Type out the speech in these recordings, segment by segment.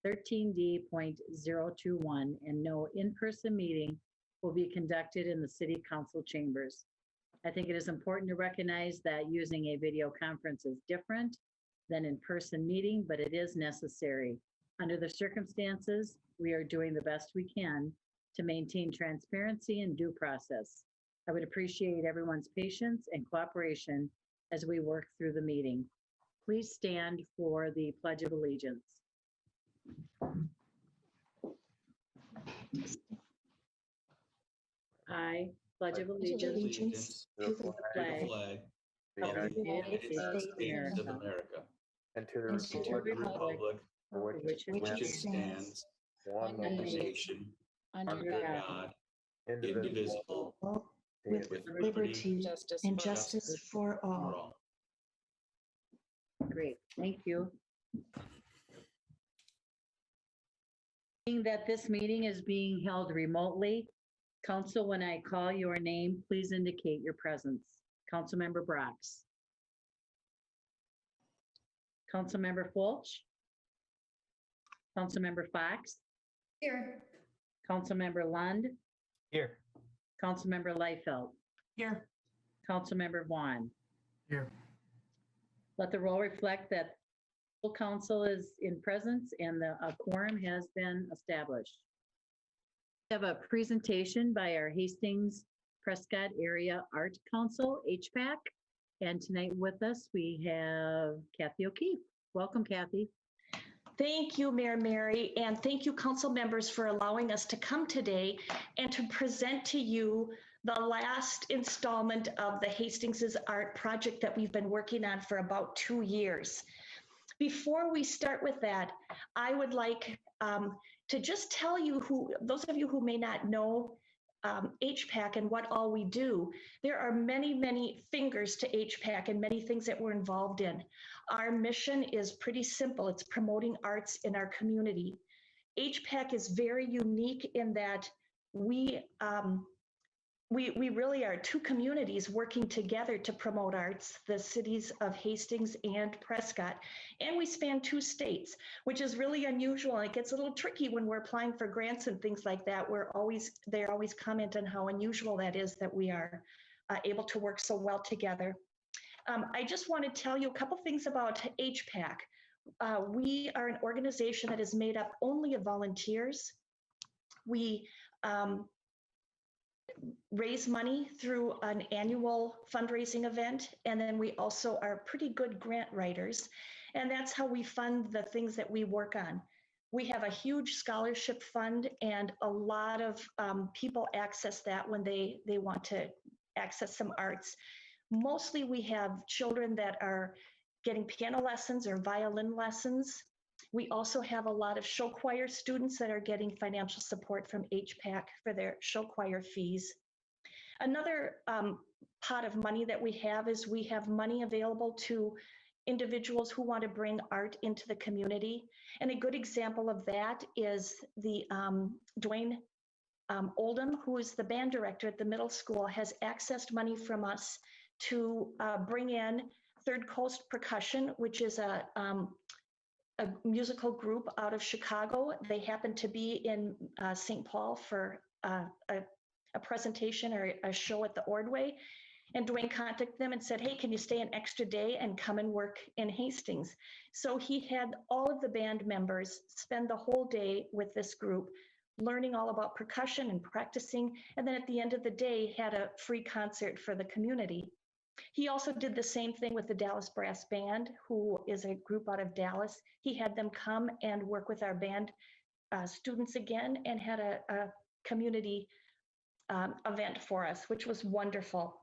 13D.021, and no in-person meeting will be conducted in the city council chambers. I think it is important to recognize that using a video conference is different than in-person meeting, but it is necessary. Under the circumstances, we are doing the best we can to maintain transparency and due process. I would appreciate everyone's patience and cooperation as we work through the meeting. Please stand for the Pledge of Allegiance. I pledge of allegiance to to the flag of the United States of America and to the and to the republic for which it it stands, one nation, under God, indivisible, with liberty and justice for all. Great, thank you. Being that this meeting is being held remotely, council, when I call your name, please indicate your presence. Councilmember Brox. Councilmember Fulch. Councilmember Fox. Here. Councilmember Lund. Here. Councilmember Liefeld. Here. Councilmember Vaughn. Here. Let the roll reflect that full council is in presence and a quorum has been established. We have a presentation by our Hastings Prescott Area Art Council, HPAAC. And tonight with us, we have Kathy O'Keefe. Welcome, Kathy. Thank you, Mayor Mary, and thank you, council members, for allowing us to come today and to present to you the last installment of the Hastings' art project that we've been working on for about 2 years. Before we start with that, I would like to just tell you those of you who may not know HPAAC and what all we do, there are many, many fingers to HPAAC and many things that we're involved in. Our mission is pretty simple. It's promoting arts in our community. HPAAC is very unique in that we really are two communities working together to promote arts, the cities of Hastings and Prescott. And we span 2 states, which is really unusual. And it gets a little tricky when we're applying for grants and things like that. They always comment on how unusual that is that we are able to work so well together. I just want to tell you a couple things about HPAAC. We are an organization that is made up only of volunteers. We raise money through an annual fundraising event, and then we also are pretty good grant writers, and that's how we fund the things that we work on. We have a huge scholarship fund, and a lot of people access that when they want to access some arts. Mostly we have children that are getting piano lessons or violin lessons. We also have a lot of show choir students that are getting financial support from HPAAC for their show choir fees. Another pot of money that we have is we have money available to individuals who want to bring art into the community. And a good example of that is the Dwayne Oldham, who is the band director at the middle school, has accessed money from us to bring in Third Coast Percussion, which is a musical group out of Chicago. They happen to be in St. Paul for a presentation or a show at the Ordway. And Dwayne contacted them and said, hey, can you stay an extra day and come and work in Hastings? So he had all of the band members spend the whole day with this group, learning all about percussion and practicing. And then at the end of the day, had a free concert for the community. He also did the same thing with the Dallas Brass Band, who is a group out of Dallas. He had them come and work with our band students again and had a community event for us, which was wonderful.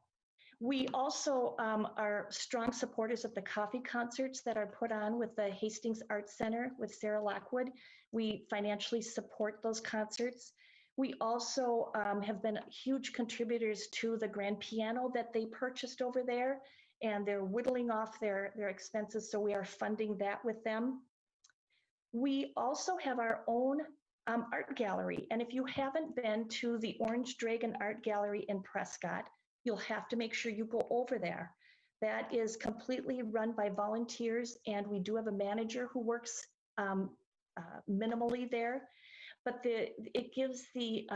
We also are strong supporters of the coffee concerts that are put on with the Hastings Arts Center with Sarah Lockwood. We financially support those concerts. We also have been huge contributors to the grand piano that they purchased over there, and they're whittling off their expenses, so we are funding that with them. We also have our own art gallery, and if you haven't been to the Orange Dragon Art Gallery in Prescott, you'll have to make sure you go over there. That is completely run by volunteers, and we do have a manager who works minimally there, but it gives the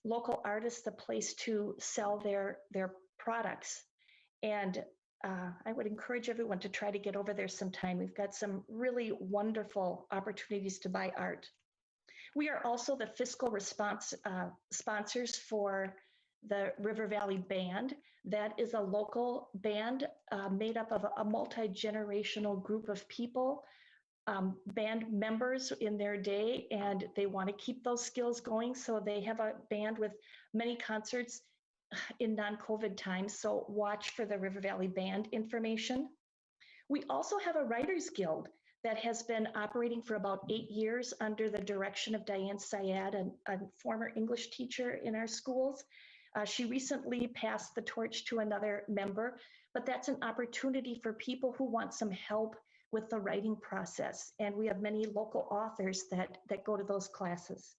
local artists a place to sell their products. And I would encourage everyone to try to get over there sometime. We've got some really wonderful opportunities to buy art. We are also the fiscal response sponsors for the River Valley Band. That is a local band made up of a multi-generational group of people, band members in their day, and they want to keep those skills going. So they have a band with many concerts in non-COVID times. So watch for the River Valley Band information. We also have a Writers Guild that has been operating for about 8 years under the direction of Diane Syed, a former English teacher in our schools. She recently passed the torch to another member, but that's an opportunity for people who want some help with the writing process. And we have many local authors that go to those classes.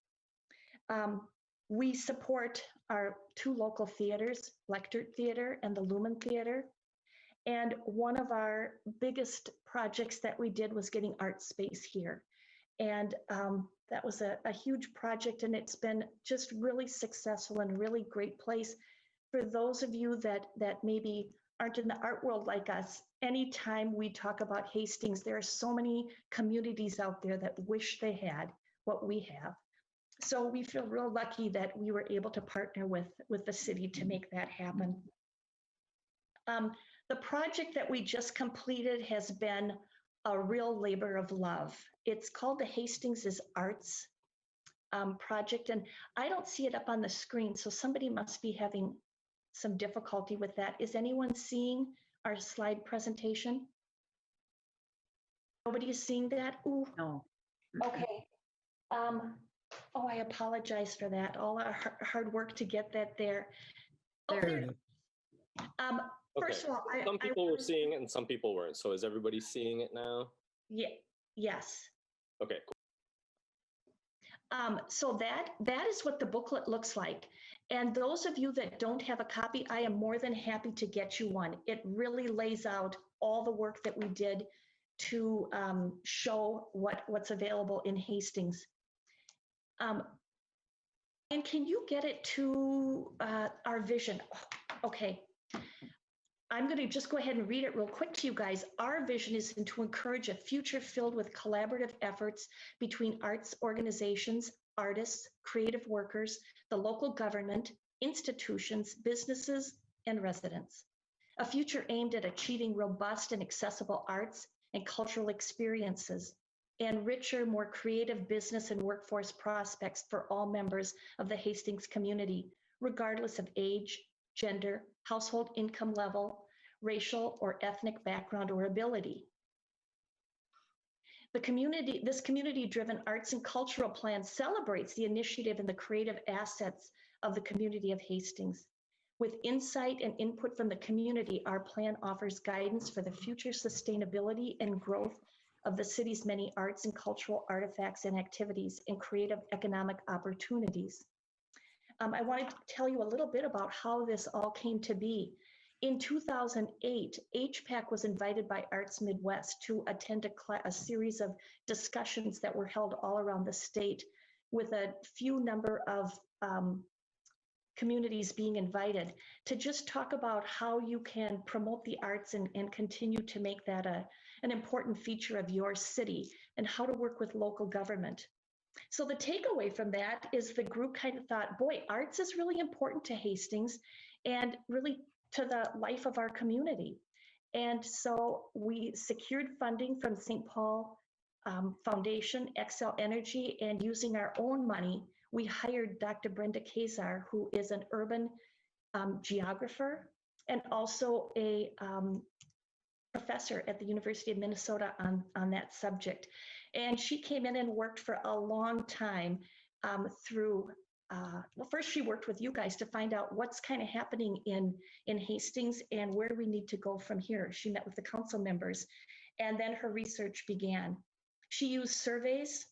We support our 2 local theaters, Lectert Theater and the Lumen Theater. And one of our biggest projects that we did was getting art space here. And that was a huge project, and it's been just really successful and a really great place. For those of you that maybe aren't in the art world like us, anytime we talk about Hastings, there are so many communities out there that wish they had what we have. So we feel real lucky that we were able to partner with the city to make that happen. The project that we just completed has been a real labor of love. It's called the Hastings is Arts project, and I don't see it up on the screen, so somebody must be having some difficulty with that. Is anyone seeing our slide presentation? Nobody is seeing that? Ooh. No. Okay. Oh, I apologize for that. All our hard work to get that there. There it is. First of all, some people were seeing it and some people weren't. So is everybody seeing it now? Yeah. Yes. Okay, cool. So that is what the booklet looks like. And those of you that don't have a copy, I am more than happy to get you one. It really lays out all the work that we did to show what's available in Hastings. And can you get it to our vision? Okay. I'm going to just go ahead and read it real quick to you guys. Our vision is to encourage a future filled with collaborative efforts between arts organizations, artists, creative workers, the local government, institutions, businesses, and residents. A future aimed at achieving robust and accessible arts and cultural experiences, and richer, more creative business and workforce prospects for all members of the Hastings community, regardless of age, gender, household income level, racial or ethnic background or ability. This community-driven arts and cultural plan celebrates the initiative and the creative assets of the community of Hastings. With insight and input from the community, our plan offers guidance for the future sustainability and growth of the city's many arts and cultural artifacts and activities and creative economic opportunities. I wanted to tell you a little bit about how this all came to be. In 2008, HPAAC was invited by Arts Midwest to attend a series of discussions that were held all around the state, with a few number of communities being invited to just talk about how you can promote the arts and continue to make that an important feature of your city, and how to work with local government. So the takeaway from that is the group kind of thought, boy, arts is really important to Hastings and really to the life of our community. And so we secured funding from St. Paul Foundation, Excel Energy, and using our own money, we hired Dr. Brenda Kazar, who is an urban geographer and also a professor at the University of Minnesota on that subject. And she came in and worked for a long time through, well, first she worked with you guys to find out what's kind of happening in Hastings and where we need to go from here. She met with the council members, and then her research began. She used surveys,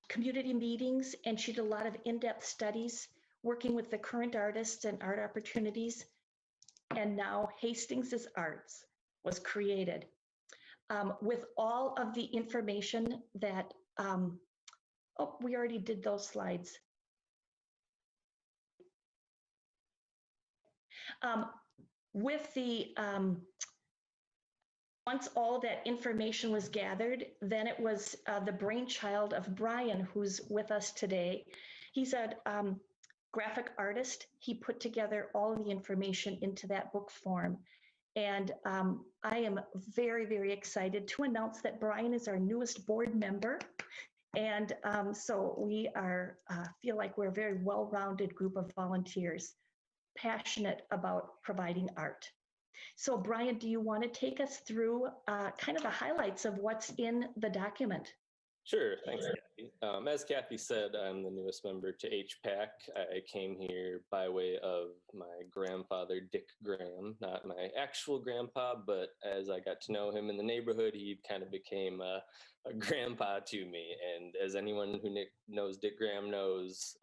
community meetings, and she did a lot of in-depth studies working with the current artists and art opportunities. And now Hastings is Arts was created with all of the information that oh, we already did those slides. With the, once all that information was gathered, then it was the brainchild of Brian, who's with us today. He's a graphic artist. He put together all the information into that book form. And I am very, very excited to announce that Brian is our newest board member. And so we are, feel like we're a very well-rounded group of volunteers, passionate about providing art. So Brian, do you want to take us through kind of the highlights of what's in the document? Sure, thanks, Kathy. As Kathy said, I'm the newest member to HPAAC. I came here by way of my grandfather, Dick Graham, not my actual grandpa, but as I got to know him in the neighborhood, he kind of became a grandpa to me. And as anyone who knows Dick Graham knows,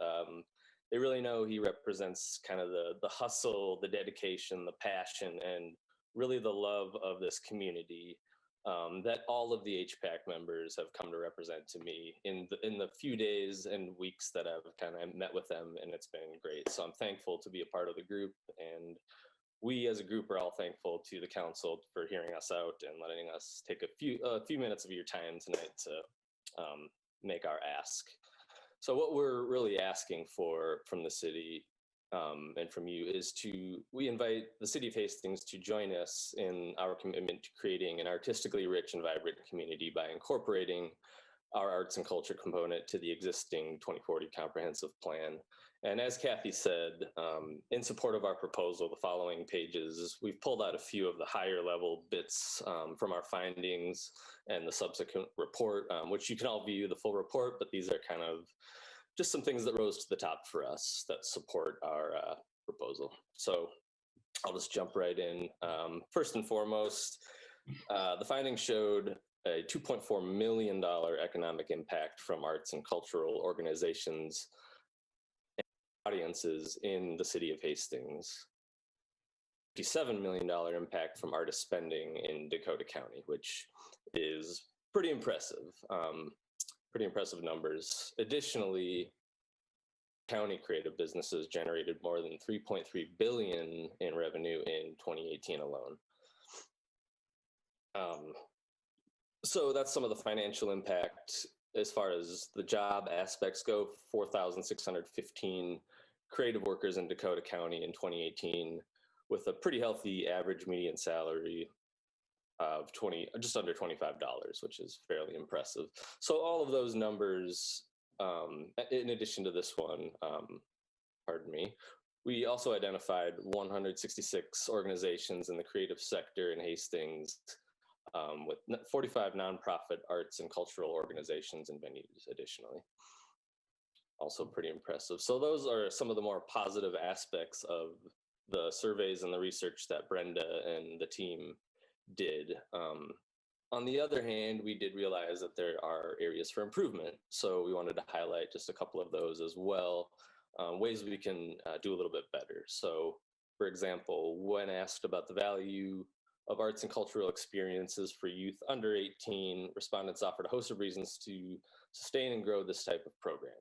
they really know he represents kind of the hustle, the dedication, the passion, and really the love of this community. That all of the HPAAC members have come to represent to me in the few days and weeks that I've kind of met with them, and it's been great. So I'm thankful to be a part of the group, and we as a group are all thankful to the council for hearing us out and letting us take a few minutes of your time tonight to make our ask. So what we're really asking for from the city and from you is we invite the city of Hastings to join us in our commitment to creating an artistically rich and vibrant community by incorporating our arts and culture component to the existing 2040 comprehensive plan. And as Kathy said, in support of our proposal, the following pages, we've pulled out a few of the higher level bits from our findings and the subsequent report, which you can all view the full report, but these are kind of just some things that rose to the top for us that support our proposal. So I'll just jump right in. First and foremost, the findings showed a $2.4 million economic impact from arts and cultural organizations and audiences in the city of Hastings. $57 million impact from artist spending in Dakota County, which is pretty impressive. Pretty impressive numbers. Additionally, county creative businesses generated more than $3.3 billion in revenue in 2018 alone. So that's some of the financial impact. As far as the job aspects go, 4,615 creative workers in Dakota County in 2018, with a pretty healthy average median salary of just under $25, which is fairly impressive. So all of those numbers, in addition to this one, pardon me, we also identified 166 organizations in the creative sector in Hastings, with 45 nonprofit arts and cultural organizations and venues additionally. Also pretty impressive. So those are some of the more positive aspects of the surveys and the research that Brenda and the team did. On the other hand, we did realize that there are areas for improvement. So we wanted to highlight just a couple of those as well, ways we can do a little bit better. So for example, when asked about the value of arts and cultural experiences for youth under 18, respondents offered a host of reasons to sustain and grow this type of programming.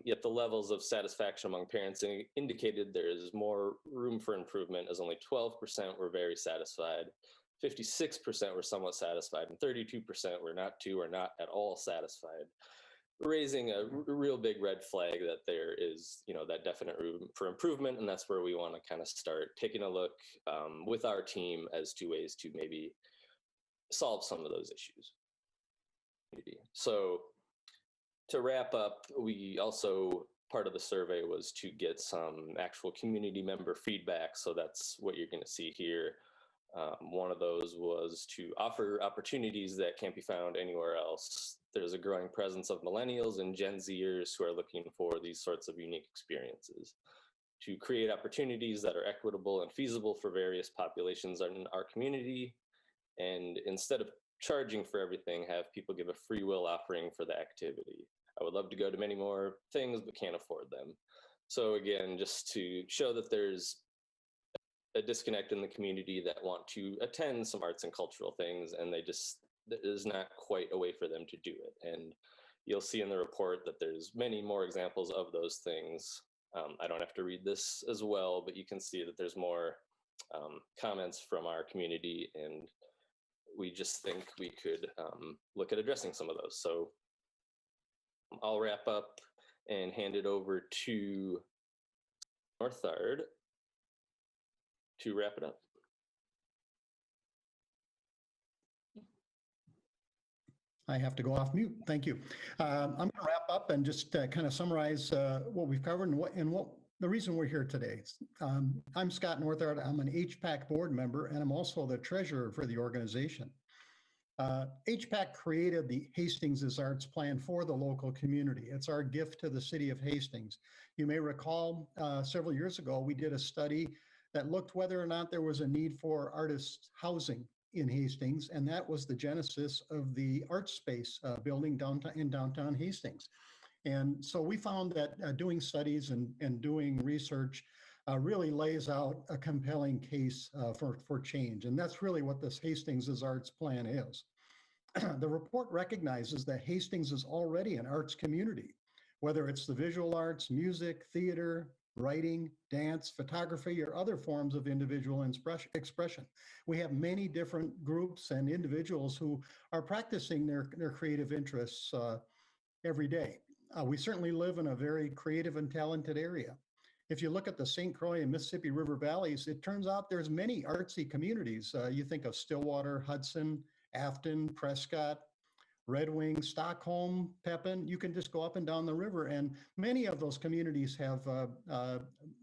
Yet the levels of satisfaction among parents indicated there is more room for improvement, as only 12% were very satisfied, 56% were somewhat satisfied, and 32% were not to or not at all satisfied, raising a real big red flag that there is, that definite room for improvement. And that's where we want to kind of start taking a look with our team as to ways to maybe solve some of those issues. So to wrap up, we also, part of the survey was to get some actual community member feedback. So that's what you're going to see here. One of those was to offer opportunities that can't be found anywhere else. There's a growing presence of millennials and Gen Zers who are looking for these sorts of unique experiences. To create opportunities that are equitable and feasible for various populations in our community, and instead of charging for everything, have people give a free will offering for the activity. I would love to go to many more things, but can't afford them. So again, just to show that there's a disconnect in the community that want to attend some arts and cultural things, and they just there is not quite a way for them to do it. And you'll see in the report that there's many more examples of those things. I don't have to read this as well, but you can see that there's more comments from our community, and we just think we could look at addressing some of those. So I'll wrap up and hand it over to Northard to wrap it up. I have to go off mute. Thank you. I'm going to wrap up and just kind of summarize what we've covered and what the reason we're here today. I'm Scott Northard. I'm an HPAAC board member, and I'm also the treasurer for the organization. HPAAC created the Hastings as Arts Plan for the local community. It's our gift to the city of Hastings. You may recall several years ago, we did a study that looked whether or not there was a need for artist housing in Hastings, and that was the genesis of the art space building in downtown Hastings. And so we found that doing studies and doing research really lays out a compelling case for change. And that's really what this Hastings as Arts Plan is. The report recognizes that Hastings is already an arts community, whether it's the visual arts, music, theater, writing, dance, photography, or other forms of individual expression. We have many different groups and individuals who are practicing their creative interests every day. We certainly live in a very creative and talented area. If you look at the St. Croix and Mississippi River valleys, it turns out there's many artsy communities. You think of Stillwater, Hudson, Afton, Prescott, Red Wing, Stockholm, Pepin. You can just go up and down the river, and many of those communities have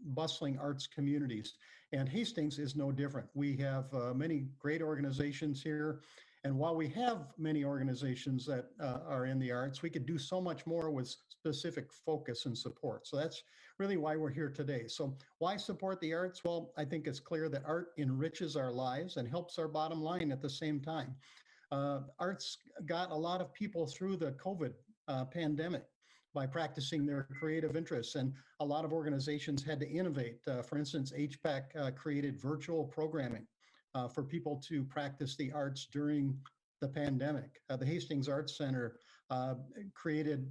bustling arts communities. And Hastings is no different. We have many great organizations here. And while we have many organizations that are in the arts, we could do so much more with specific focus and support. So that's really why we're here today. So why support the arts? Well, I think it's clear that art enriches our lives and helps our bottom line at the same time. Arts got a lot of people through the COVID pandemic by practicing their creative interests, and a lot of organizations had to innovate. For instance, HPAAC created virtual programming for people to practice the arts during the pandemic. The Hastings Arts Center created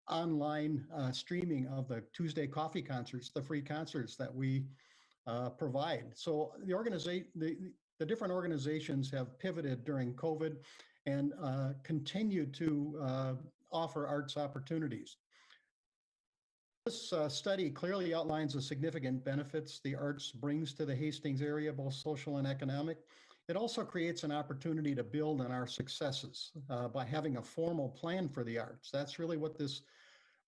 online streaming of the Tuesday coffee concerts, the free concerts that we provide. So the different organizations have pivoted during COVID and continue to offer arts opportunities. This study clearly outlines the significant benefits the arts brings to the Hastings area, both social and economic. It also creates an opportunity to build on our successes by having a formal plan for the arts. That's really what this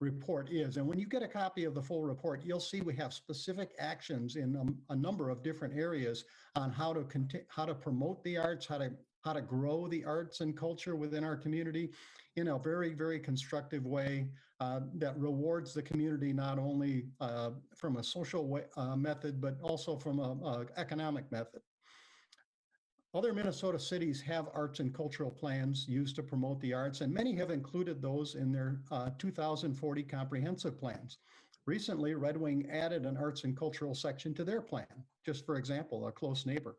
report is. And when you get a copy of the full report, you'll see we have specific actions in a number of different areas on how to promote the arts, how to grow the arts and culture within our community in a very, very constructive way that rewards the community not only from a social method, but also from an economic method. Other Minnesota cities have arts and cultural plans used to promote the arts, and many have included those in their 2040 comprehensive plans. Recently, Red Wing added an arts and cultural section to their plan, just for example, a close neighbor.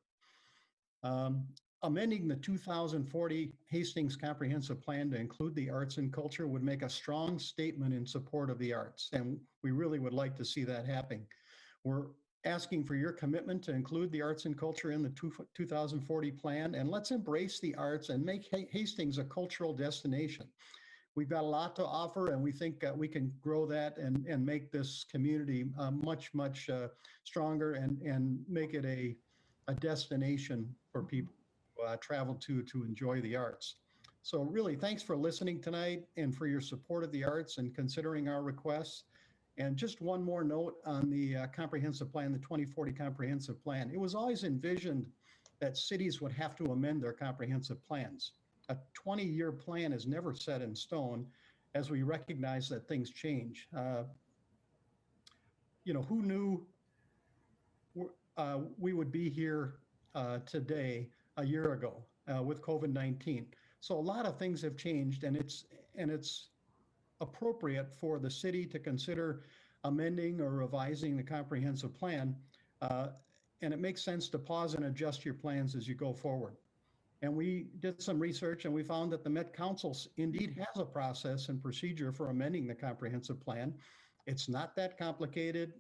Amending the 2040 Hastings Comprehensive Plan to include the arts and culture would make a strong statement in support of the arts, and we really would like to see that happen. We're asking for your commitment to include the arts and culture in the 2040 plan, and let's embrace the arts and make Hastings a cultural destination. We've got a lot to offer, and we think we can grow that and make this community much stronger and make it a destination for people to travel to enjoy the arts. So really, thanks for listening tonight and for your support of the arts and considering our requests. And just one more note on the comprehensive plan, the 2040 comprehensive plan. It was always envisioned that cities would have to amend their comprehensive plans. A 20-year plan is never set in stone, as we recognize that things change. Who knew we would be here today a year ago with COVID-19? So a lot of things have changed, and it's appropriate for the city to consider amending or revising the comprehensive plan. And it makes sense to pause and adjust your plans as you go forward. And we did some research and we found that the Met Council indeed has a process and procedure for amending the comprehensive plan. It's not that complicated.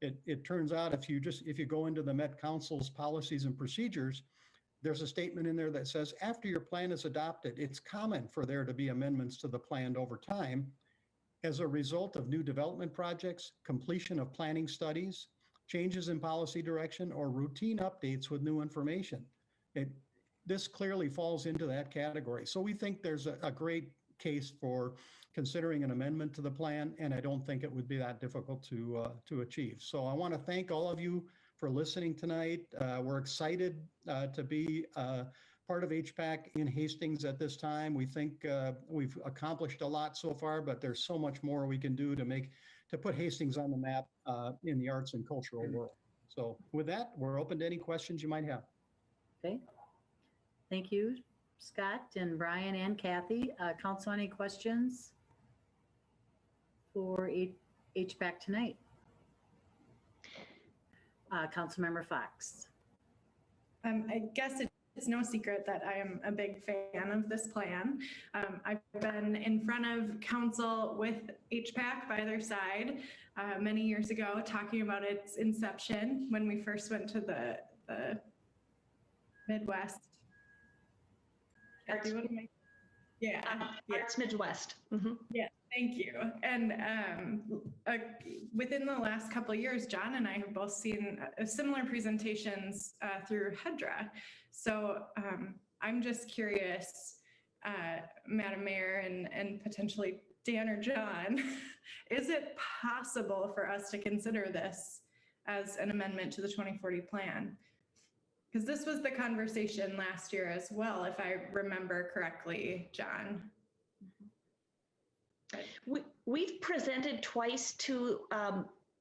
It turns out if you go into the Met Council's policies and procedures, there's a statement in there that says after your plan is adopted, it's common for there to be amendments to the plan over time as a result of new development projects, completion of planning studies, changes in policy direction, or routine updates with new information. This clearly falls into that category. So we think there's a great case for considering an amendment to the plan, and I don't think it would be that difficult to achieve. So I want to thank all of you for listening tonight. We're excited to be part of HPAAC in Hastings at this time. We think we've accomplished a lot so far, but there's so much more we can do to put Hastings on the map in the arts and cultural world. So with that, we're open to any questions you might have. Okay. Thank you, Scott and Brian and Kathy. Council, any questions for HPAAC tonight? Councilmember Fox. I guess it's no secret that I am a big fan of this plan. I've been in front of council with HPAAC by their side many years ago, talking about its inception when we first went to the Midwest. Yeah. Arts Midwest. Mm-hmm. Yeah, thank you. And within the last couple of years, John and I have both seen similar presentations through HEDRA. So I'm just curious, Madam Mayor and potentially Dan or John, is it possible for us to consider this as an amendment to the 2040 plan? Because this was the conversation last year as well, if I remember correctly, John. We've presented twice to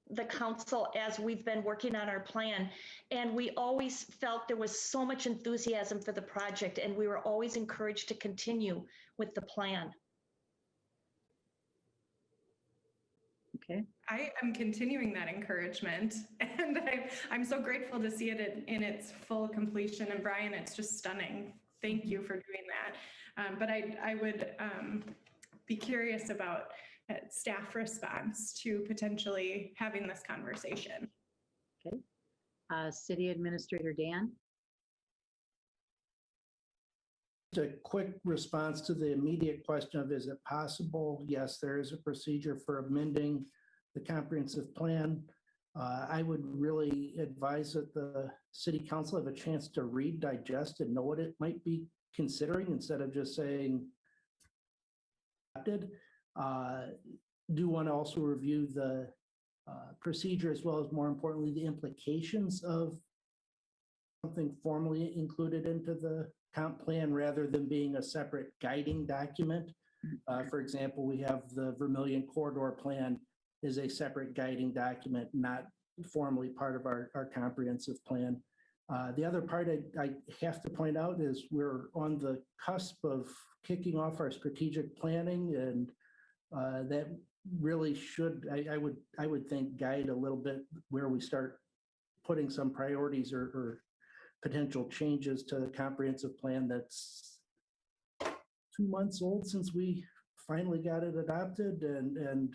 the council as we've been working on our plan, and we always felt there was so much enthusiasm for the project, and we were always encouraged to continue with the plan. Okay. I am continuing that encouragement, and I'm so grateful to see it in its full completion. And Brian, it's just stunning. Thank you for doing that. But I would be curious about staff response to potentially having this conversation. Okay. City Administrator Dan. Just a quick response to the immediate question of, is it possible? Yes, there is a procedure for amending the comprehensive plan. I would really advise that the city council have a chance to read, digest, and know what it might be considering instead of just saying adopted. Do want to also review the procedure as well as, more importantly, the implications of something formally included into the comp plan rather than being a separate guiding document. For example, we have the Vermillion corridor plan is a separate guiding document, not formally part of our comprehensive plan. The other part I have to point out is we're on the cusp of kicking off our strategic planning, and that really should, I would think, guide a little bit where we start putting some priorities or potential changes to the comprehensive plan that's 2 months old since we finally got it adopted, and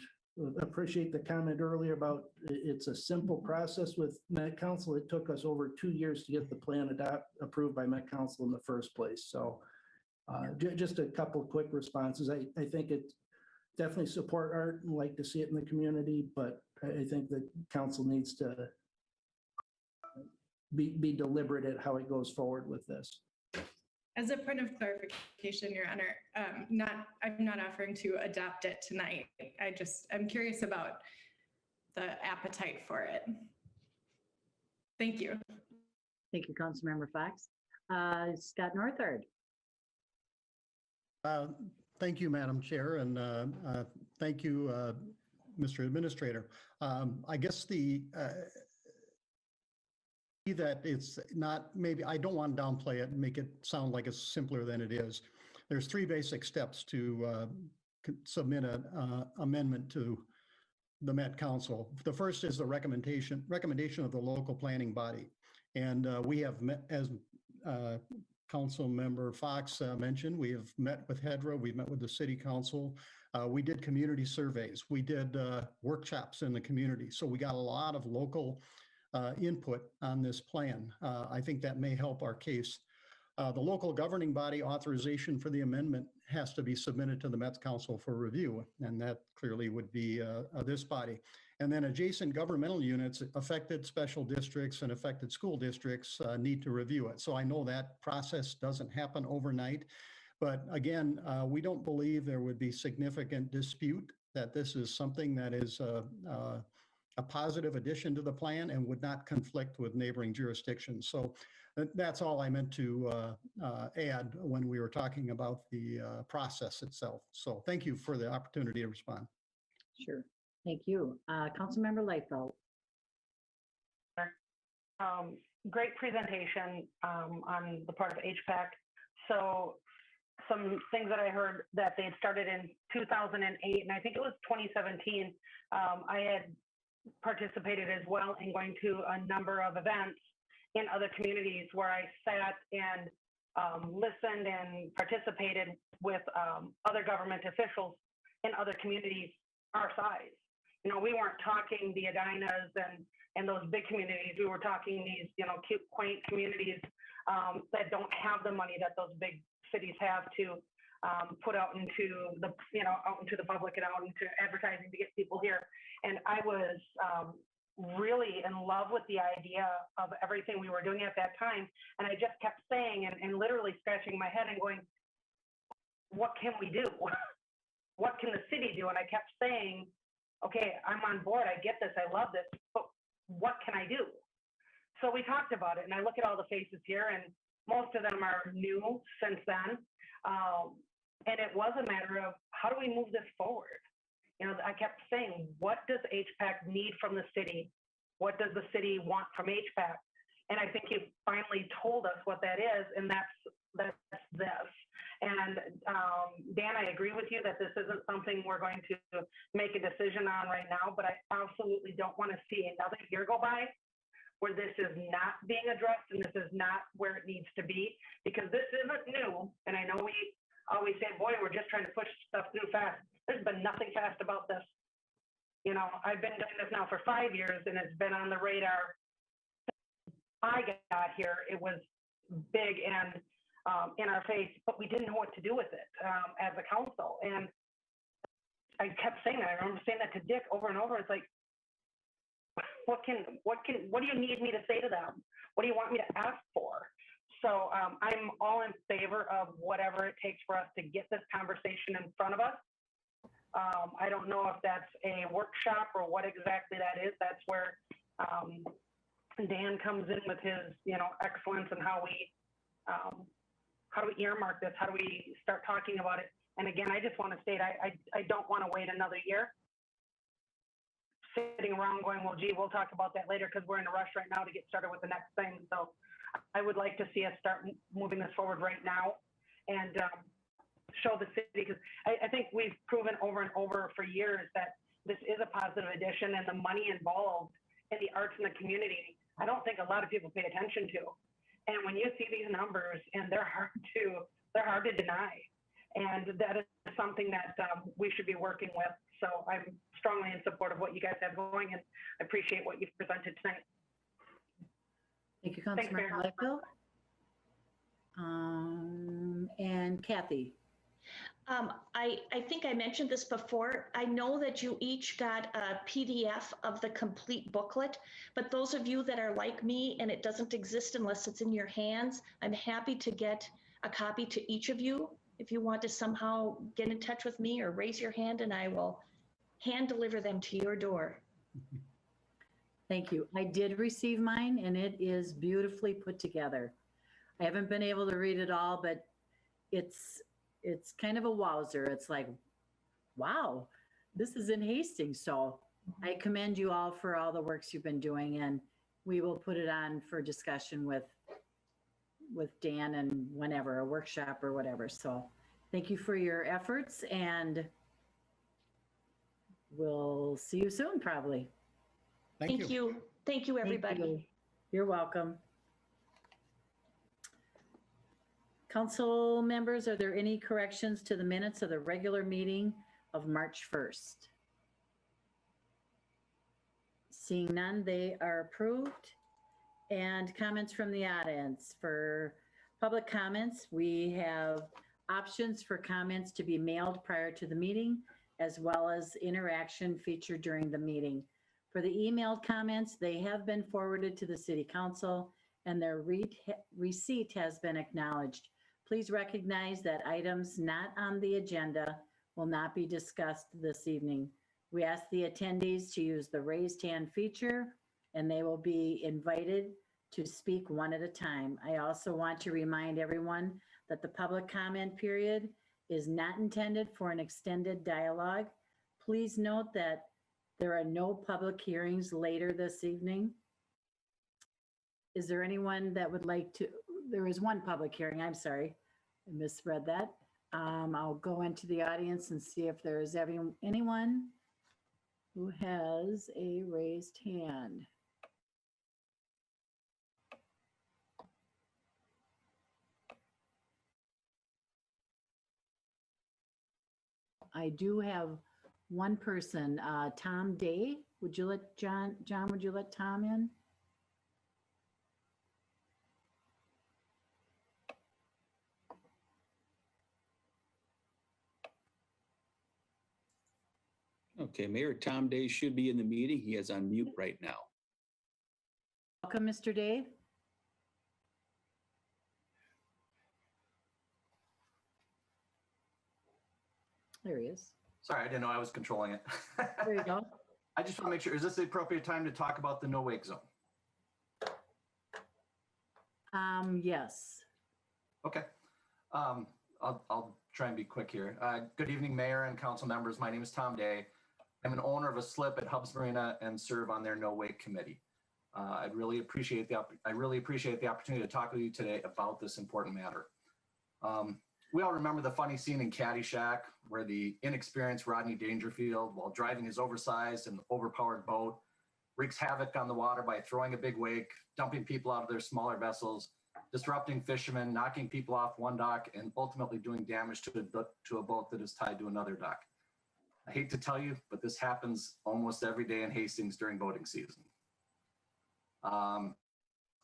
appreciate the comment earlier about it's a simple process with Met Council. It took us over 2 years to get the plan approved by Met Council in the first place. So just a couple of quick responses. I think it definitely support art and like to see it in the community, but I think the council needs to be deliberate at how it goes forward with this. As a point of clarification, Your Honor, I'm not offering to adopt it tonight. I'm curious about the appetite for it. Thank you. Thank you, Councilmember Fox. Scott Northard. Thank you, Madam Chair, and thank you, Mr. Administrator. I guess that it's not, maybe I don't want to downplay it and make it sound like it's simpler than it is. There's 3 basic steps to submit an amendment to the Met Council. The first is the recommendation of the local planning body. And we have met, as Council Member Fox mentioned, we have met with HEDRA, we've met with the City Council. We did community surveys. We did workshops in the community. So we got a lot of local input on this plan. I think that may help our case. The local governing body authorization for the amendment has to be submitted to the Met Council for review, and that clearly would be this body. And then adjacent governmental units, affected special districts and affected school districts need to review it. So I know that process doesn't happen overnight, but again, we don't believe there would be significant dispute that this is something that is a positive addition to the plan and would not conflict with neighboring jurisdictions. So that's all I meant to add when we were talking about the process itself. So thank you for the opportunity to respond. Sure. Thank you. Councilmember Lightfoot. Great presentation on the part of HPAAC. So some things that I heard that they had started in 2008, and I think it was 2017. I had participated as well in going to a number of events in other communities where I sat and listened and participated with other government officials in other communities our size. You know, we weren't talking the Edinas and those big communities. We were talking these, you know, cute, quaint communities that don't have the money that those big cities have to put out into the, you know, out into the public and out into advertising to get people here. And I was really in love with the idea of everything we were doing at that time. And I just kept saying and literally scratching my head and going, what can we do? What can the city do? And I kept saying, okay, I'm on board. I get this. I love this. But what can I do? So we talked about it. And I look at all the faces here, and most of them are new since then. And it was a matter of how do we move this forward? You know, I kept saying, what does HPAAC need from the city? What does the city want from HPAAC? And I think you finally told us what that is, and that's this. And Dan, I agree with you that this isn't something we're going to make a decision on right now, but I absolutely don't want to see another year go by where this is not being addressed and this is not where it needs to be, because this isn't new. And I know we always say, boy, we're just trying to push stuff through fast. There's been nothing fast about this. You know, I've been doing this now for 5 years, and it's been on the radar. I got here, it was big and in our face, but we didn't know what to do with it as a council. And I kept saying that. I remember saying that to Dick over and over. It's like, what do you need me to say to them? What do you want me to ask for? So I'm all in favor of whatever it takes for us to get this conversation in front of us. I don't know if that's a workshop or what exactly that is. That's where Dan comes in with his, you know, excellence and how do we earmark this? How do we start talking about it? And again, I just want to state, I don't want to wait another year sitting around going, well, gee, we'll talk about that later because we're in a rush right now to get started with the next thing. So I would like to see us start moving this forward right now and show the city, because I think we've proven over and over for years that this is a positive addition, and the money involved in the arts in the community, I don't think a lot of people pay attention to. And when you see these numbers, and they're hard to deny, and that is something that we should be working with. So I'm strongly in support of what you guys have going, and I appreciate what you've presented tonight. Thank you, Councilmember Lightfield. And Kathy. I think I mentioned this before. I know that you each got a PDF of the complete booklet, but those of you that are like me and it doesn't exist unless it's in your hands, I'm happy to get a copy to each of you. If you want to somehow get in touch with me or raise your hand, and I will hand deliver them to your door. Thank you. I did receive mine, and it is beautifully put together. I haven't been able to read it all, but it's kind of a wowzer. It's like, wow, this is in Hastings. So I commend you all for all the works you've been doing, and we will put it on for discussion with Dan and whenever, a workshop or whatever. So thank you for your efforts, and we'll see you soon, probably. Thank you. Thank you, everybody. Thank you. You're welcome. Council members, are there any corrections to the minutes of the regular meeting of March 1st? Seeing none, they are approved. And comments from the audience. For public comments, we have options for comments to be mailed prior to the meeting, as well as interaction featured during the meeting. For the emailed comments, they have been forwarded to the City Council and their receipt has been acknowledged. Please recognize that items not on the agenda will not be discussed this evening. We ask the attendees to use the raised hand feature and they will be invited to speak one at a time. I also want to remind everyone that the public comment period is not intended for an extended dialogue. Please note that there are no public hearings later this evening. Is there anyone that would like to, there is one public hearing, I'm sorry, I misread that. I'll go into the audience and see if there is anyone who has a raised hand. I do have one person, Tom Day. Would you let John, would you let Tom in? Okay, Mayor Tom Day should be in the meeting. He is on mute right now. Welcome, Mr. Day. There he is. Sorry, I didn't know I was controlling it. There you go. I just want to make sure, is this the appropriate time to talk about the no wake zone? Yes. Okay. I'll try and be quick here. Good evening, Mayor and council members. My name is Tom Day. I'm an owner of a slip at Hubs Marina and serve on their no wake committee. I really appreciate the opportunity to talk with you today about this important matter. We all remember the funny scene in Caddyshack where the inexperienced Rodney Dangerfield, while driving his oversized and overpowered boat, wreaks havoc on the water by throwing a big wake, dumping people out of their smaller vessels, disrupting fishermen, knocking people off one dock, and ultimately doing damage to a boat that is tied to another dock. I hate to tell you, but this happens almost every day in Hastings during boating season.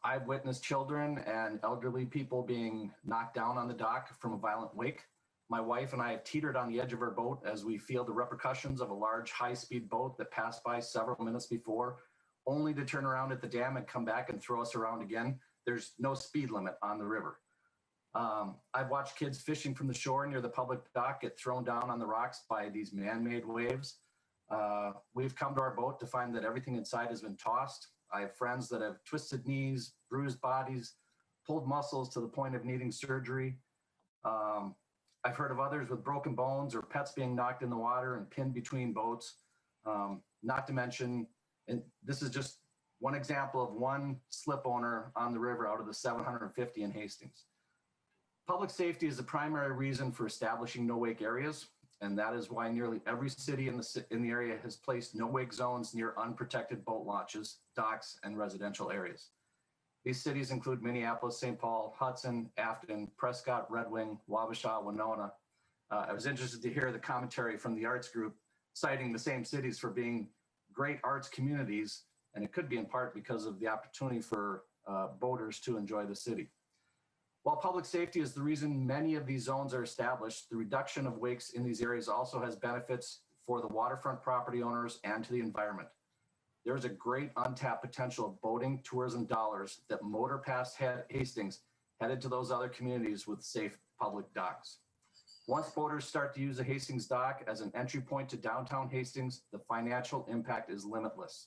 I've witnessed children and elderly people being knocked down on the dock from a violent wake. My wife and I have teetered on the edge of our boat as we feel the repercussions of a large high-speed boat that passed by several minutes before, only to turn around at the dam and come back and throw us around again. There's no speed limit on the river. I've watched kids fishing from the shore near the public dock get thrown down on the rocks by these man-made waves. We've come to our boat to find that everything inside has been tossed. I have friends that have twisted knees, bruised bodies, pulled muscles to the point of needing surgery. I've heard of others with broken bones or pets being knocked in the water and pinned between boats. Not to mention, and this is just one example of one slip owner on the river out of the 750 in Hastings. Public safety is the primary reason for establishing no-wake areas, and that is why nearly every city in the area has placed no-wake zones near unprotected boat launches, docks, and residential areas. These cities include Minneapolis, St. Paul, Hudson, Afton, Prescott, Red Wing, Wabasha, Winona. I was interested to hear the commentary from the arts group citing the same cities for being great arts communities, and it could be in part because of the opportunity for boaters to enjoy the city. While public safety is the reason many of these zones are established, the reduction of wakes in these areas also has benefits for the waterfront property owners and to the environment. There is a great untapped potential of boating tourism dollars that motor past Hastings headed to those other communities with safe public docks. Once boaters start to use the Hastings dock as an entry point to downtown Hastings, the financial impact is limitless.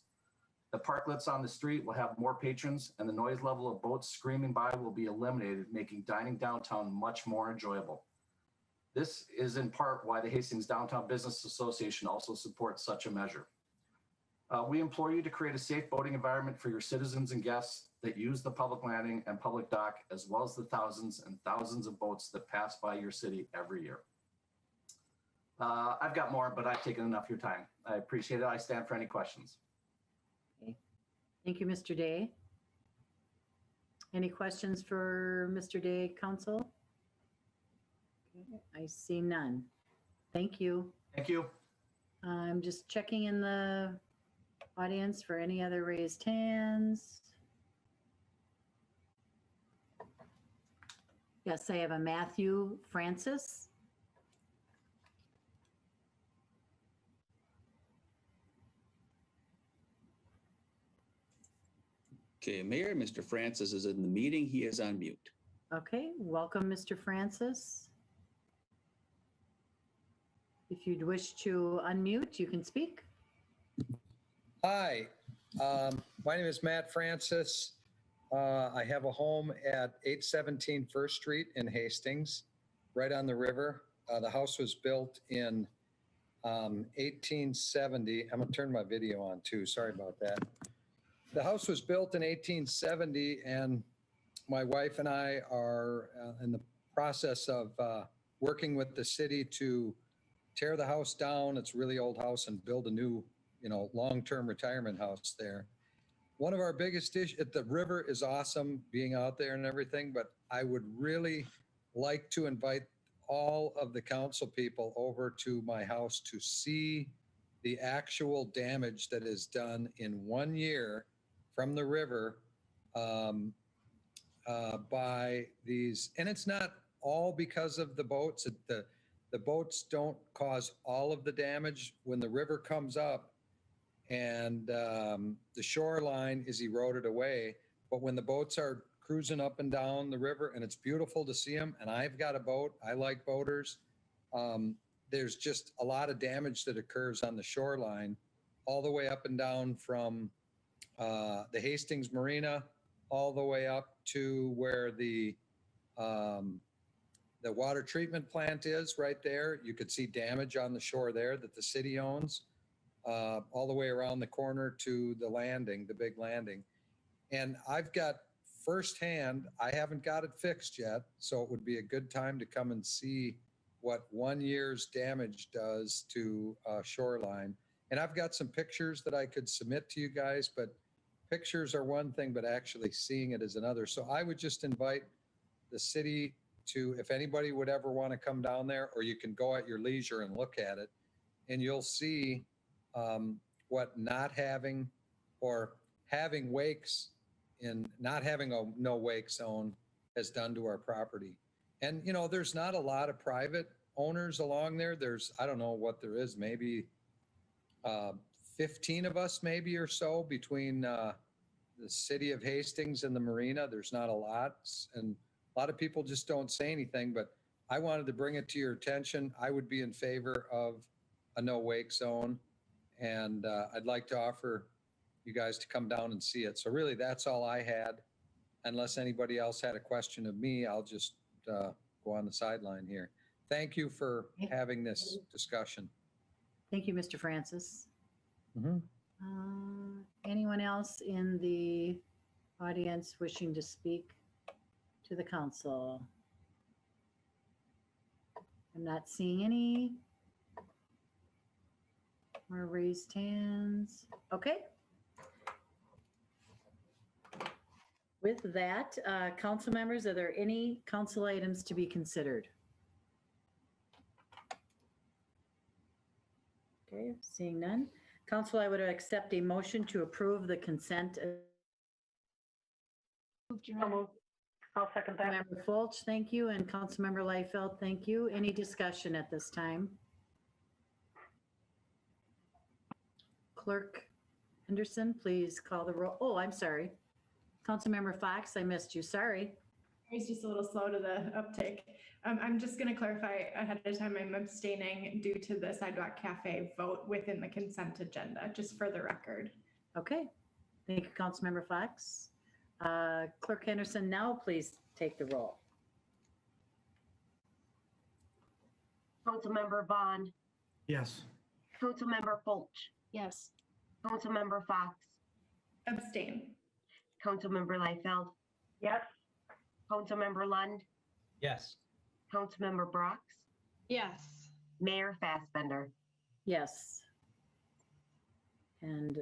The parklets on the street will have more patrons and the noise level of boats screaming by will be eliminated, making dining downtown much more enjoyable. This is in part why the Hastings Downtown Business Association also supports such a measure. We implore you to create a safe boating environment for your citizens and guests that use the public landing and public dock, as well as the thousands and thousands of boats that pass by your city every year. I've got more, but I've taken enough of your time. I appreciate it. I stand for any questions. Okay. Thank you, Mr. Day. Any questions for Mr. Day, Council? I see none. Thank you. Thank you. I'm just checking in the audience for any other raised hands. Yes, I have a Matthew Francis. Okay, Mayor, Mr. Francis is in the meeting. He is on mute. Okay, welcome, Mr. Francis. If you'd wish to unmute, you can speak. Hi, my name is Matt Francis. I have a home at 817 First Street in Hastings, right on the river. The house was built in 1870. I'm gonna turn my video on too, sorry about that. The house was built in 1870 and my wife and I are in the process of working with the city to tear the house down. It's a really old house and build a new, long-term retirement house there. One of our biggest issues, the river is awesome being out there and everything, but I would really like to invite all of the council people over to my house to see the actual damage that is done in 1 year from the river by these, and it's not all because of the boats. The boats don't cause all of the damage. When the river comes up and the shoreline is eroded away, but when the boats are cruising up and down the river, and it's beautiful to see them, and I've got a boat, I like boaters, there's just a lot of damage that occurs on the shoreline all the way up and down from the Hastings Marina all the way up to where the water treatment plant is right there. You could see damage on the shore there that the city owns, all the way around the corner to the landing, the big landing. And I've got firsthand, I haven't got it fixed yet, so it would be a good time to come and see what 1 year's damage does to shoreline. And I've got some pictures that I could submit to you guys, but pictures are one thing, but actually seeing it is another. So I would just invite the city to, if anybody would ever want to come down there, or you can go at your leisure and look at it, and you'll see what not having or having wakes and not having a no wake zone has done to our property. And, there's not a lot of private owners along there. There's, I don't know what there is, maybe 15 of us maybe or so between the city of Hastings and the marina. There's not a lot. And a lot of people just don't say anything, but I wanted to bring it to your attention. I would be in favor of a no wake zone. And I'd like to offer you guys to come down and see it. So really that's all I had. Unless anybody else had a question of me, I'll just go on the sideline here. Thank you for having this discussion. Thank you, Mr. Francis. Anyone else in the audience wishing to speak to the council? I'm not seeing any more raised hands. Okay. With that, council members, are there any council items to be considered? Okay, seeing none. Council, I would accept a motion to approve the consent. I'll second that. Member Fulch, thank you, and Councilmember Liefeld, thank you. Any discussion at this time? Clerk Henderson, please call the roll. Oh, I'm sorry. Councilmember Fox, I missed you. Sorry. I was just a little slow to the uptake. I'm just going to clarify ahead of time, I'm abstaining due to the Sidewalk Cafe vote within the consent agenda, just for the record. Okay. Thank you, Councilmember Fox. Clerk Henderson, now please take the roll. Councilmember Vaughn. Yes. Councilmember Fulch. Yes. Councilmember Fox. Abstain. Councilmember Liefeld. Yes. Councilmember Lund. Yes. Councilmember Brox. Yes. Mayor Fassbender. Yes. And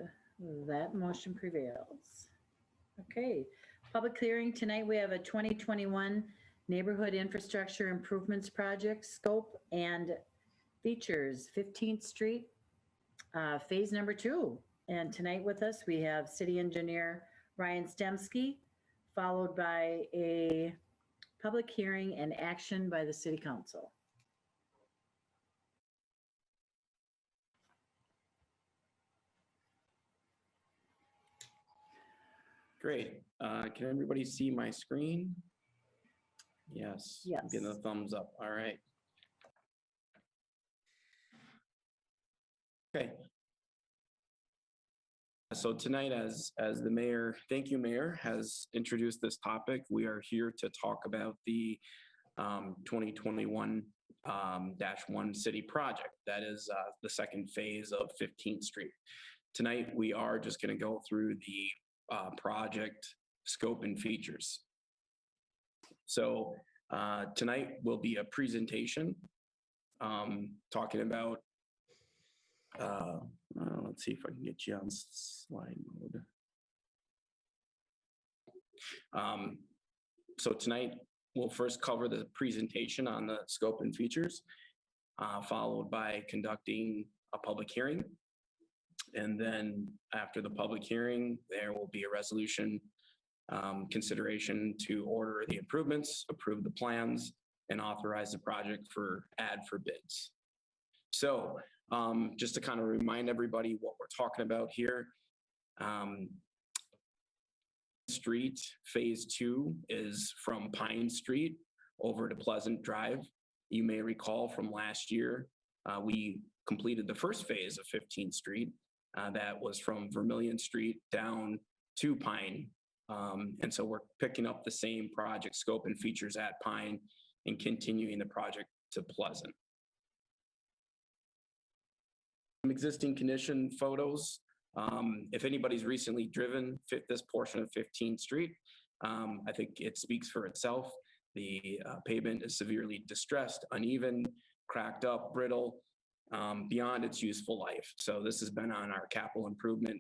that motion prevails. Okay, public hearing tonight. We have a 2021 Neighborhood Infrastructure Improvements Project Scope and Features, 15th Street, Phase Number 2. And tonight with us, we have City Engineer Ryan Stemsky, followed by a public hearing and action by the City Council. Great. Can everybody see my screen? Yes. Yes. I'm getting a thumbs up. All right. Okay. So tonight, as the mayor, thank you, Mayor, has introduced this topic, we are here to talk about the 2021-1 city project. That is the second phase of 15th Street. Tonight, we are just going to go through the project scope and features. So tonight will be a presentation talking about let's see if I can get you on slide mode. So tonight we'll first cover the presentation on the scope and features, followed by conducting a public hearing. And then after the public hearing, there will be a resolution consideration to order the improvements, approve the plans, and authorize the project for bids. So just to kind of remind everybody what we're talking about here, Street Phase 2 is from Pine Street over to Pleasant Drive. You may recall from last year, we completed the first phase of 15th Street. That was from Vermillion Street down to Pine. And so we're picking up the same project scope and features at Pine and continuing the project to Pleasant. Some existing condition photos. If anybody's recently driven this portion of 15th Street, I think it speaks for itself. The pavement is severely distressed, uneven, cracked up, brittle, beyond its useful life. So this has been on our capital improvement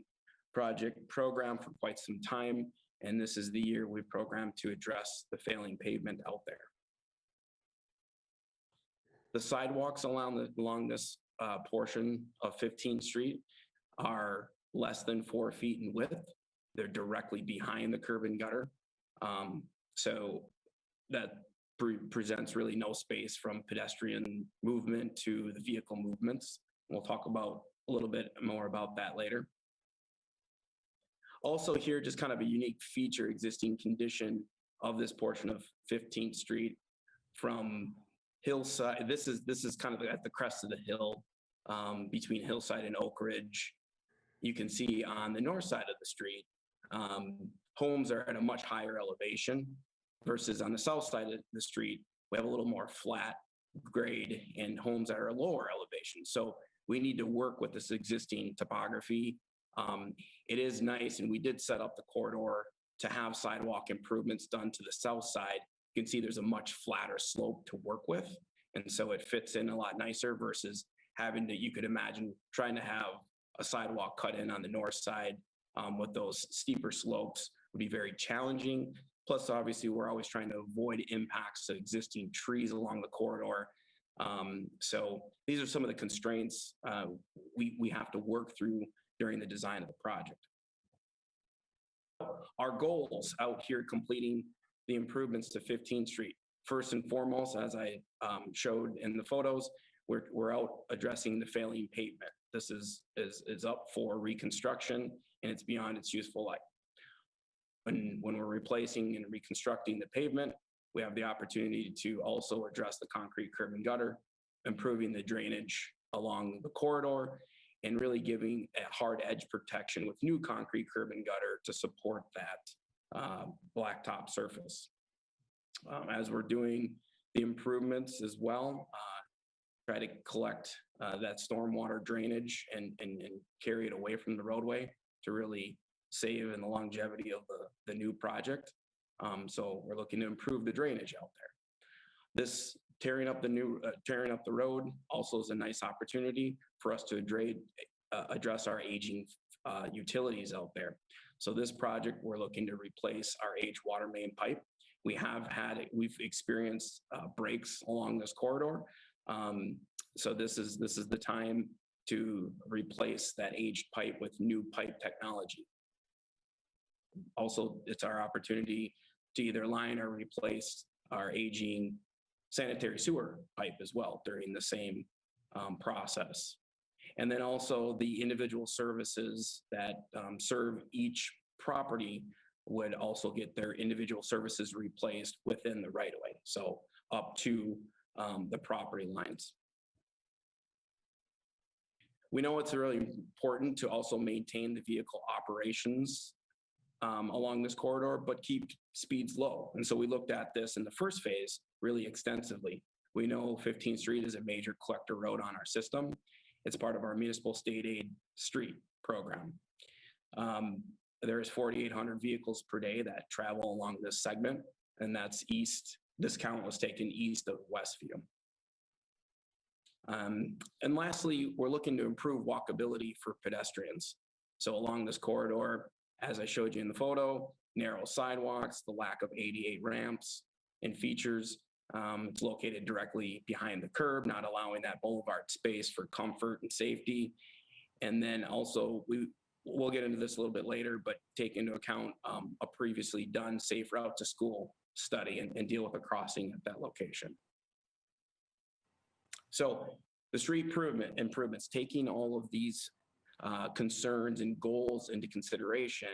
project program for quite some time. And this is the year we've programmed to address the failing pavement out there. The sidewalks along this portion of 15th Street are less than 4 feet in width. They're directly behind the curb and gutter. So that presents really no space from pedestrian movement to the vehicle movements. We'll talk about a little bit more about that later. Also here, just kind of a unique feature, existing condition of this portion of 15th Street from Hillside. This is kind of at the crest of the hill between Hillside and Oak Ridge. You can see on the north side of the street, homes are at a much higher elevation versus on the south side of the street, we have a little more flat grade and homes that are lower elevation. So we need to work with this existing topography. It is nice, and we did set up the corridor to have sidewalk improvements done to the south side. You can see there's a much flatter slope to work with. And so it fits in a lot nicer versus having to, you could imagine trying to have a sidewalk cut in on the north side with those steeper slopes would be very challenging. Plus, obviously, we're always trying to avoid impacts to existing trees along the corridor. So these are some of the constraints we have to work through during the design of the project. Our goals out here completing the improvements to 15th Street. First and foremost, as I showed in the photos, we're out addressing the failing pavement. This is up for reconstruction and it's beyond its useful life. When we're replacing and reconstructing the pavement, we have the opportunity to also address the concrete curb and gutter, improving the drainage along the corridor, and really giving a hard edge protection with new concrete curb and gutter to support that blacktop surface. As we're doing the improvements as well, try to collect that stormwater drainage and carry it away from the roadway to really save in the longevity of the new project. So we're looking to improve the drainage out there. This tearing up the road also is a nice opportunity for us to address our aging utilities out there. So this project, we're looking to replace our aged water main pipe we've experienced breaks along this corridor. So this is the time to replace that aged pipe with new pipe technology. Also, it's our opportunity to either line or replace our aging sanitary sewer pipe as well during the same process. And then also the individual services that serve each property would also get their individual services replaced within the right of way. So up to the property lines. We know it's really important to also maintain the vehicle operations along this corridor, but keep speeds low. And so we looked at this in the first phase really extensively. We know 15th Street is a major collector road on our system. It's part of our municipal state aid street program. There's 4,800 vehicles per day that travel along this segment, and that's east. This count was taken east of Westview. And lastly, we're looking to improve walkability for pedestrians. So along this corridor, as I showed you in the photo, narrow sidewalks, the lack of ADA ramps and features. It's located directly behind the curb, not allowing that boulevard space for comfort and safety. And then also, we'll get into this a little bit later, but take into account a previously done safe route to school study and deal with a crossing at that location. So the street improvements, taking all of these concerns and goals into consideration,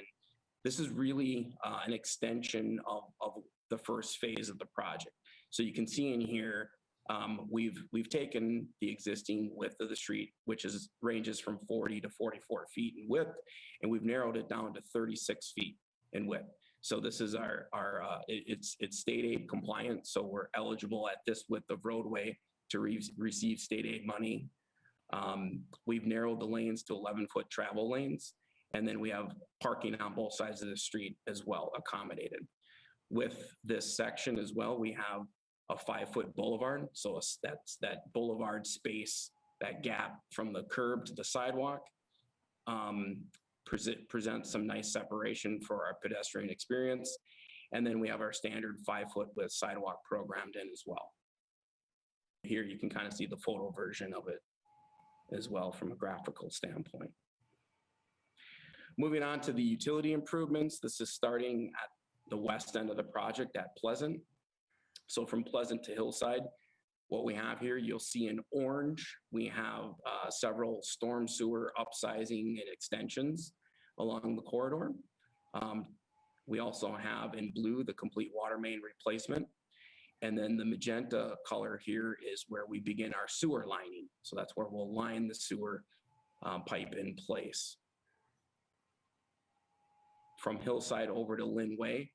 this is really an extension of the first phase of the project. So you can see in here, we've taken the existing width of the street, which ranges from 40 to 44 feet in width, and we've narrowed it down to 36 feet in width. So this is it's state aid compliant, so we're eligible at this width of roadway to receive state aid money. We've narrowed the lanes to 11-foot travel lanes, and then we have parking on both sides of the street as well accommodated. With this section as well, we have a 5-foot boulevard. So that's that boulevard space, that gap from the curb to the sidewalk, presents some nice separation for our pedestrian experience. And then we have our standard 5-foot with sidewalk programmed in as well. Here you can kind of see the photo version of it as well from a graphical standpoint. Moving on to the utility improvements, this is starting at the west end of the project at Pleasant. So from Pleasant to Hillside, what we have here, you'll see in orange, we have several storm sewer upsizing and extensions along the corridor. We also have in blue the complete water main replacement. And then the magenta color here is where we begin our sewer lining. So that's where we'll line the sewer pipe in place. From Hillside over to Lynn Way,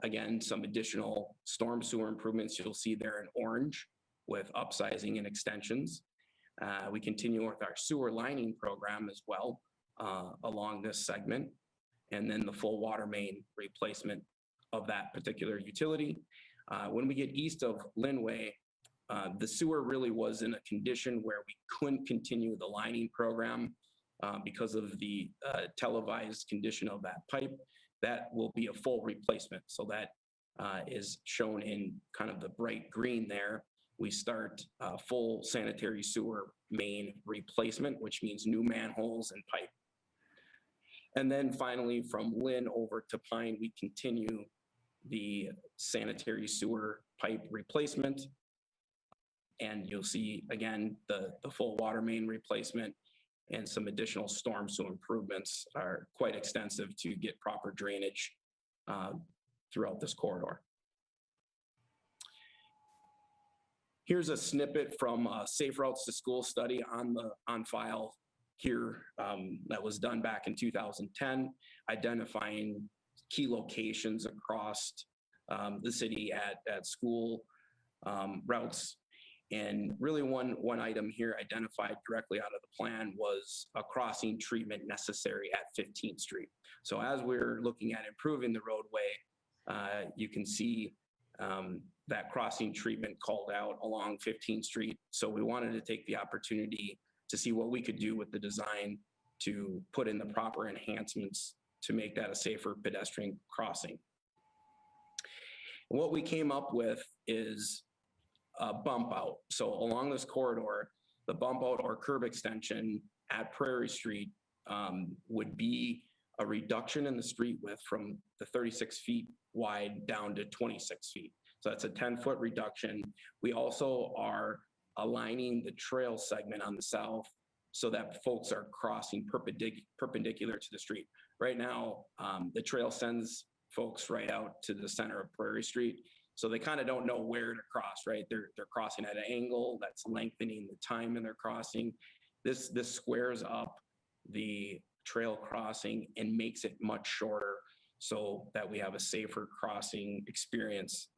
again, some additional storm sewer improvements you'll see there in orange with upsizing and extensions. We continue with our sewer lining program as well along this segment, and then the full water main replacement of that particular utility. When we get east of Lynn Way, the sewer really was in a condition where we couldn't continue the lining program because of the televised condition of that pipe. That will be a full replacement. So that is shown in kind of the bright green there. We start full sanitary sewer main replacement, which means new manholes and pipe. And then finally from Lynn over to Pine, we continue the sanitary sewer pipe replacement. And you'll see again, the full water main replacement and some additional storm sewer improvements are quite extensive to get proper drainage throughout this corridor. Here's a snippet from a Safe Routes to School study on file here that was done back in 2010, identifying key locations across the city at school routes. And really one item here identified directly out of the plan was a crossing treatment necessary at 15th Street. So as we're looking at improving the roadway, you can see that crossing treatment called out along 15th Street. So we wanted to take the opportunity to see what we could do with the design to put in the proper enhancements to make that a safer pedestrian crossing. And what we came up with is a bump out. So along this corridor, the bump out or curb extension at Prairie Street would be a reduction in the street width from the 36 feet wide down to 26 feet. So that's a 10-foot reduction. We also are aligning the trail segment on the south so that folks are crossing perpendicular to the street. Right now, the trail sends folks right out to the center of Prairie Street. So they kind of don't know where to cross, right? They're crossing at an angle that's lengthening the time in their crossing. This squares up the trail crossing and makes it much shorter so that we have a safer crossing experience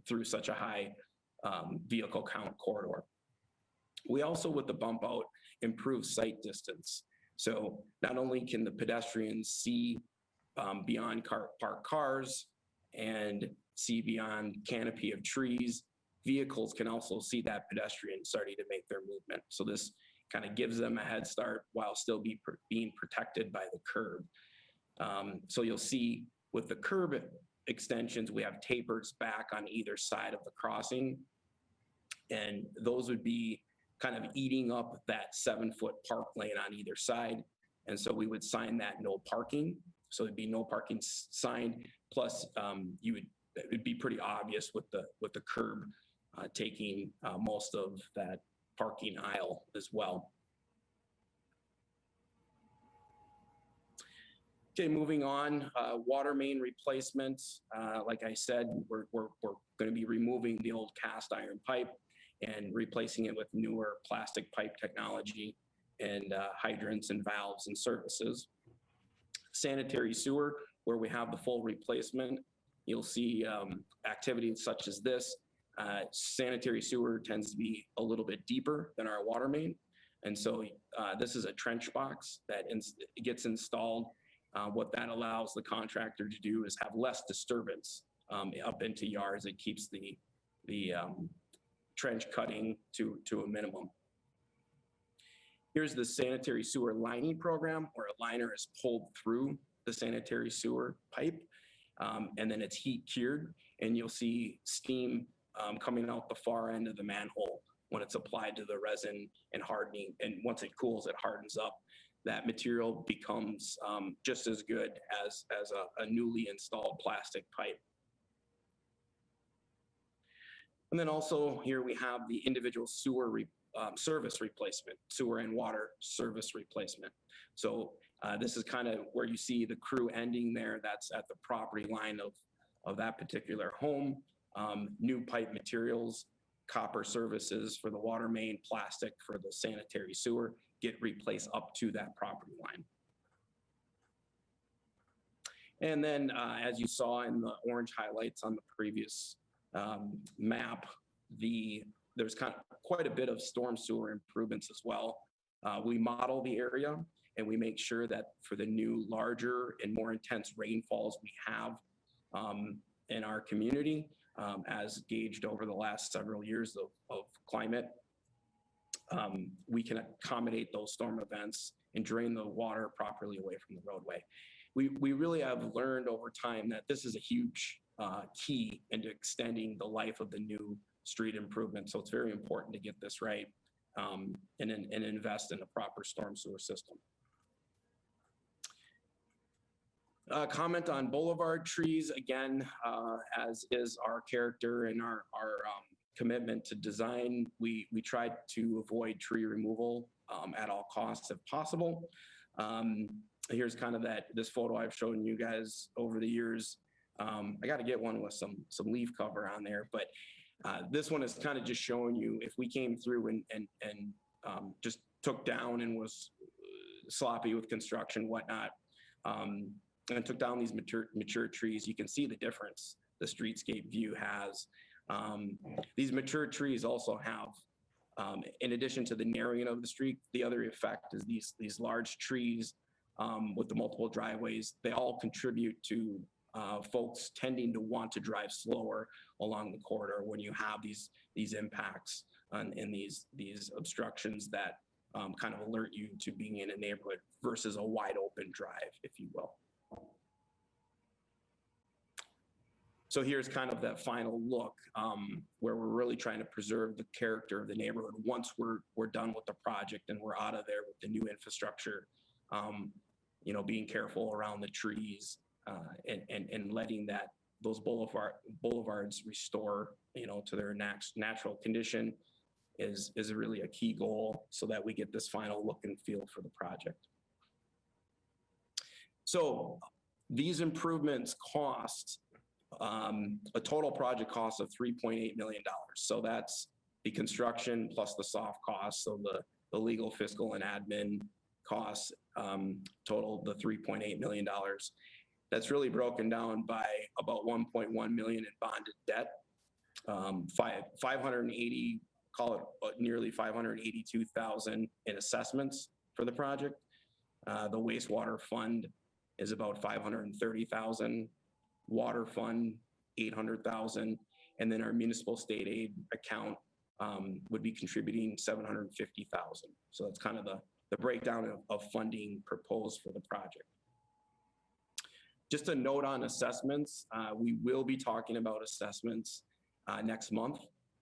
through such a high vehicle count corridor. We also, with the bump out, improve sight distance. So not only can the pedestrians see beyond parked cars and see beyond canopy of trees, vehicles can also see that pedestrian starting to make their movement. So this kind of gives them a head start while still being protected by the curb. So you'll see with the curb extensions, we have tapers back on either side of the crossing. And those would be kind of eating up that 7-foot park lane on either side. And so we would sign that no parking. So there'd be no parking sign. Plus it'd be pretty obvious with the curb taking most of that parking aisle as well. Okay, moving on, water main replacements. Like I said, we're going to be removing the old cast iron pipe and replacing it with newer plastic pipe technology and hydrants and valves and services. Sanitary sewer, where we have the full replacement, you'll see activities such as this. Sanitary sewer tends to be a little bit deeper than our water main. And so this is a trench box that gets installed. What that allows the contractor to do is have less disturbance up into yards. It keeps the trench cutting to a minimum. Here's the sanitary sewer lining program, where a liner is pulled through the sanitary sewer pipe, and then it's heat cured, and you'll see steam coming out the far end of the manhole when it's applied to the resin and hardening. And once it cools, it hardens up. That material becomes just as good as a newly installed plastic pipe. And then also here we have the individual sewer service replacement, sewer and water service replacement. So this is kind of where you see the crew ending there. That's at the property line of that particular home. New pipe materials, copper services for the water main, plastic for the sanitary sewer get replaced up to that property line. And then as you saw in the orange highlights on the previous map, there's kind of quite a bit of storm sewer improvements as well. We model the area and we make sure that for the new larger and more intense rainfalls we have in our community, as gauged over the last several years of climate, we can accommodate those storm events and drain the water properly away from the roadway. We really have learned over time that this is a huge key into extending the life of the new street improvement. So it's very important to get this right and invest in a proper storm sewer system. Comment on boulevard trees, again, as is our character and our commitment to design, we tried to avoid tree removal at all costs if possible. Here's kind of this photo I've shown you guys over the years. I got to get one with some leaf cover on there, but this one is kind of just showing you if we came through and just took down and was sloppy with construction, whatnot, and took down these mature trees, you can see the difference the streetscape view has. These mature trees also have, in addition to the narrowing of the street, the other effect is these large trees with the multiple driveways, they all contribute to folks tending to want to drive slower along the corridor when you have these impacts and these obstructions that kind of alert you to being in a neighborhood versus a wide open drive, if you will. So here's kind of that final look where we're really trying to preserve the character of the neighborhood once we're done with the project and we're out of there with the new infrastructure. You know, being careful around the trees and letting those boulevards restore, you know, to their natural condition is really a key goal so that we get this final look and feel for the project. So these improvements cost a total project cost of $3.8 million. So that's the construction plus the soft costs. So the legal, fiscal, and admin costs total the $3.8 million. That's really broken down by about 1.1 million in bonded debt, 580, call it nearly 582,000 in assessments for the project. The wastewater fund is about 530,000, water fund 800,000, and then our municipal state aid account would be contributing 750,000. So that's kind of the breakdown of funding proposed for the project. Just a note on assessments, we will be talking about assessments next month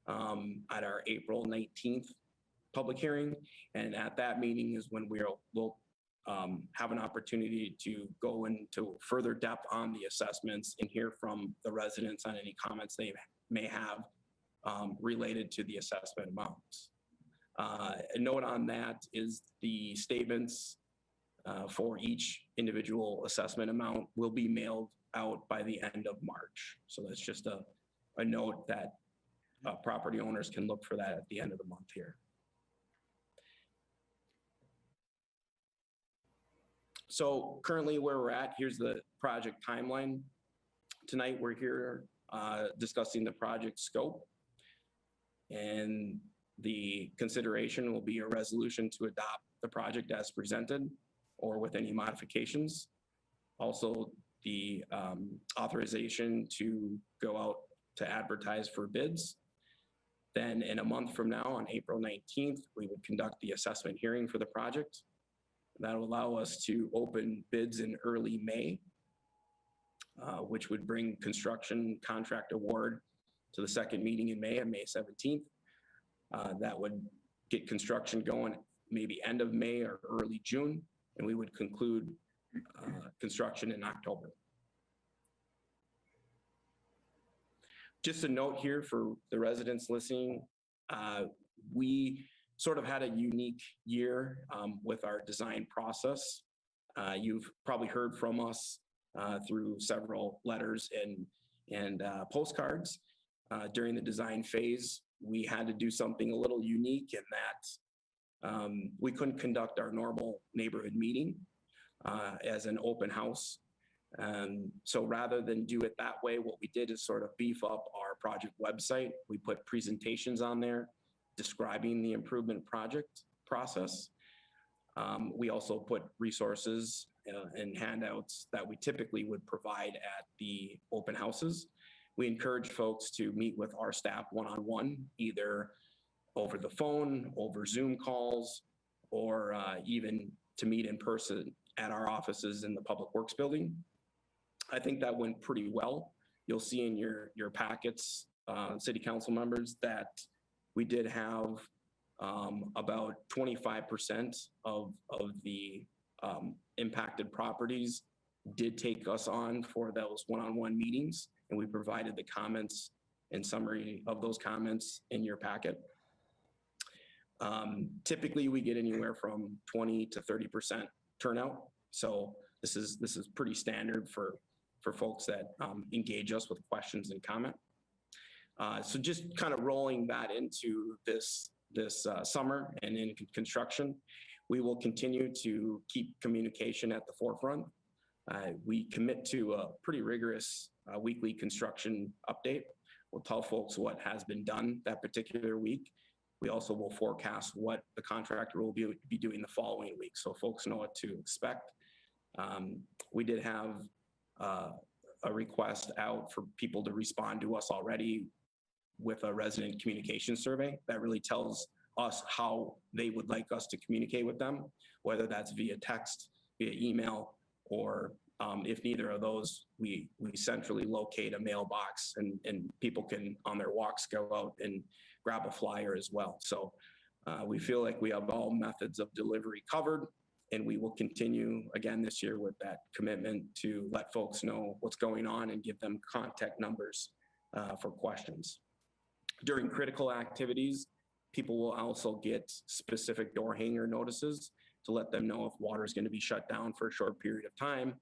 at our April 19th public hearing. And at that meeting is when we'll have an opportunity to go into further depth on the assessments and hear from the residents on any comments they may have related to the assessment amounts. A note on that is the statements for each individual assessment amount will be mailed out by the end of March. So that's just a note that property owners can look for that at the end of the month here. So currently where we're at, here's the project timeline. Tonight we're here discussing the project scope, and the consideration will be a resolution to adopt the project as presented or with any modifications. Also the authorization to go out to advertise for bids. Then in a month from now, on April 19th, we would conduct the assessment hearing for the project. That will allow us to open bids in early May, which would bring construction contract award to the second meeting in May, on May 17th. That would get construction going maybe end of May or early June, and we would conclude construction in October. Just a note here for the residents listening, we sort of had a unique year with our design process. You've probably heard from us through several letters and postcards. During the design phase, we had to do something a little unique in that we couldn't conduct our normal neighborhood meeting as an open house. So rather than do it that way, what we did is sort of beef up our project website. We put presentations on there describing the improvement project process. We also put resources and handouts that we typically would provide at the open houses. We encourage folks to meet with our staff one-on-one, either over the phone, over Zoom calls, or even to meet in person at our offices in the Public Works Building. I think that went pretty well. You'll see in your packets, city council members, that we did have about 25% of the impacted properties did take us on for those one-on-one meetings, and we provided the comments and summary of those comments in your packet. Typically, we get anywhere from 20 to 30% turnout, so this is pretty standard for folks that engage us with questions and comment. So just kind of rolling that into this summer and in construction, we will continue to keep communication at the forefront. We commit to a pretty rigorous weekly construction update. We'll tell folks what has been done that particular week. We also will forecast what the contractor will be doing the following week, so folks know what to expect. We did have a request out for people to respond to us already with a resident communication survey that really tells us how they would like us to communicate with them, whether that's via text, via email, or If neither of those, we centrally locate a mailbox and people can on their walks go out and grab a flyer as well. So we feel like we have all methods of delivery covered, and we will continue again this year with that commitment to let folks know what's going on and give them contact numbers for questions. During critical activities, people will also get specific door hanger notices to let them know if water is going to be shut down for a short period of time,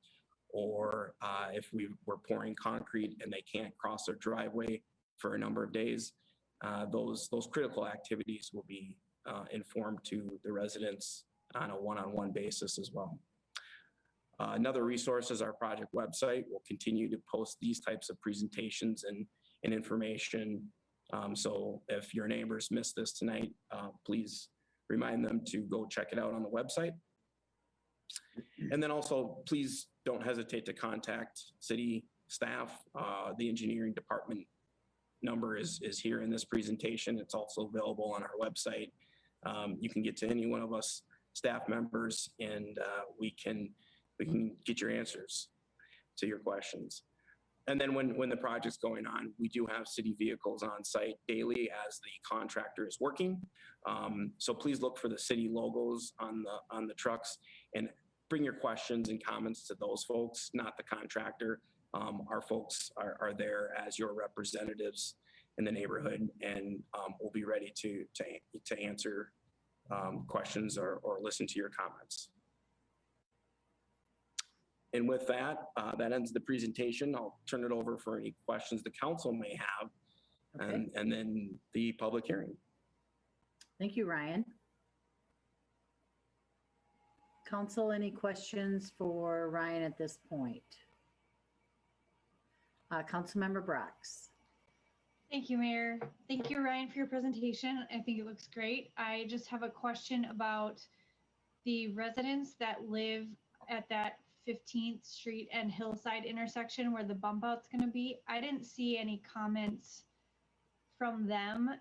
or if we're pouring concrete and they can't cross their driveway for a number of days. Those critical activities will be informed to the residents on a one-on-one basis as well. Another resource is our project website. We'll continue to post these types of presentations and information. So if your neighbors missed this tonight, please remind them to go check it out on the website. And then also, please don't hesitate to contact city staff. The engineering department number is here in this presentation. It's also available on our website. You can get to any one of us staff members, and we can get your answers to your questions. And then when the project's going on, we do have city vehicles on site daily as the contractor is working. So please look for the city logos on the trucks and bring your questions and comments to those folks, not the contractor. Our folks are there as your representatives in the neighborhood, and we'll be ready to answer questions or listen to your comments. And with that, that ends the presentation. I'll turn it over for any questions the council may have, Okay. and then the public hearing. Thank you, Ryan. Council, any questions for Ryan at this point? Councilmember Brox. Thank you, Mayor. Thank you, Ryan, for your presentation. I think it looks great. I just have a question about the residents that live at that 15th Street and Hillside intersection where the bump out's going to be. I didn't see any comments from them.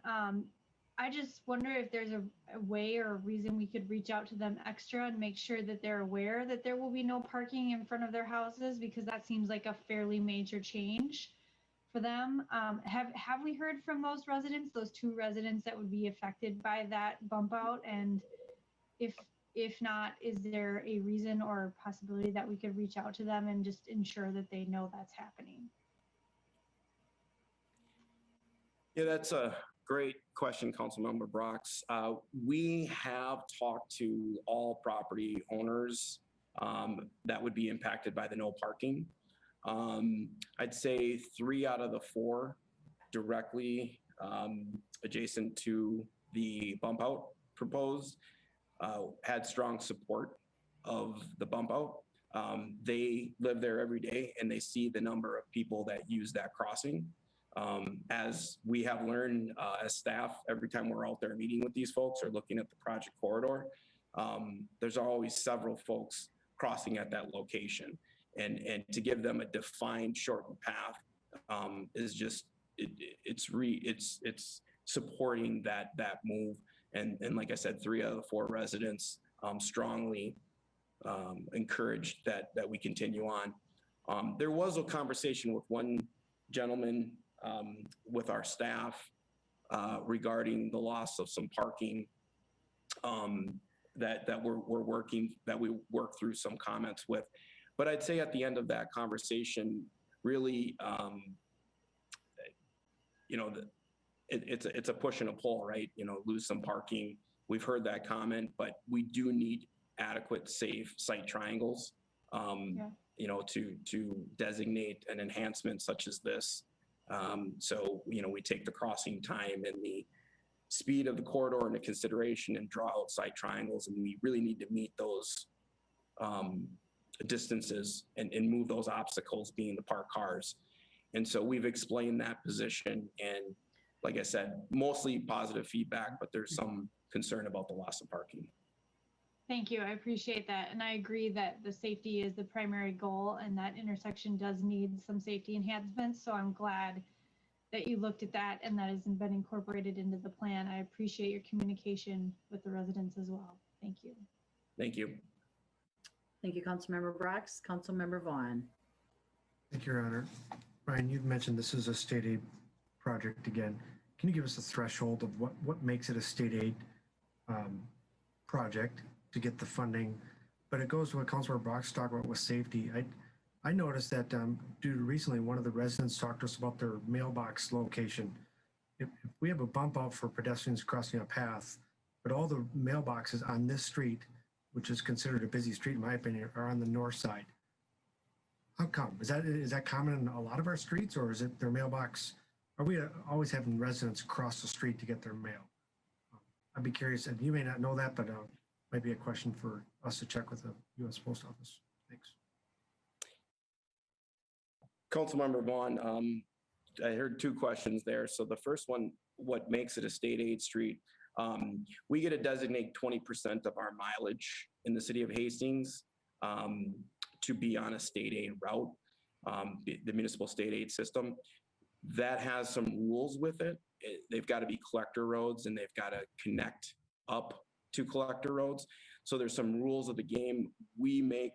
I just wonder if there's a way or a reason we could reach out to them extra and make sure that they're aware that there will be no parking in front of their houses, because that seems like a fairly major change for them. Have we heard from those residents, those two residents that would be affected by that bump out? And if not, is there a reason or possibility that we could reach out to them and just ensure that they know that's happening? Yeah, that's a great question, Councilmember Brox. We have talked to all property owners that would be impacted by the no parking. I'd say 3 out of the 4 directly adjacent to the bump out proposed had strong support of the bump out. They live there every day and they see the number of people that use that crossing. As we have learned as staff, every time we're out there meeting with these folks or looking at the project corridor, there's always several folks crossing at that location. And to give them a defined shortened path is just, it's supporting that move. And like I said, 3 out of the 4 residents strongly encouraged that we continue on. There was a conversation with one gentleman with our staff regarding the loss of some parking that we work through some comments with. But I'd say at the end of that conversation, really, it's a push and a pull, right? Lose some parking. We've heard that comment, but we do need adequate, safe site triangles, to designate an enhancement such as this. So, we take the crossing time and the speed of the corridor into consideration and draw out site triangles, and we really need to meet those distances and move those obstacles, being the parked cars. And so we've explained that position, and like I said, mostly positive feedback, but there's some concern about the loss of parking. Thank you. I appreciate that. And I agree that the safety is the primary goal, and that intersection does need some safety enhancements. So I'm glad that you looked at that and that has been incorporated into the plan. I appreciate your communication with the residents as well. Thank you. Thank you. Thank you, Councilmember Brox. Councilmember Vaughn. Thank you, Your Honor. Ryan, you'd mentioned this is a state aid project again. Can you give us a threshold of what makes it a state aid project to get the funding? But it goes to what Councilmember Brox talked about with safety. I noticed that due to recently, one of the residents talked to us about their mailbox location. If we have a bump out for pedestrians crossing a path, but all the mailboxes on this street, which is considered a busy street in my opinion, are on the north side. How come? Is that common in a lot of our streets, or is it their mailbox? Are we always having residents cross the street to get their mail? I'd be curious, and you may not know that, but might be a question for us to check with the U.S. Post Office. Thanks. Councilmember Vaughn, I heard two questions there. So the first one, what makes it a state aid street? We get to designate 20% of our mileage in the city of Hastings to be on a state aid route, the municipal state aid system. That has some rules with it. They've got to be collector roads and they've got to connect up to collector roads. So there's some rules of the game. We make,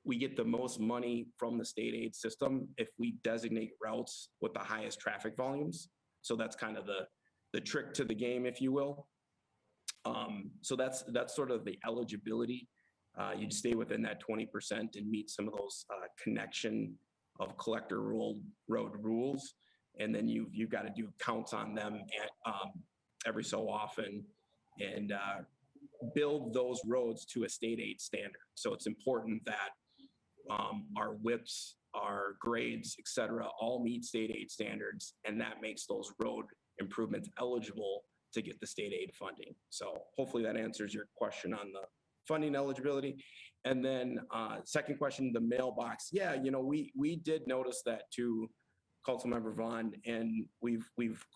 we get the most money from the state aid system if we designate routes with the highest traffic volumes. So that's kind of the trick to the game, if you will. So that's sort of the eligibility. You'd stay within that 20% and meet some of those connection of collector road rules. And then you've got to do counts on them every so often and build those roads to a state aid standard. So it's important that our widths, our grades, et cetera, all meet state aid standards, and that makes those road improvements eligible to get the state aid funding. So hopefully that answers your question on the funding eligibility. And then second question, the mailbox. Yeah, you know, we did notice that too, Councilmember Vaughn, and we've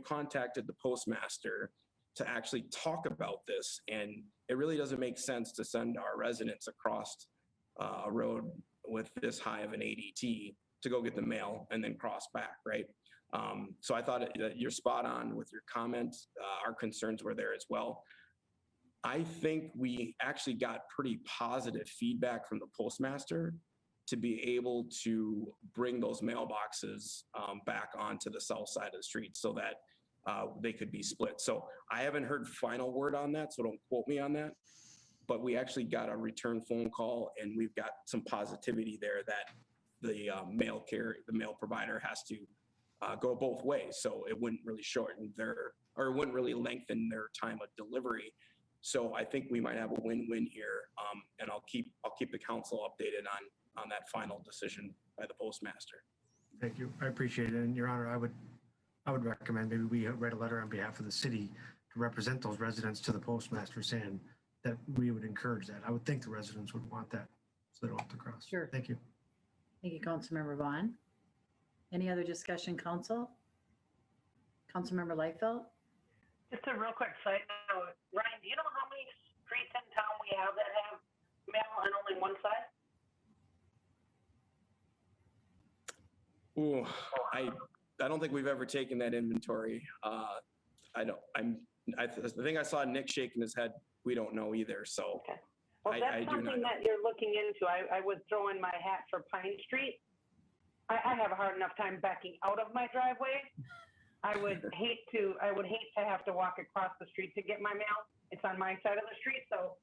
contacted the postmaster to actually talk about this. And it really doesn't make sense to send our residents across a road with this high of an ADT to go get the mail and then cross back, right? So I thought that you're spot on with your comments. Our concerns were there as well. I think we actually got pretty positive feedback from the postmaster to be able to bring those mailboxes back onto the south side of the street so that they could be split. So I haven't heard final word on that, so don't quote me on that. But we actually got a return phone call, and we've got some positivity there that the mail provider has to go both ways. So it wouldn't really shorten or it wouldn't really lengthen their time of delivery. So I think we might have a win-win here, and I'll keep the council updated on that final decision by the postmaster. Thank you. I appreciate it. And Your Honor, I would recommend maybe we write a letter on behalf of the city to represent those residents to the postmaster saying that we would encourage that. I would think the residents would want that so they don't have to cross. Sure. Thank you. Thank you, Councilmember Vaughn. Any other discussion, Council? Councilmember Liefeld? Just a real quick side note. Ryan, do you know how many streets in town we have that have mail on only one side? Ooh, I don't think we've ever taken that inventory. I think I saw Nick shaking his head. We don't know either. So okay. Well, that's something that you're looking into. I would throw in my hat for Pine Street. I have a hard enough time backing out of my driveway. I would hate to have to walk across the street to get my mail. It's on my side of the street. So,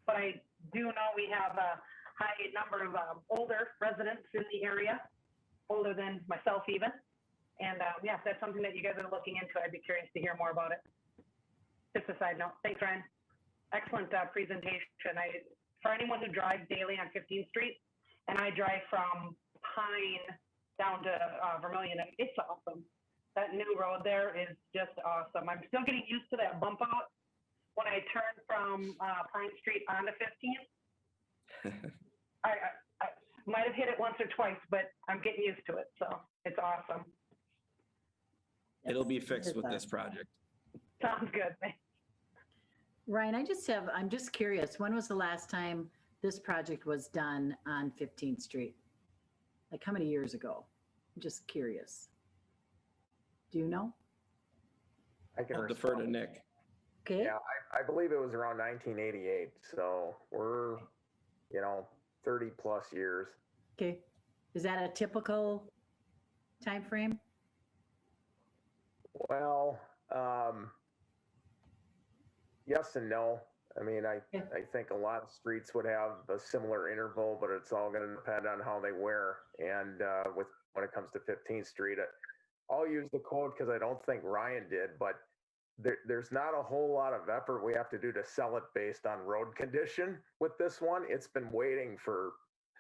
but I do know we have a high number of older residents in the area, older than myself even. And yeah, if that's something that you guys are looking into, I'd be curious to hear more about it. Just a side note. Thanks, Ryan. Excellent presentation. For anyone who drives daily on 15th Street, and I drive from Pine down to Vermillion, and it's awesome. That new road there is just awesome. I'm still getting used to that bump out when I turn from Pine Street onto 15th. I might have hit it once or twice, but I'm getting used to it. So it's awesome. It'll be fixed with this project. Sounds good. Ryan, I'm just curious, when was the last time this project was done on 15th Street? Like how many years ago? I'm just curious. Do you know? I'll defer to Nick. Okay. Yeah, I believe it was around 1988. So we're, 30 plus years. Okay. Is that a typical time frame? Well, yes and no. I mean, I think a lot of streets would have a similar interval, but it's all going to depend on how they wear. And when it comes to 15th Street, I'll use the quote because I don't think Ryan did, but there's not a whole lot of effort we have to do to sell it based on road condition with this one. It's been waiting for,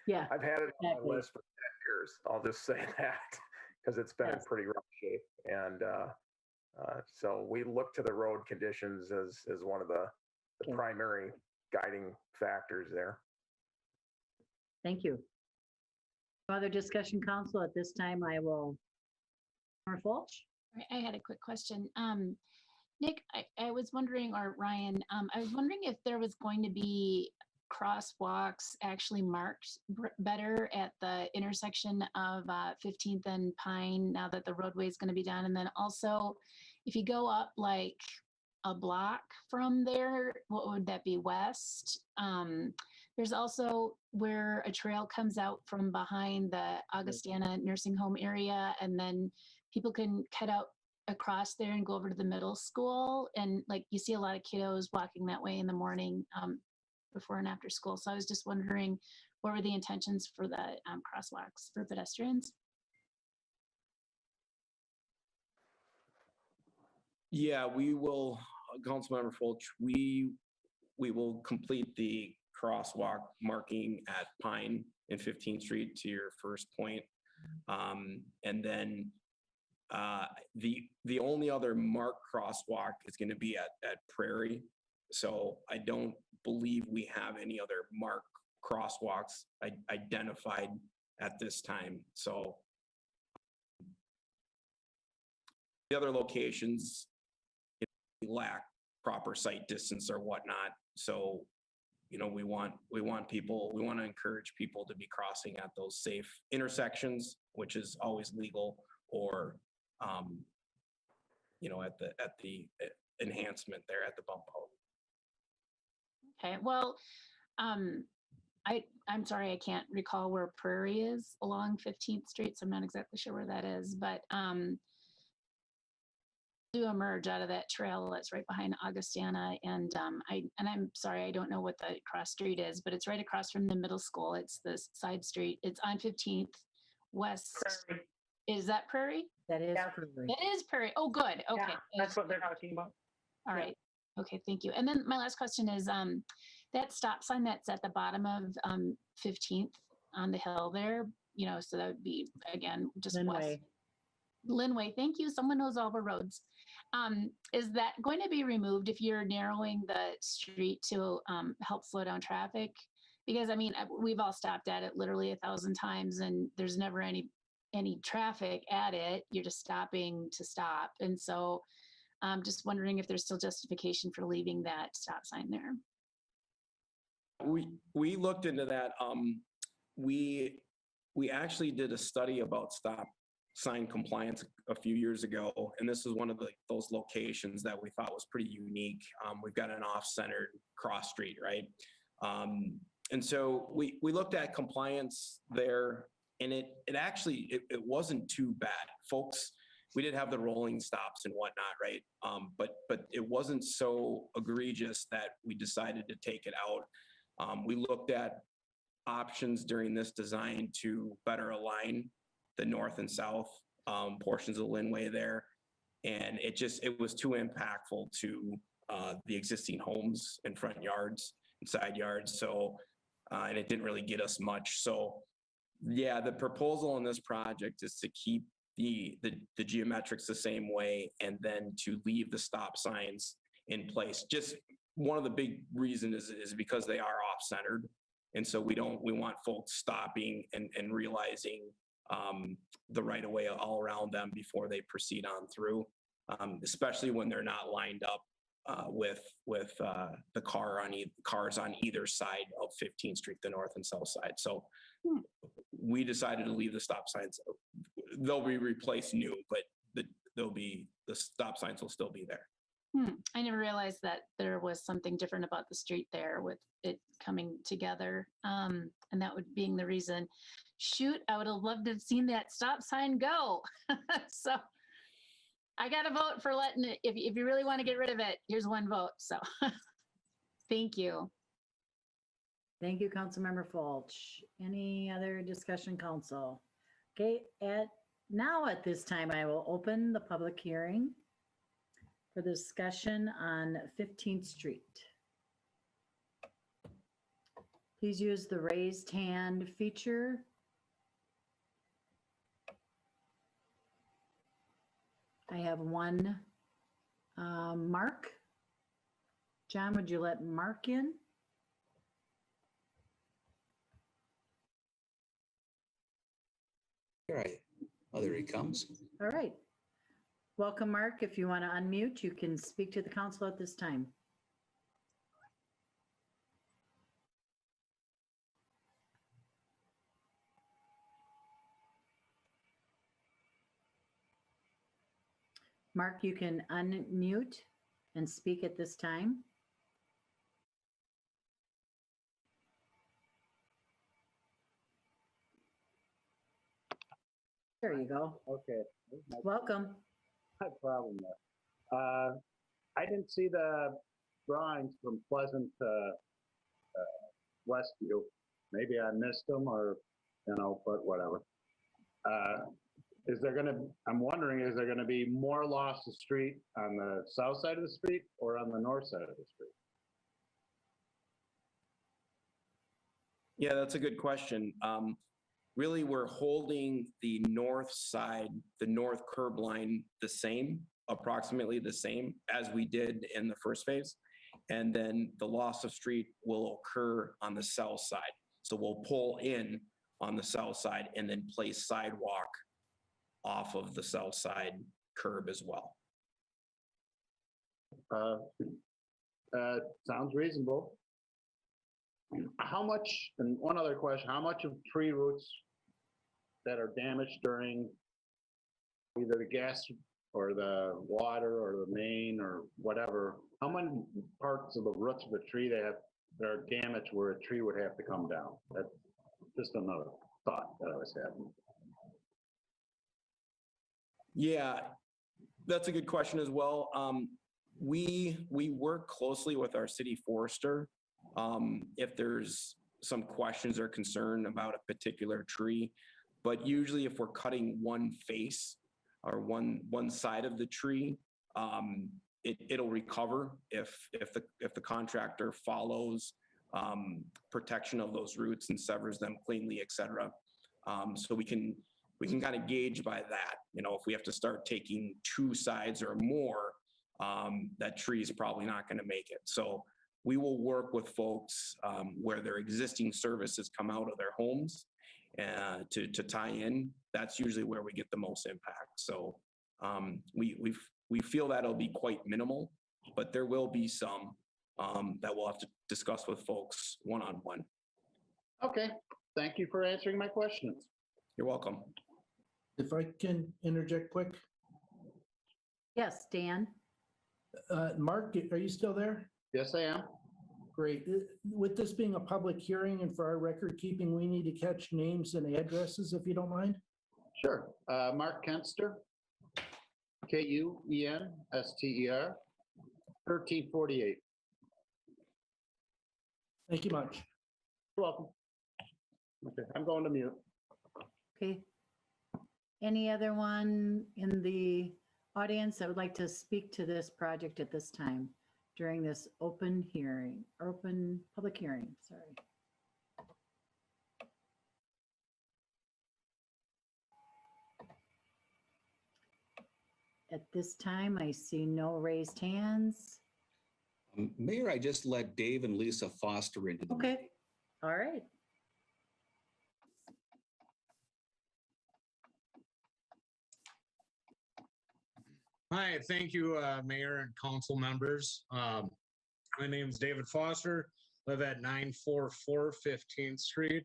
I've had it on my list for 10 years. I'll just say that because it's been in pretty rough shape. And so we look to the road conditions as one of the primary guiding factors there. Thank you. Other discussion, council. At this time, I will. Fulch? I had a quick question. Nick, I was wondering, or Ryan, I was wondering if there was going to be crosswalks actually marked better at the intersection of 15th and Pine now that the roadway is going to be done. And then also, if you go up like a block from there, what would that be, west? There's also where a trail comes out from behind the Augustana nursing home area, and then people can cut out across there and go over to the middle school. And like you see a lot of kiddos walking that way in the morning before and after school. So I was just wondering, what were the intentions for the crosswalks for pedestrians? Yeah, we will, Councilmember Fulch, we will complete the crosswalk marking at Pine and 15th Street to your first point. And then the only other marked crosswalk is going to be at Prairie. So I don't believe we have any other marked crosswalks identified at this time. So the other locations lack proper site distance or whatnot. So, we want to encourage people to be crossing at those safe intersections, which is always legal, or at the enhancement there at the bump out. Okay, well, I'm sorry, I can't recall where Prairie is along 15th Street, so I'm not exactly sure where that is, but do emerge out of that trail that's right behind Augustana, and I'm sorry, I don't know what the cross street is, but it's right across from the middle school. It's the side street. It's on 15th West. Prairie. Is that Prairie? That is Prairie. It is Prairie. Oh, good. Okay. Yeah, that's what they're talking about. All right. Okay, thank you. And then my last question is that stop sign that's at the bottom of 15th on the hill there, so that would be, again, just west. Linway, thank you. Someone knows all the roads. Is that going to be removed if you're narrowing the street to help slow down traffic? Because we've all stopped at it literally 1,000 times and there's never any traffic at it. You're just stopping to stop. And so I'm just wondering if there's still justification for leaving that stop sign there. We looked into that. We actually did a study about stop sign compliance a few years ago, and this is one of those locations that we thought was pretty unique. We've got an off-centered cross street, right? And so we looked at compliance there, and it actually wasn't too bad, folks. We did have the rolling stops and whatnot, right? But it wasn't so egregious that we decided to take it out. We looked at options during this design to better align the north and south portions of the Linway there. And it was too impactful to the existing homes and front yards and side yards. So, and it didn't really get us much. So yeah, the proposal in this project is to keep the geometrics the same way, and then to leave the stop signs in place. Just one of the big reasons is because they are off-centered. And so we want folks stopping and realizing the right of way all around them before they proceed on through, especially when they're not lined up with the cars on either side of 15th Street, the north and south side. So we decided to leave the stop signs. They'll be replaced new, but the stop signs will still be there. I never realized that there was something different about the street there with it coming together. And that would being the reason. Shoot, I would have loved to have seen that stop sign go. So I got to vote for letting it. If you really want to get rid of it, here's one vote. So thank you. Thank you, Councilmember Fulch. Any other discussion, council? Okay, at this time, I will open the public hearing for the discussion on 15th Street. Please use the raised hand feature. I have one. Mark. John, would you let Mark in? All right. Oh, there he comes. All right. Welcome, Mark. If you want to unmute, you can speak to the council at this time. Mark, you can unmute and speak at this time. There you go. Okay. Welcome. No problem there. I didn't see the drawings from Pleasant to Westview. Maybe I missed them or, but whatever. I'm wondering, is there gonna be more loss of street on the south side of the street or on the north side of the street? Yeah, that's a good question. Really, we're holding the north side, the north curb line, the same, approximately the same as we did in the first phase. And then the loss of street will occur on the south side. So we'll pull in on the south side and then place sidewalk off of the south side curb as well. Sounds reasonable. How much, and one other question, how much of tree roots that are damaged during either the gas or the water or the main or whatever, how many parts of the roots of a tree that are damaged where a tree would have to come down? That's just another thought that I was having. Yeah, that's a good question as well. We work closely with our city forester. If there's some questions or concern about a particular tree, but usually if we're cutting one face or one side of the tree, it'll recover if the contractor follows protection of those roots and severs them cleanly, et cetera. So we can kind of gauge by that. If we have to start taking two sides or more, that tree is probably not going to make it. So we will work with folks where their existing services come out of their homes to tie in. That's usually where we get the most impact. So we feel that'll be quite minimal, but there will be some that we'll have to discuss with folks one-on-one. Okay, thank you for answering my questions. You're welcome. If I can interject quick. Yes, Dan. Mark, are you still there? Yes, I am. Great. With this being a public hearing and for our record keeping, we need to catch names and addresses if you don't mind. Sure. Mark Kenster, Kuenster, 1348. Thank you much. You're welcome. Okay, I'm going to mute. Okay. Any other one in the audience that would like to speak to this project at this time during this open public hearing, sorry. At this time, I see no raised hands. Mayor, I just let Dave and Lisa Foster into the meeting. All right. Hi, thank you, Mayor and council members. My name is David Foster, live at 944 15th Street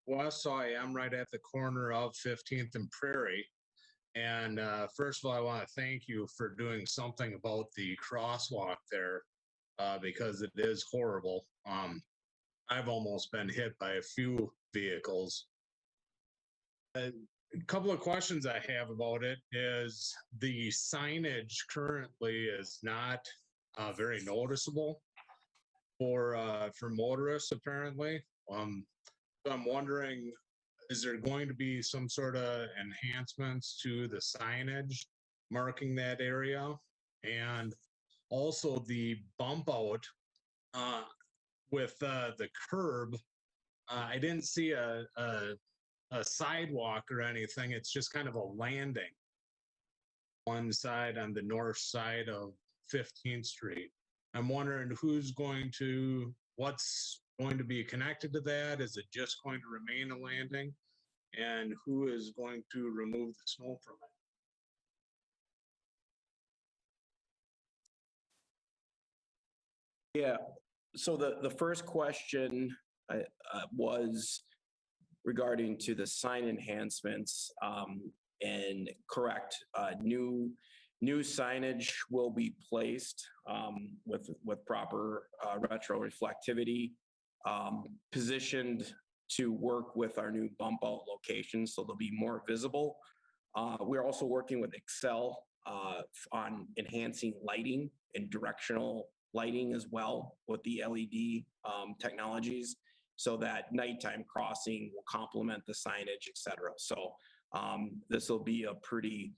West, so I am right at the corner of 15th and Prairie. And first of all, I want to thank you for doing something about the crosswalk there because it is horrible. I've almost been hit by a few vehicles. A couple of questions I have about it is the signage currently is not very noticeable for motorists apparently. So I'm wondering, is there going to be some sort of enhancements to the signage marking that area? And also the bump out with the curb, I didn't see a sidewalk or anything. It's just kind of a landing. One side on the north side of 15th Street. I'm wondering what's going to be connected to that? Is it just going to remain a landing? And who is going to remove the snow from it? Yeah, so the first question was regarding to the sign enhancements, and correct, new signage will be placed with proper retro reflectivity, positioned to work with our new bump out locations, so they'll be more visible. We're also working with Excel on enhancing lighting and directional lighting as well with the LED technologies, so that nighttime crossing will complement the signage, et cetera. So this will be a pretty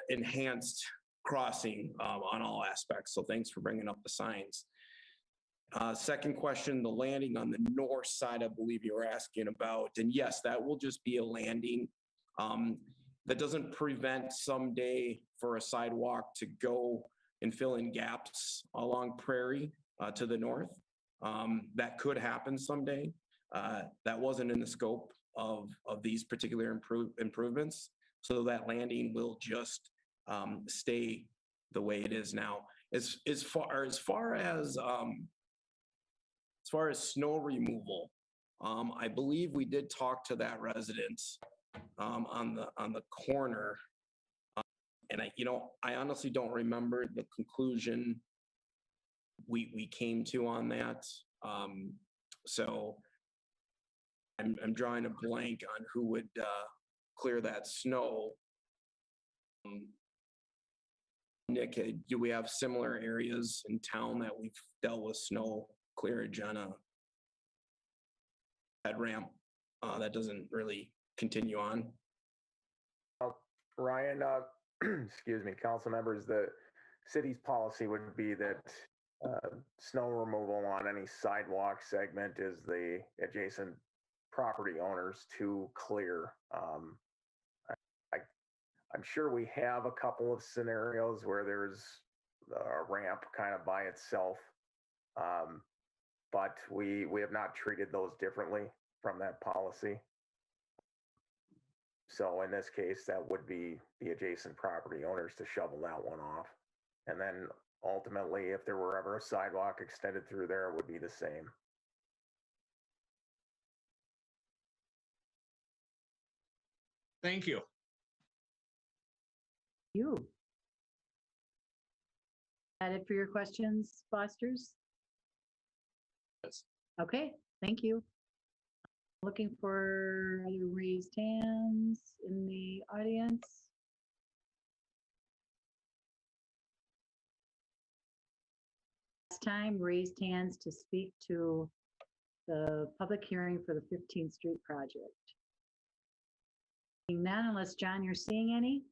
enhanced crossing on all aspects. So thanks for bringing up the signs. Second question, the landing on the north side, I believe you were asking about. And yes, that will just be a landing. That doesn't prevent someday for a sidewalk to go and fill in gaps along Prairie to the north. That could happen someday. That wasn't in the scope of these particular improvements. So that landing will just stay the way it is now. As far as snow removal, I believe we did talk to that resident on the corner, and I honestly don't remember the conclusion we came to on that. So I'm drawing a blank on who would clear that snow. Nick, do we have similar areas in town that we've dealt with snow clearage on a head ramp that doesn't really continue on? Ryan, excuse me, council members, the city's policy would be that snow removal on any sidewalk segment is the adjacent property owners to clear. I'm sure we have a couple of scenarios where there's a ramp kind of by itself, but we have not treated those differently from that policy. So in this case, that would be the adjacent property owners to shovel that one off. And then ultimately, if there were ever a sidewalk extended through there, it would be the same. Thank you. That it for your questions, Fosters? Yes. Okay, thank you. Looking for other raised hands in the audience. Last time, raised hands to speak to the public hearing for the 15th Street project. Seeing none, unless John, you're seeing any?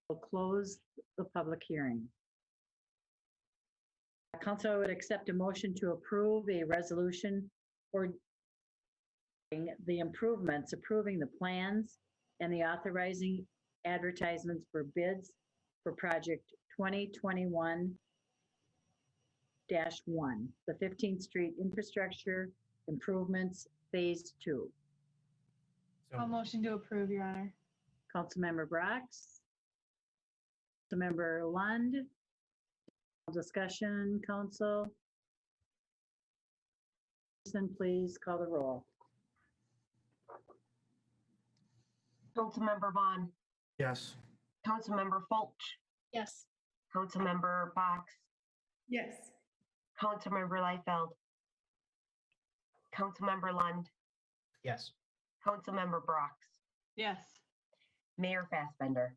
We'll close the public hearing. Council would accept a motion to approve a resolution for the improvements, approving the plans and the authorizing advertisements for bids for project 2021-1, the 15th Street Infrastructure Improvements Phase 2. I'll motion to approve, Your Honor. Councilmember Brox. Councilmember Lund. Discussion, council. Please call the roll. Councilmember Vaughn, Yes. Councilmember Fulch, Yes. Councilmember Box, Yes. Councilmember Liefeld, Councilmember Lund, Yes. Councilmember Brock, Yes. Mayor Fassbender.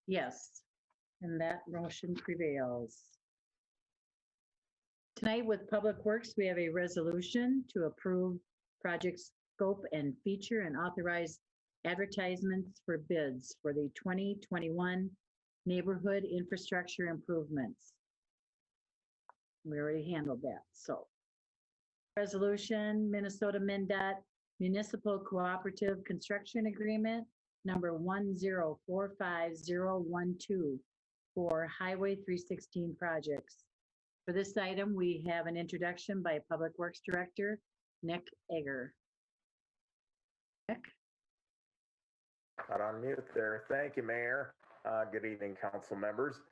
Yes, and that motion prevails. Tonight with Public Works, we have a resolution to approve project scope and feature and authorize advertisements for bids for the 2021 neighborhood infrastructure improvements. We already handled that, so. Resolution, Minnesota MNDOT Municipal Cooperative Construction Agreement, number 1045012 for Highway 316 projects. For this item, we have an introduction by Public Works Director, Nick Egger. Nick? Not on mute there. Thank you, Mayor. Good evening, council members.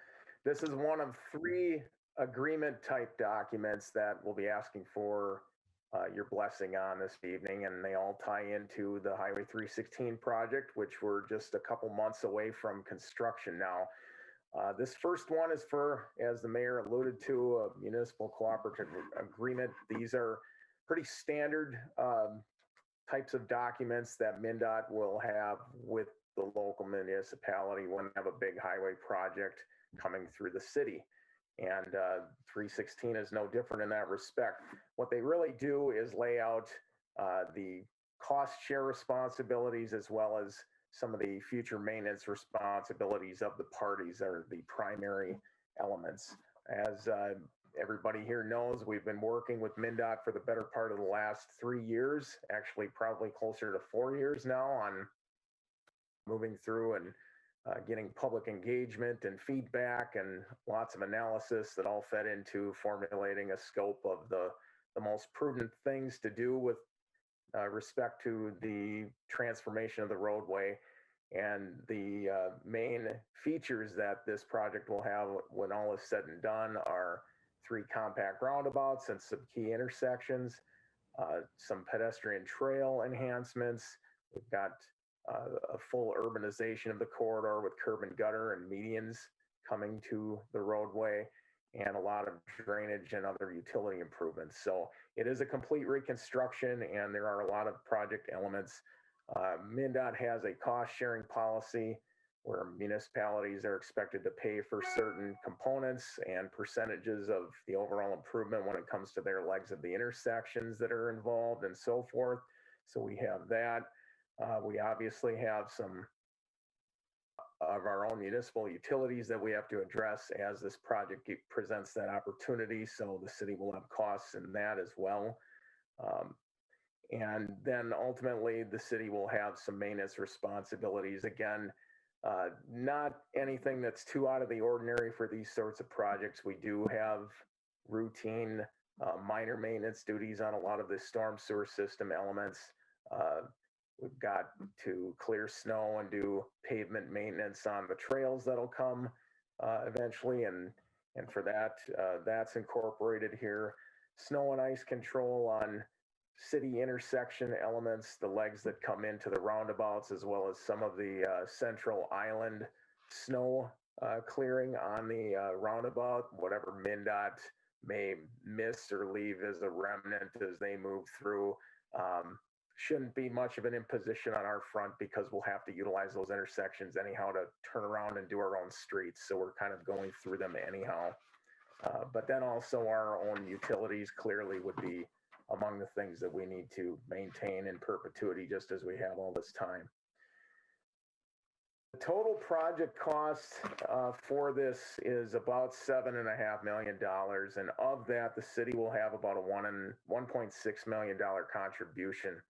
This is one of 3 agreement type documents that we'll be asking for your blessing on this evening, and they all tie into the Highway 316 project, which we're just a couple months away from construction now. This first one is for, as the mayor alluded to, a municipal cooperative agreement. These are pretty standard types of documents that MNDOT will have with the local municipality when they have a big highway project coming through the city. And 316 is no different in that respect. What they really do is lay out the cost share responsibilities as well as some of the future maintenance responsibilities of the parties are the primary elements. As everybody here knows, we've been working with MNDOT for the better part of the last 3 years, actually probably closer to 4 years now, on moving through and getting public engagement and feedback and lots of analysis that all fed into formulating a scope of the most prudent things to do with respect to the transformation of the roadway. And the main features that this project will have when all is said and done are 3 compact roundabouts and some key intersections, some pedestrian trail enhancements. We've got a full urbanization of the corridor with curb and gutter and medians coming to the roadway, and a lot of drainage and other utility improvements. So it is a complete reconstruction, and there are a lot of project elements. MNDOT has a cost sharing policy where municipalities are expected to pay for certain components and percentages of the overall improvement when it comes to their legs of the intersections that are involved and so forth. So we have that. We obviously have some of our own municipal utilities that we have to address as this project presents that opportunity. So the city will have costs in that as well. And then ultimately the city will have some maintenance responsibilities. Again, not anything that's too out of the ordinary for these sorts of projects. We do have routine minor maintenance duties on a lot of the storm sewer system elements. We've got to clear snow and do pavement maintenance on the trails that'll come eventually. And for that, that's incorporated here. Snow and ice control on city intersection elements, the legs that come into the roundabouts, as well as some of the central island snow clearing on the roundabout, whatever MNDOT may miss or leave as a remnant as they move through. Shouldn't be much of an imposition on our front because we'll have to utilize those intersections anyhow to turn around and do our own streets. So we're kind of going through them anyhow. But then also our own utilities clearly would be among the things that we need to maintain in perpetuity, just as we have all this time. The total project cost for this is about $7.5 million. And of that, the city will have about a $1.6 million contribution.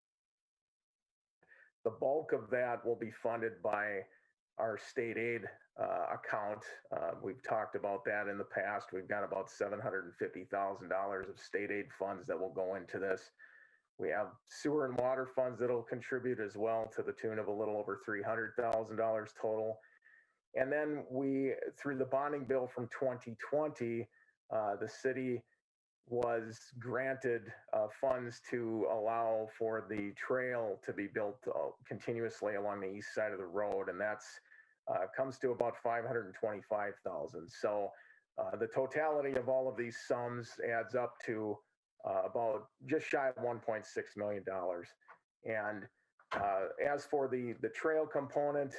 The bulk of that will be funded by our state aid account. We've talked about that in the past. We've got about $750,000 of state aid funds that will go into this. We have sewer and water funds that'll contribute as well to the tune of a little over $300,000 total. And then we, through the bonding bill from 2020, the city was granted funds to allow for the trail to be built continuously along the east side of the road, and that's comes to about $525,000. So the totality of all of these sums adds up to about just shy of $1.6 million. And as for the trail component,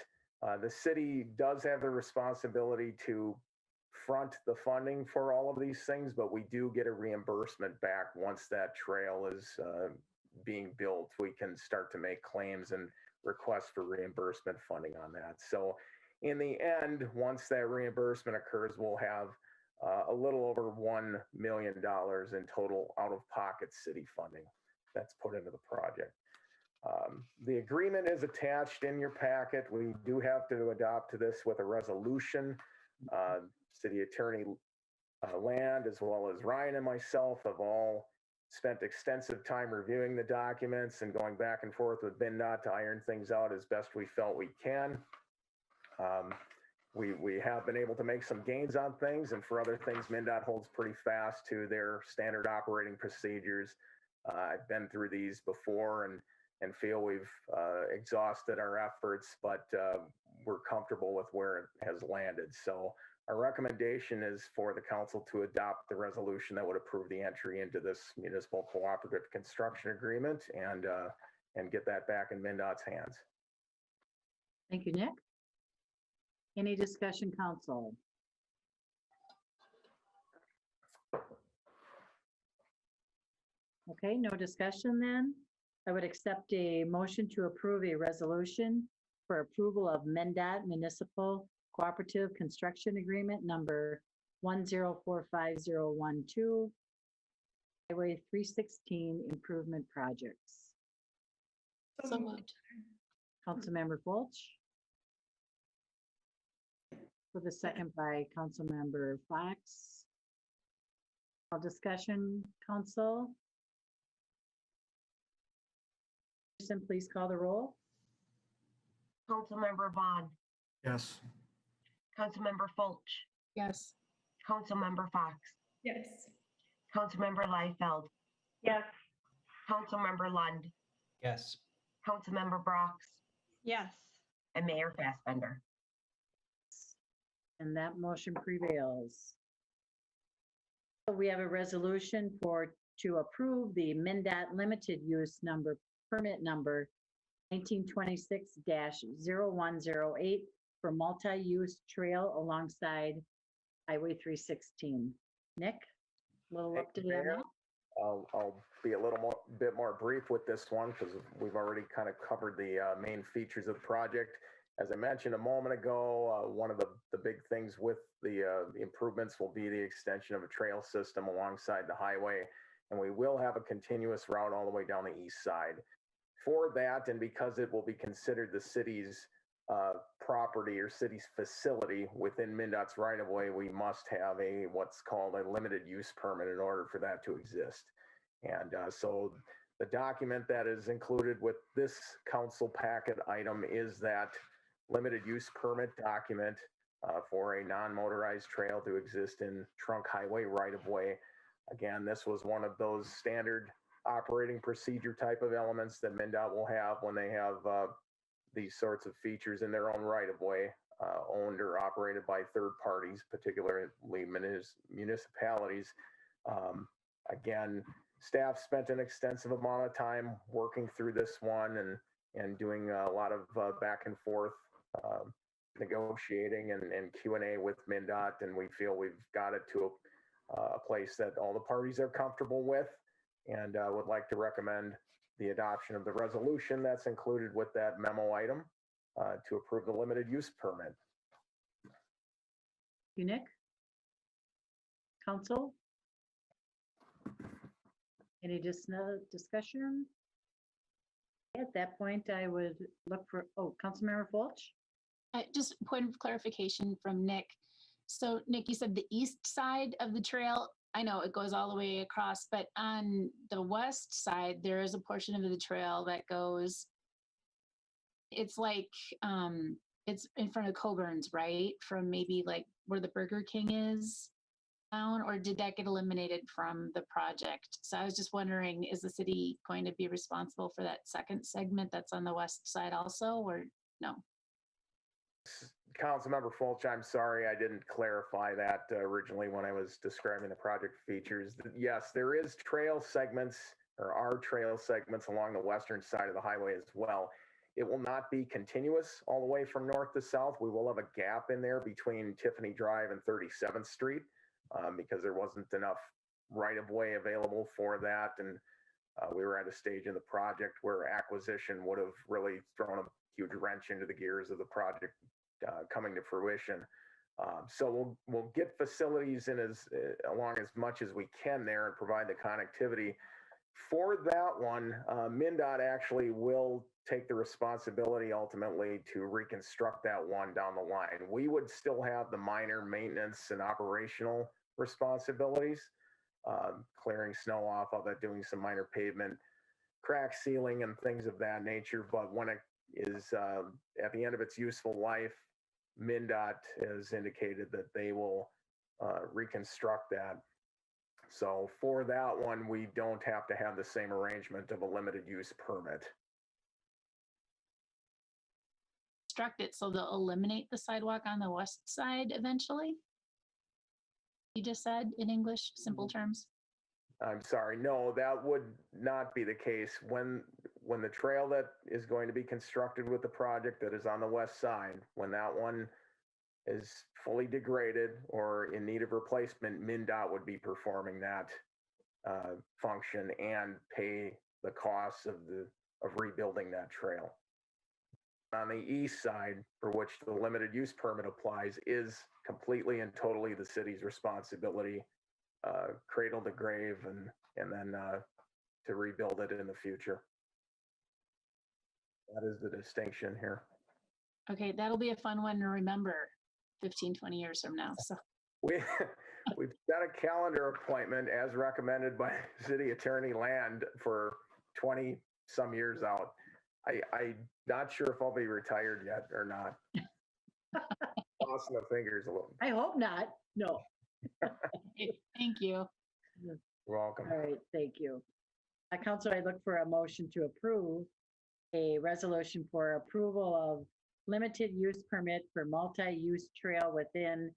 the city does have the responsibility to front the funding for all of these things, but we do get a reimbursement back once that trail is being built. We can start to make claims and request for reimbursement funding on that. So in the end, once that reimbursement occurs, we'll have a little over $1 million in total out-of-pocket city funding that's put into the project. The agreement is attached in your packet. We do have to adopt this with a resolution. City Attorney Land, as well as Ryan and myself, have all spent extensive time reviewing the documents and going back and forth with MNDOT to iron things out as best we felt we can. We have been able to make some gains on things, and for other things, MNDOT holds pretty fast to their standard operating procedures. I've been through these before and feel we've exhausted our efforts, but we're comfortable with where it has landed. So our recommendation is for the council to adopt the resolution that would approve the entry into this municipal cooperative construction agreement and get that back in MNDOT's hands. Thank you, Nick. Any discussion, council? Okay, no discussion then. I would accept a motion to approve a resolution for approval of MNDOT Municipal Cooperative Construction Agreement number 1045012, Highway 316 Improvement Projects. So moved. Councilmember Fulch. With a second by Councilmember Fox. All discussion, council. Please call the roll. Councilmember Vaughn. Yes. Councilmember Fulch. Yes. Councilmember Fox. Yes. Councilmember Liefeld. Yes. Councilmember Lund. Yes. Councilmember Brock. Yes. And Mayor Fassbender. And that motion prevails. So we have a resolution to approve the MNDOT limited use permit number 1926-0108 for multi-use trail alongside Highway 316. Nick, a little update on that? I'll be a bit more brief with this one because we've already kind of covered the main features of the project. As I mentioned a moment ago, one of the big things with the improvements will be the extension of a trail system alongside the highway, and we will have a continuous route all the way down the east side. For that, and because it will be considered the city's property or city's facility within MNDOT's right-of-way, we must have what's called a limited use permit in order for that to exist. And so the document that is included with this council packet item is that limited use permit document for a non-motorized trail to exist in trunk highway right-of-way. Again, this was one of those standard operating procedure type of elements that MNDOT will have when they have these sorts of features in their own right-of-way, owned or operated by third parties, particularly municipalities. Again, staff spent an extensive amount of time working through this one and doing a lot of back and forth negotiating and Q&A with MNDOT, and we feel we've got it to a place that all the parties are comfortable with, and would like to recommend the adoption of the resolution that's included with that memo item to approve the limited use permit. You, Nick? Council? Any discussion? At that point, I would look for, Councilmember Fulch? Just a point of clarification from Nick. So Nick, you said the east side of the trail, I know it goes all the way across, but on the west side, there is a portion of the trail that goes, it's like, it's in front of Coburn's, right? From maybe like where the Burger King is. down, or did that get eliminated from the project? So I was just wondering, is the city going to be responsible for that second segment that's on the west side also, or no? Councilmember Fulch, I'm sorry, I didn't clarify that originally when I was describing the project features. Yes, there is trail segments, or are trail segments along the western side of the highway as well. It will not be continuous all the way from north to south. We will have a gap in there between Tiffany Drive and 37th Street because there wasn't enough right-of-way available for that. And we were at a stage in the project where acquisition would have really thrown a huge wrench into the gears of the project coming to fruition. So we'll get facilities in along as much as we can there and provide the connectivity. For that one, MNDOT actually will take the responsibility ultimately to reconstruct that one down the line. We would still have the minor maintenance and operational responsibilities, clearing snow off of it, doing some minor pavement, crack sealing and things of that nature. But when it is at the end of its useful life, MNDOT has indicated that they will reconstruct that. So for that one, we don't have to have the same arrangement of a limited use permit. Construct it so they'll eliminate the sidewalk on the west side eventually? You just said in English, simple terms. I'm sorry, no, that would not be the case. When the trail that is going to be constructed with the project that is on the west side, when that one is fully degraded or in need of replacement, MNDOT would be performing that function and pay the costs of rebuilding that trail. On the east side, for which the limited use permit applies, is completely and totally the city's responsibility, cradle to grave, and then to rebuild it in the future. That is the distinction here. Okay, that'll be a fun one to remember 15, 20 years from now. So We've set a calendar appointment as recommended by City Attorney Land for 20 some years out. I'm not sure if I'll be retired yet or not. Crossing the fingers a little. I hope not. No. Thank you. You're welcome. All right, thank you. Council, I look for a motion to approve a resolution for approval of limited use permit for multi-use trail within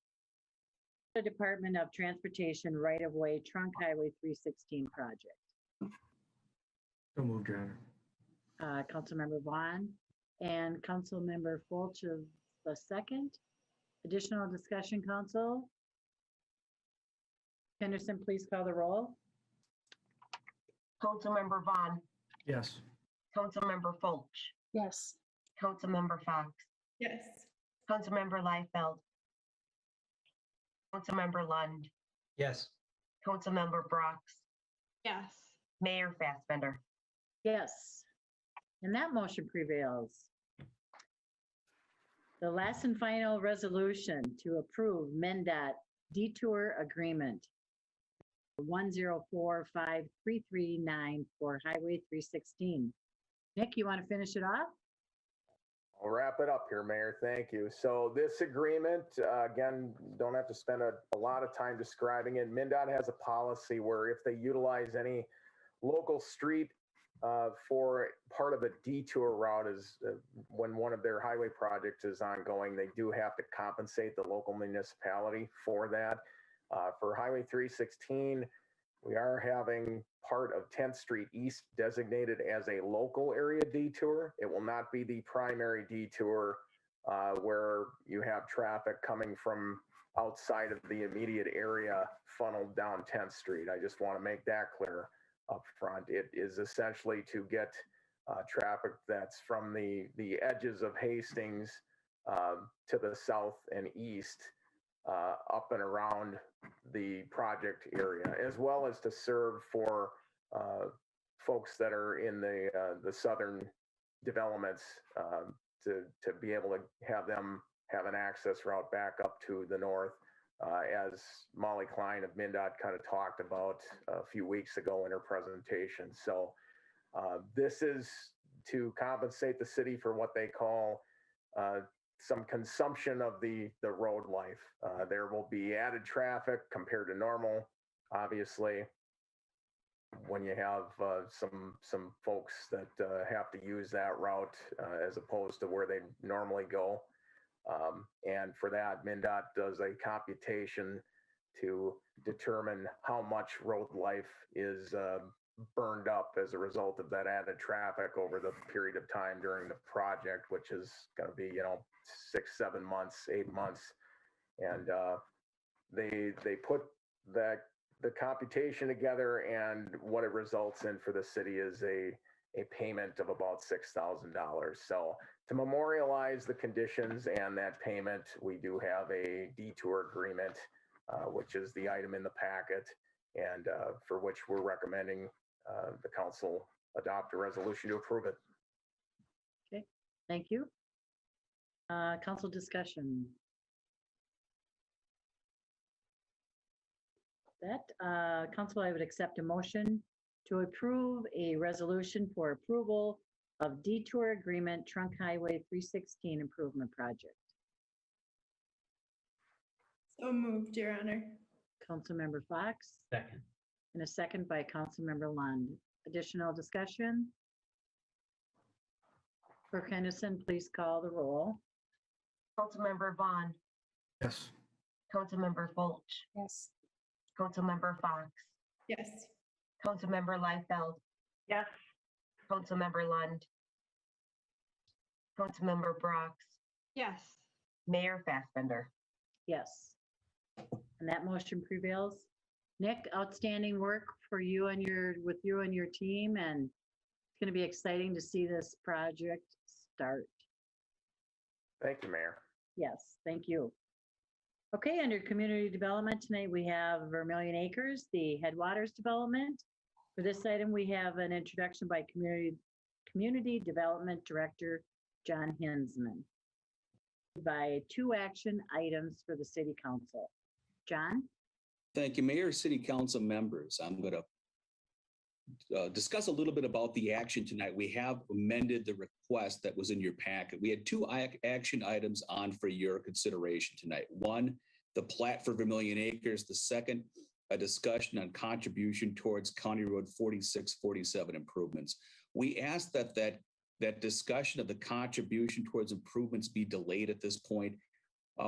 the Department of Transportation right-of-way Trunk Highway 316 project. So moved, Your Honor. Councilmember Vaughn and Councilmember Fulch of the second. Additional discussion, Council? Henderson, please call the roll. Councilmember Vaughn. Yes. Councilmember Fulch. Yes. Councilmember Fox. Yes. Councilmember Liefeld. Councilmember Lund. Yes. Councilmember Brock. Yes. Mayor Fassbender. Yes. And that motion prevails. The last and final resolution to approve MNDOT Detour Agreement 1045339 for Highway 316. Nick, you want to finish it off? I'll wrap it up here, Mayor. Thank you. So this agreement, again, don't have to spend a lot of time describing it. MNDOT has a policy where if they utilize any local street for part of a detour route is when one of their highway projects is ongoing, they do have to compensate the local municipality for that. For Highway 316, we are having part of 10th Street East designated as a local area detour. It will not be the primary detour where you have traffic coming from outside of the immediate area funneled down 10th Street. I just want to make that clear up front. It is essentially to get traffic that's from the edges of Hastings to the south and east up and around the project area, as well as to serve for folks that are in the southern developments to be able to have them have an access route back up to the north, as Molly Klein of MNDOT kind of talked about a few weeks ago in her presentation. So this is to compensate the city for what they call some consumption of the road life. There will be added traffic compared to normal, obviously, when you have some folks that have to use that route as opposed to where they normally go. And for that, MNDOT does a computation to determine how much road life is burned up as a result of that added traffic over the period of time during the project, which is going to be, 6, 7 months, 8 months. And they put the computation together, and what it results in for the city is a payment of about $6,000. So to memorialize the conditions and that payment, we do have a detour agreement, which is the item in the packet, and for which we're recommending the council adopt a resolution to approve it. Okay, thank you. Council discussion. That council, I would accept a motion to approve a resolution for approval of Detour Agreement Trunk Highway 316 Improvement Project. So moved, Your Honor. Councilmember Fox. Second. And a second by Councilmember Lund. Additional discussion? Clerk Henderson, please call the roll. Councilmember Vaughn. Yes. Councilmember Fulch. Yes. Councilmember Fox. Yes. Councilmember Liefeld. Yes. Councilmember Lund. Councilmember Brock. Yes. Mayor Fassbender. Yes. And that motion prevails. Nick, outstanding work for you and with you and your team, and it's going to be exciting to see this project start. Thank you, Mayor. Yes, thank you. Okay, under community development tonight, we have Vermillion Acres, the Headwaters development. For this item, we have an introduction by Community Development Director, John Hinsman, by 2 action items for the City Council. John? Thank you, Mayor, City Council members. I'm going to discuss a little bit about the action tonight. We have amended the request that was in your packet. We had 2 action items on for your consideration tonight. One, the plat for Vermillion Acres. The second, a discussion on contribution towards County Road 4647 improvements. We asked that discussion of the contribution towards improvements be delayed at this point.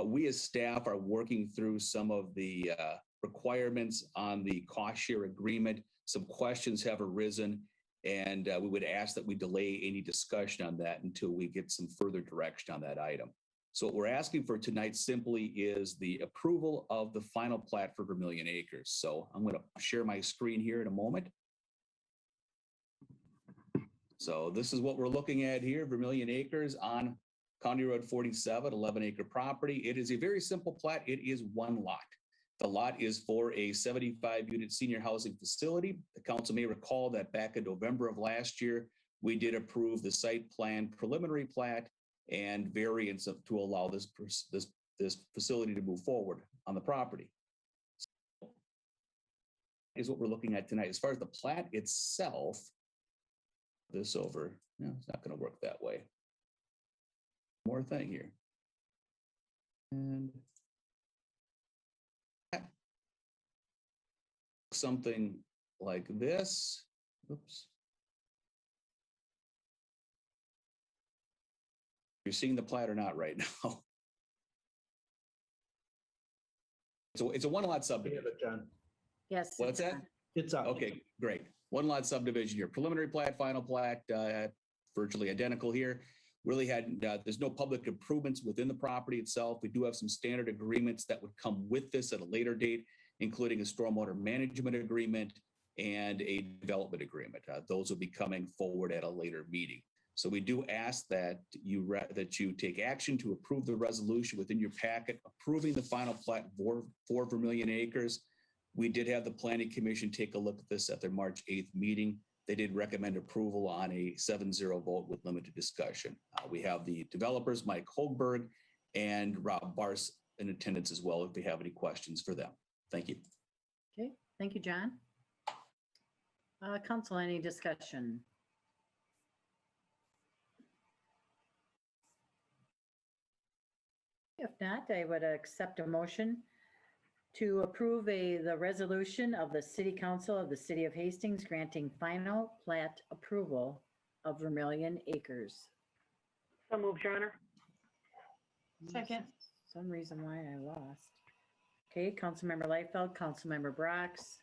We as staff are working through some of the requirements on the cost share agreement. Some questions have arisen, and we would ask that we delay any discussion on that until we get some further direction on that item. So what we're asking for tonight simply is the approval of the final plat for Vermillion Acres. So I'm going to share my screen here in a moment. So this is what we're looking at here, Vermillion Acres on County Road 47, 11-acre property. It is a very simple plat. It is 1 lot. The lot is for a 75-unit senior housing facility. The council may recall that back in November of last year, we did approve the site plan preliminary plat and variance to allow this facility to move forward on the property. So is what we're looking at tonight. As far as the plat itself, this over, no, it's not going to work that way. More thing here. And something like this. Oops. You're seeing the plat or not right now? It's a 1 lot subdivision. John. Yes. What's that? It's up. Okay, great. 1 lot subdivision here. Preliminary plat, final plat, virtually identical here. Really there's no public improvements within the property itself. We do have some standard agreements that would come with this at a later date, including a stormwater management agreement and a development agreement. Those will be coming forward at a later meeting. So we do ask that you take action to approve the resolution within your packet, approving the final plat for Vermillion Acres. We did have the Planning Commission take a look at this at their March 8th meeting. They did recommend approval on a 7-0 vote with limited discussion. We have the developers, Mike Holberg and Rob Bars, in attendance as well if we have any questions for them. Thank you. Okay, thank you, John. Council, any discussion? if not, I would accept a motion to approve the resolution of the City Council of the City of Hastings granting final plat approval of Vermillion Acres. So moved, Your Honor. Second. Some reason why I lost. Okay, Councilmember Liefeld, Councilmember Brox.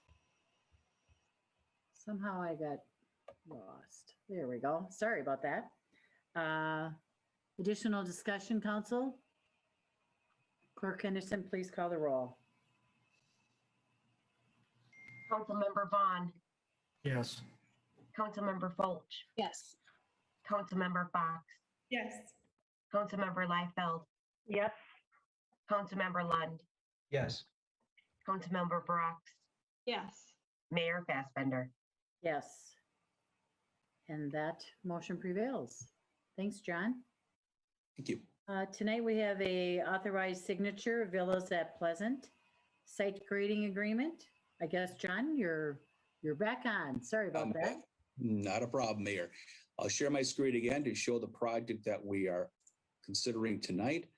Somehow I got lost. There we go. Sorry about that. Additional discussion, council? Clerk Henderson, please call the roll. Councilmember Vaughn, Yes. Councilmember Fulch, Yes. Councilmember Fox, Yes. Councilmember Liefeld, Yes. Councilmember Lund, Yes. Councilmember Brox, Yes. Mayor Fassbender. Yes. And that motion prevails. Thanks, John. Thank you. Tonight we have a authorized signature Villas at Pleasant site grading agreement. I guess, John, you're back on. Sorry about that. Not a problem, Mayor. I'll share my screen again to show the project that we are considering tonight.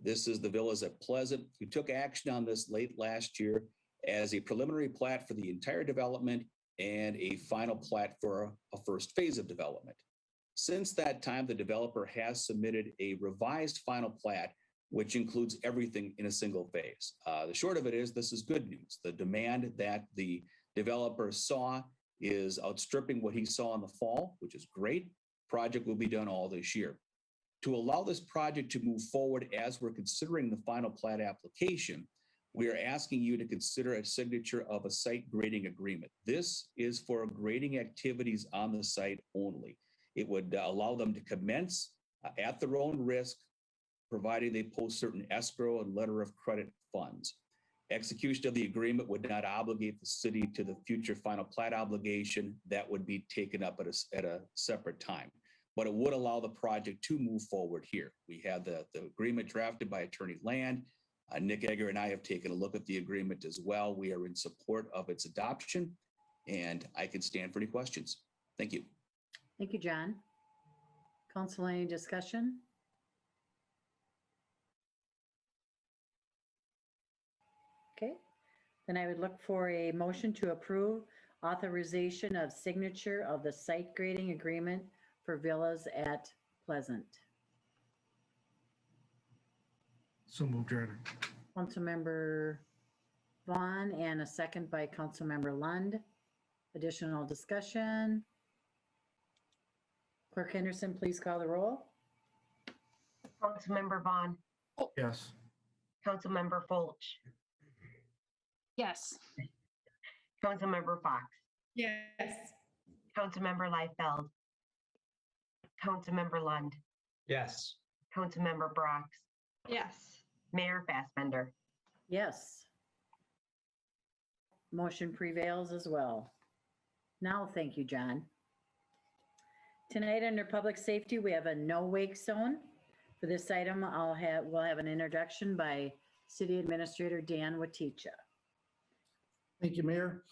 This is the Villas at Pleasant. We took action on this late last year as a preliminary plat for the entire development and a final plat for a first phase of development. Since that time, the developer has submitted a revised final plat, which includes everything in a single phase. The short of it is, this is good news. The demand that the developer saw is outstripping what he saw in the fall, which is great. Project will be done all this year. To allow this project to move forward as we're considering the final plat application, we are asking you to consider a signature of a site grading agreement. This is for grading activities on the site only. It would allow them to commence at their own risk, provided they post certain escrow and letter of credit funds. Execution of the agreement would not obligate the city to the future final plat obligation. That would be taken up at a separate time, but it would allow the project to move forward here. We had the agreement drafted by Attorney Land. Nick Egger and I have taken a look at the agreement as well. We are in support of its adoption, and I can stand for any questions. Thank you. Thank you, John. Council, any discussion? Okay, then I would look for a motion to approve authorization of signature of the site grading agreement for Villas at Pleasant. So moved, Your Honor. Councilmember Vaughn and a second by Councilmember Lund. Additional discussion. Clerk Henderson, please call the roll. Councilmember Vaughn, Yes. Councilmember Fulch, Yes. Councilmember Fox, Yes. Councilmember Liefeld, Councilmember Lund, Yes. Councilmember Brox, Yes. Mayor Fassbender. Yes. Motion prevails as well. Now, thank you, John. Tonight, under public safety, we have a no wake zone. For this item, we'll have an introduction by City Administrator Dan Waticha. Thank you, Mayor.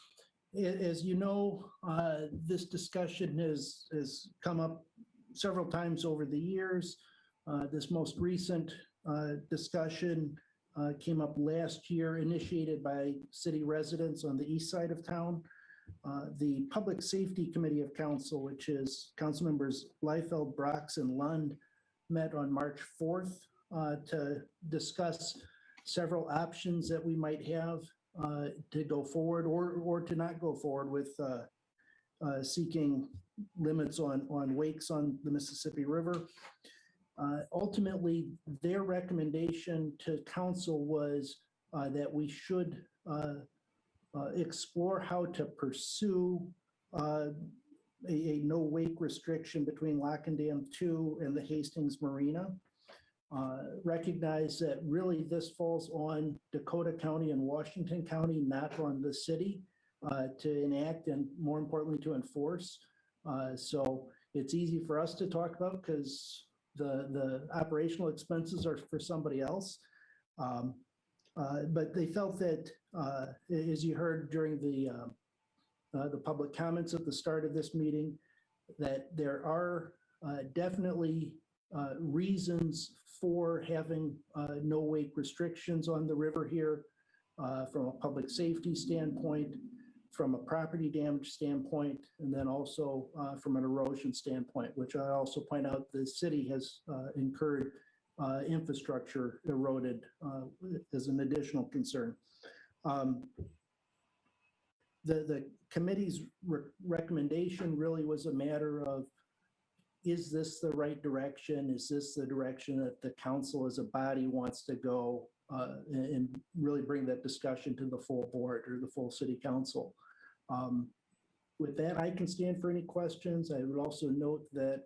As you know, this discussion has come up several times over the years. This most recent discussion came up last year, initiated by city residents on the east side of town. The Public Safety Committee of Council, which is council members Liefeld, Brox, and Lund, met on March 4th to discuss several options that we might have to go forward or to not go forward with seeking limits on wakes on the Mississippi River. Ultimately, their recommendation to council was that we should explore how to pursue a no wake restriction between Lock and Dam 2 and the Hastings Marina. Recognize that really this falls on Dakota County and Washington County, not on the city to enact and more importantly to enforce. So it's easy for us to talk about because the operational expenses are for somebody else. But they felt that, as you heard during the public comments at the start of this meeting, that there are definitely reasons for having no wake restrictions on the river here from a public safety standpoint, from a property damage standpoint, and then also from an erosion standpoint, which I also point out the city has incurred infrastructure eroded as an additional concern. The committee's recommendation really was a matter of, is this the right direction? Is this the direction that the council as a body wants to go, and really bring that discussion to the full board or the full city council? With that, I can stand for any questions. I would also note that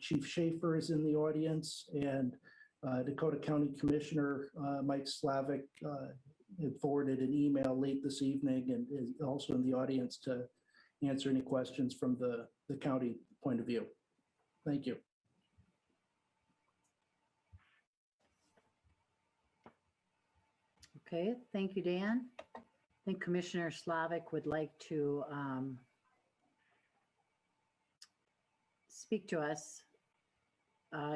Chief Schaefer is in the audience, and Dakota County Commissioner Mike Slavic had forwarded an email late this evening and is also in the audience to answer any questions from the county point of view. Thank you. Okay, thank you, Dan. I think Commissioner Slavic would like to speak to us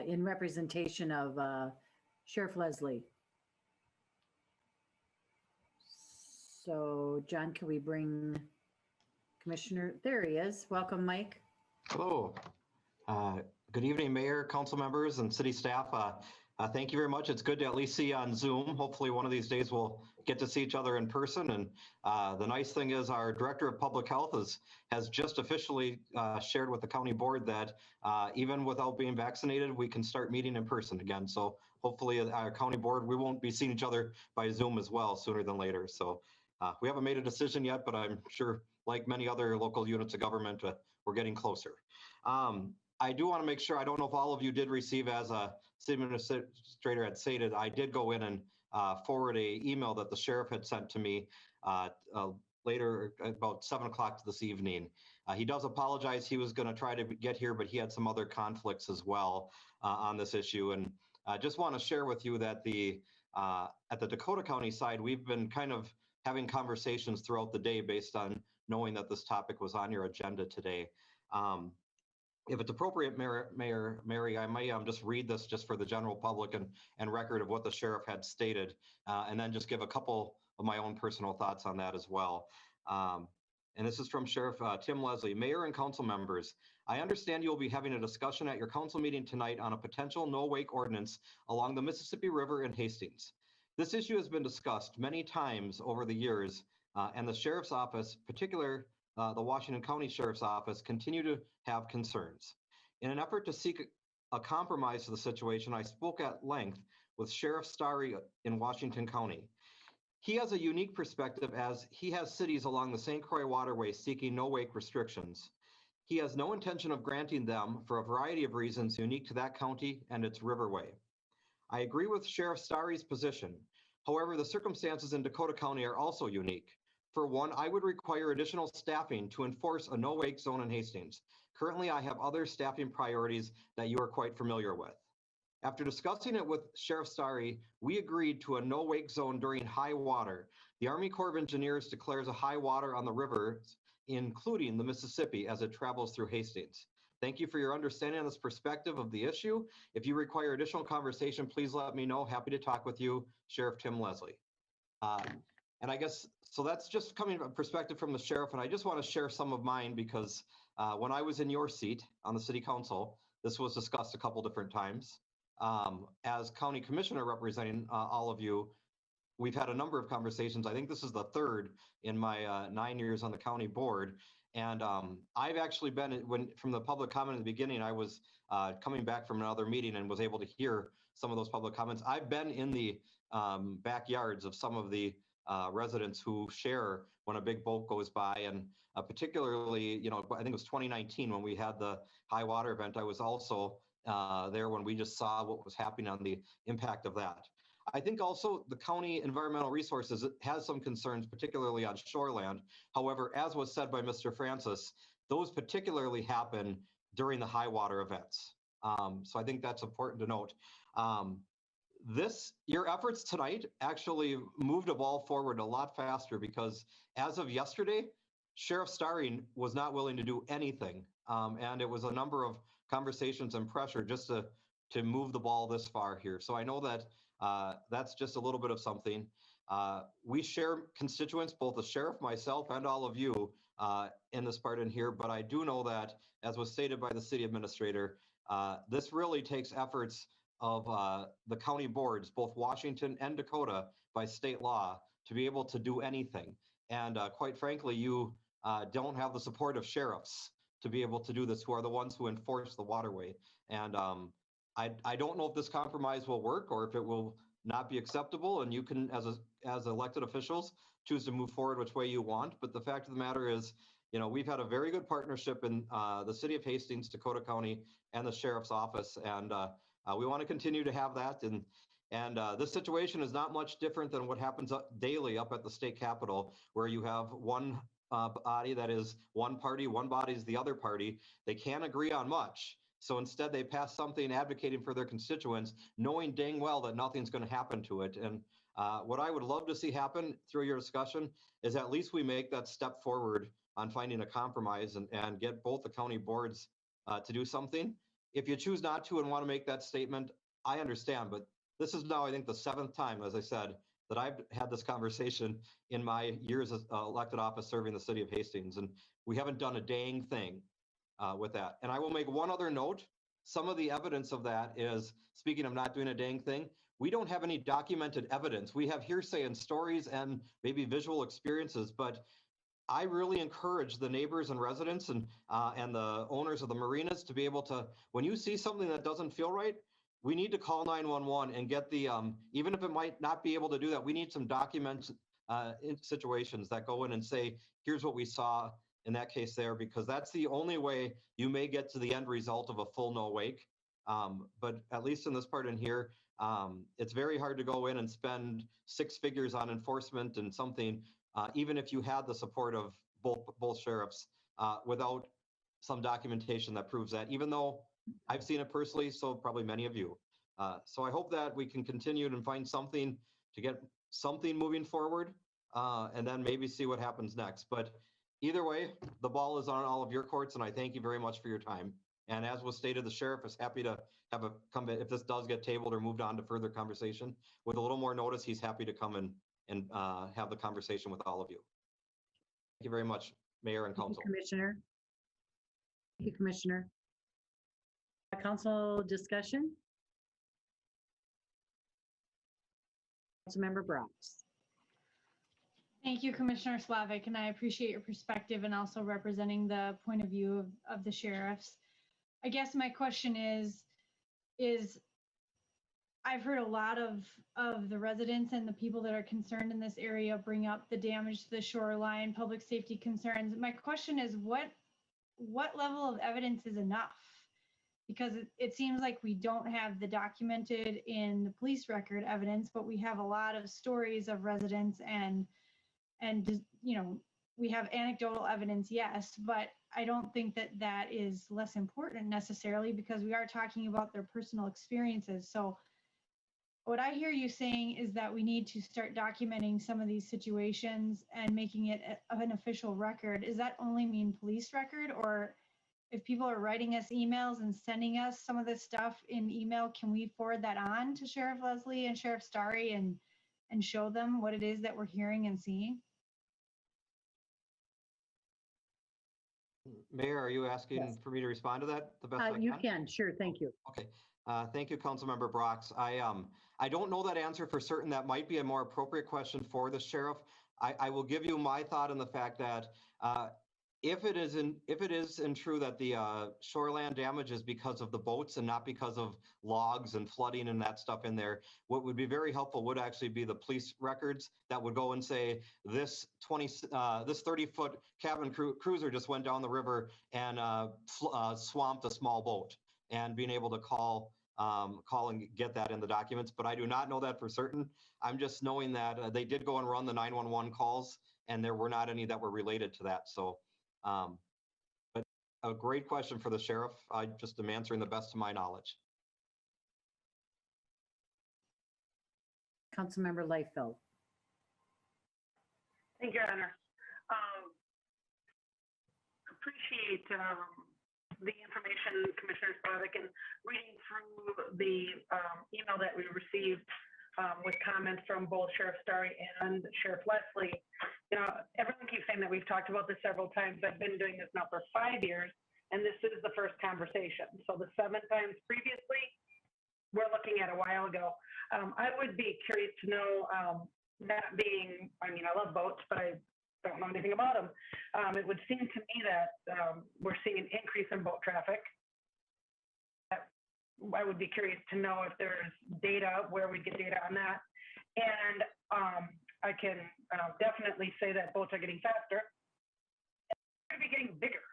in representation of Sheriff Leslie. So, John, can we bring Commissioner? There he is. Welcome, Mike. Hello. Good evening, Mayor, council members, and city staff. Thank you very much. It's good to at least see you on Zoom. Hopefully one of these days we'll get to see each other in person. And the nice thing is our Director of Public Health has just officially shared with the county board that even without being vaccinated, we can start meeting in person again. So hopefully our county board, we won't be seeing each other by Zoom as well sooner than later. So we haven't made a decision yet, but I'm sure like many other local units of government, we're getting closer. I do want to make sure, I don't know if all of you did receive, as a city administrator had stated, I did go in and forward a email that the sheriff had sent to me later, about 7 o'clock this evening. He does apologize. He was going to try to get here, but he had some other conflicts as well on this issue. And I just want to share with you that at the Dakota County side, we've been kind of having conversations throughout the day based on knowing that this topic was on your agenda today. If it's appropriate, Mary, I may just read this just for the general public and record of what the sheriff had stated, and then just give a couple of my own personal thoughts on that as well. And this is from Sheriff Tim Leslie. Mayor and council members, I understand you will be having a discussion at your council meeting tonight on a potential no-wake ordinance along the Mississippi River in Hastings. This issue has been discussed many times over the years, and the sheriff's office, particularly the Washington County Sheriff's Office, continue to have concerns. In an effort to seek a compromise to the situation, I spoke at length with Sheriff Starry in Washington County. He has a unique perspective as he has cities along the St. Croix waterway seeking no-wake restrictions. He has no intention of granting them for a variety of reasons unique to that county and its riverway. I agree with Sheriff Starry's position. However, the circumstances in Dakota County are also unique. For one, I would require additional staffing to enforce a no-wake zone in Hastings. Currently, I have other staffing priorities that you are quite familiar with. After discussing it with Sheriff Starry, we agreed to a no-wake zone during high water. The Army Corps of Engineers declares a high water on the rivers, including the Mississippi, as it travels through Hastings. Thank you for your understanding on this perspective of the issue. If you require additional conversation, please let me know. Happy to talk with you, Sheriff Tim Leslie. And I guess, so that's just coming from a perspective from the sheriff, and I just want to share some of mine because when I was in your seat on the city council, this was discussed a couple different times. As county commissioner representing all of you, we've had a number of conversations. I think this is the third in my 9 years on the county board. And I've actually been, from the public comment at the beginning, I was coming back from another meeting and was able to hear some of those public comments. I've been in the backyards of some of the residents who share when a big boat goes by, and particularly, I think it was 2019 when we had the high water event. I was also there when we just saw what was happening on the impact of that. I think also the county environmental resources has some concerns, particularly on shoreland. However, as was said by Mr. Francis, those particularly happen during the high water events. So I think that's important to note. Your efforts tonight actually moved the ball forward a lot faster because as of yesterday, Sheriff Starry was not willing to do anything. And it was a number of conversations and pressure just to to move the ball this far here. So I know that that's just a little bit of something. We share constituents, both the sheriff, myself, and all of you in this part in here, but I do know that, as was stated by the city administrator, this really takes efforts of the county boards, both Washington and Dakota, by state law to be able to do anything. And quite frankly, you don't have the support of sheriffs to be able to do this, who are the ones who enforce the waterway. And I don't know if this compromise will work or if it will not be acceptable, and you can, as elected officials, choose to move forward which way you want. But the fact of the matter is, we've had a very good partnership in the city of Hastings, Dakota County, and the sheriff's office, and we want to continue to have that. And this situation is not much different than what happens daily up at the state capitol, where you have one body that is one party, one body is the other party. They can't agree on much. So instead, they pass something advocating for their constituents, knowing dang well that nothing's going to happen to it. And what I would love to see happen through your discussion is at least we make that step forward on finding a compromise and get both the county boards to do something. If you choose not to and want to make that statement, I understand. But this is now, I think, the 7th time, as I said, that I've had this conversation in my years as elected office serving the city of Hastings. And we haven't done a dang thing with that. And I will make one other note. Some of the evidence of that is, speaking of not doing a dang thing, we don't have any documented evidence. We have hearsay and stories and maybe visual experiences, but I really encourage the neighbors and residents and the owners of the marinas to be able to, when you see something that doesn't feel right, we need to call 911 and get the, even if it might not be able to do that, we need some documents in situations that go in and say, here's what we saw in that case there, because that's the only way you may get to the end result of a full no wake. But at least in this part in here, it's very hard to go in and spend 6 figures on enforcement and something, even if you had the support of both sheriffs, without some documentation that proves that, even though I've seen it personally, so probably many of you. So I hope that we can continue and find something to get something moving forward, and then maybe see what happens next. But either way, the ball is on all of your courts, and I thank you very much for your time. And as was stated, the sheriff is happy to have if this does get tabled or moved on to further conversation. With a little more notice, he's happy to come and have the conversation with all of you. Thank you very much, Mayor and Council. Thank you, Commissioner. Thank you, Commissioner. Council discussion? Councilmember Brox. Thank you, Commissioner Slavic, and I appreciate your perspective and also representing the point of view of the sheriffs. I guess my question is I've heard a lot of the residents and the people that are concerned in this area bring up the damage to the shoreline, public safety concerns. My question is, what level of evidence is enough? Because it seems like we don't have the documented in the police record evidence, but we have a lot of stories of residents and we have anecdotal evidence, yes, but I don't think that is less important necessarily, because we are talking about their personal experiences. So what I hear you saying is that we need to start documenting some of these situations and making it an official record. Does that only mean police record, or if people are writing us emails and sending us some of this stuff in email, can we forward that on to Sheriff Leslie and Sheriff Starry and show them what it is that we're hearing and seeing? Mayor, are you asking for me to respond to that the best I can? You can, sure, thank you. Okay, thank you, Councilmember Brox. I don't know that answer for certain. That might be a more appropriate question for the sheriff. I will give you my thought on the fact that if it is true that the shoreland damage is because of the boats and not because of logs and flooding and that stuff in there, what would be very helpful would actually be the police records that would go and say this 30-foot cabin cruiser just went down the river and swamped a small boat, and being able to call and get that in the documents. But I do not know that for certain. I'm just knowing that they did go and run the 911 calls, and there were not any that were related to that. So. But a great question for the sheriff. I just am answering the best of my knowledge. Councilmember Leifeld. Thank you, Honor. Appreciate the information, Commissioner Slavic, and reading through the email that we received with comments from both Sheriff Starry and Sheriff Leslie. You know, everyone keeps saying that we've talked about this several times. I've been doing this now for 5 years, and this is the first conversation. So the 7 times previously, we're looking at a while ago. I would be curious to know, that being, I mean, I love boats, but I don't know anything about them. It would seem to me that we're seeing an increase in boat traffic. I would be curious to know if there's data, where we get data on that. And I can definitely say that boats are getting faster. They're getting bigger.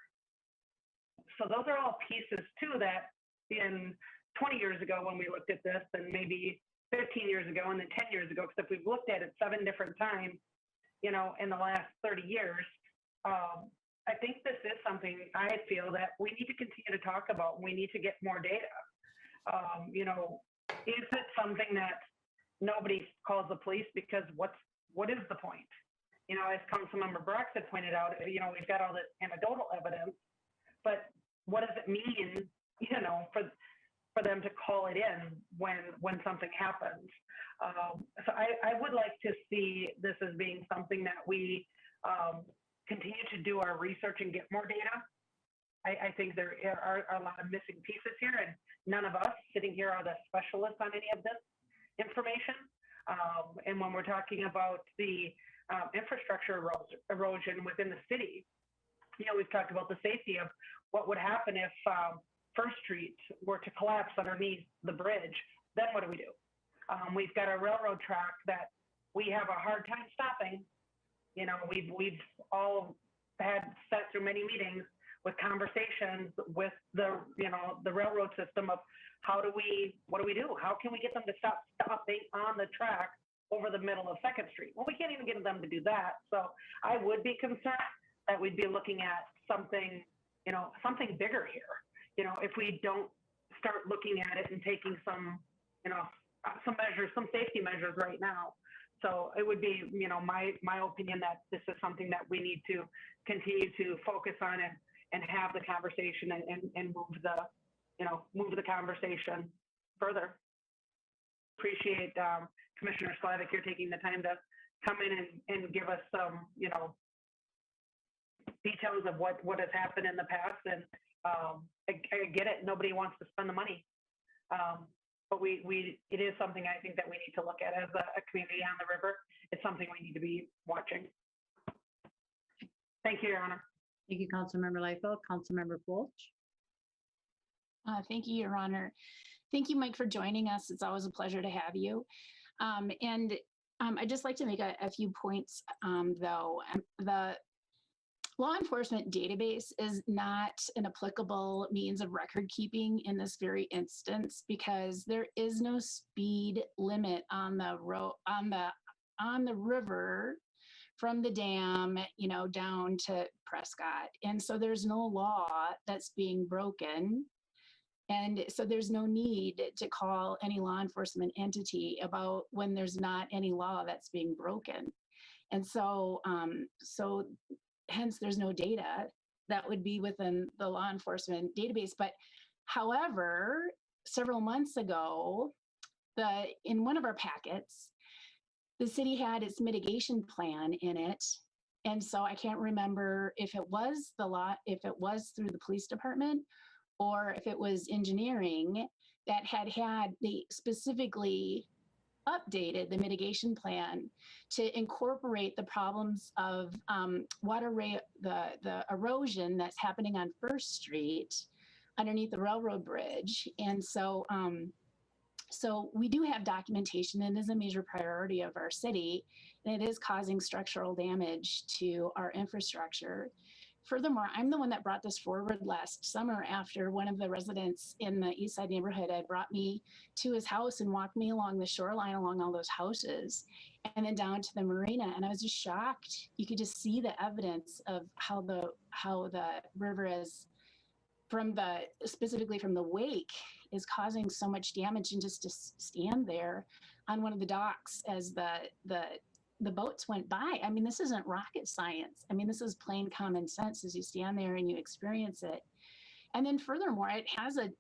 So those are all pieces too that in 20 years ago when we looked at this, and maybe 15 years ago, and then 10 years ago, because if we've looked at it 7 different times, you know, in the last 30 years, I think this is something I feel that we need to continue to talk about. We need to get more data. You know, is it something that nobody calls the police because what is the point? You know, as Councilmember Brock had pointed out, you know, we've got all this anecdotal evidence, but what does it mean, you know, for them to call it in when something happens? So I would like to see this as being something that we continue to do our research and get more data. I think there are a lot of missing pieces here, and none of us sitting here are the specialists on any of this information. And when we're talking about the infrastructure erosion within the city, you know, we've talked about the safety of what would happen if First Street were to collapse underneath the bridge. Then what do we do? We've got a railroad track that we have a hard time stopping. You know, we've all had sat through many meetings with conversations with the, you know, the railroad system of what do we do? How can we get them to stop stopping on the track over the middle of 2nd Street? Well, we can't even get them to do that. So I would be concerned that we'd be looking at something, you know, something bigger here. You know, if we don't start looking at it and taking some, you know, some measures, some safety measures right now. So it would be, you know, my opinion that this is something that we need to continue to focus on and have the conversation and move the conversation further. Appreciate Commissioner Slavic here taking the time to come in and give us some, you know, details of what has happened in the past. And I get it. Nobody wants to spend the money. But it is something I think that we need to look at as a community on the river. It's something we need to be watching. Thank you, Your Honor. Thank you, Councilmember Liefeld. Councilmember Fulch. Thank you, Your Honor. Thank you, Mike, for joining us. It's always a pleasure to have you. I'd just like to make a few points, though. The law enforcement database is not an applicable means of record keeping in this very instance because there is no speed limit on the river from the dam, you know, down to Prescott. And so there's no law that's being broken. And so there's no need to call any law enforcement entity about when there's not any law that's being broken. And so, hence there's no data that would be within the law enforcement database. But however, several months ago, in one of our packets, the city had its mitigation plan in it. And so I can't remember if it was if it was through the police department or if it was engineering that they specifically updated the mitigation plan to incorporate the problems of the erosion that's happening on First Street underneath the railroad bridge. And so, so we do have documentation, and it is a major priority of our city, and it is causing structural damage to our infrastructure. Furthermore, I'm the one that brought this forward last summer after one of the residents in the East Side neighborhood had brought me to his house and walked me along the shoreline along all those houses and then down to the marina. And I was just shocked. You could just see the evidence of how the river is specifically from the wake is causing so much damage. And just to stand there on one of the docks as the boats went by. I mean, this isn't rocket science. I mean, this is plain common sense as you stand there and you experience it. And then furthermore, it has an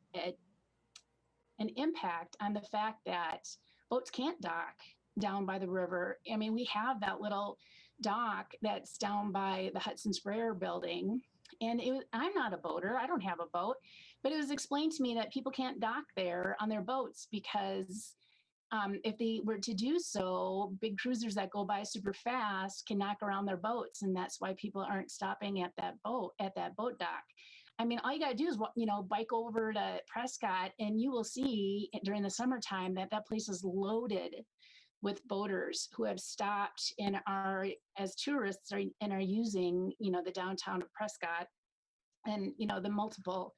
impact on the fact that boats can't dock down by the river. I mean, we have that little dock that's down by the Hudson Sprayer building. And I'm not a boater, I don't have a boat, but it was explained to me that people can't dock there on their boats because if they were to do so, big cruisers that go by super fast can knock around their boats. And that's why people aren't stopping at that boat dock. I mean, all you got to do is, bike over to Prescott and you will see during the summertime that place is loaded with boaters who have stopped and are, as tourists, are using, the downtown of Prescott and, the multiple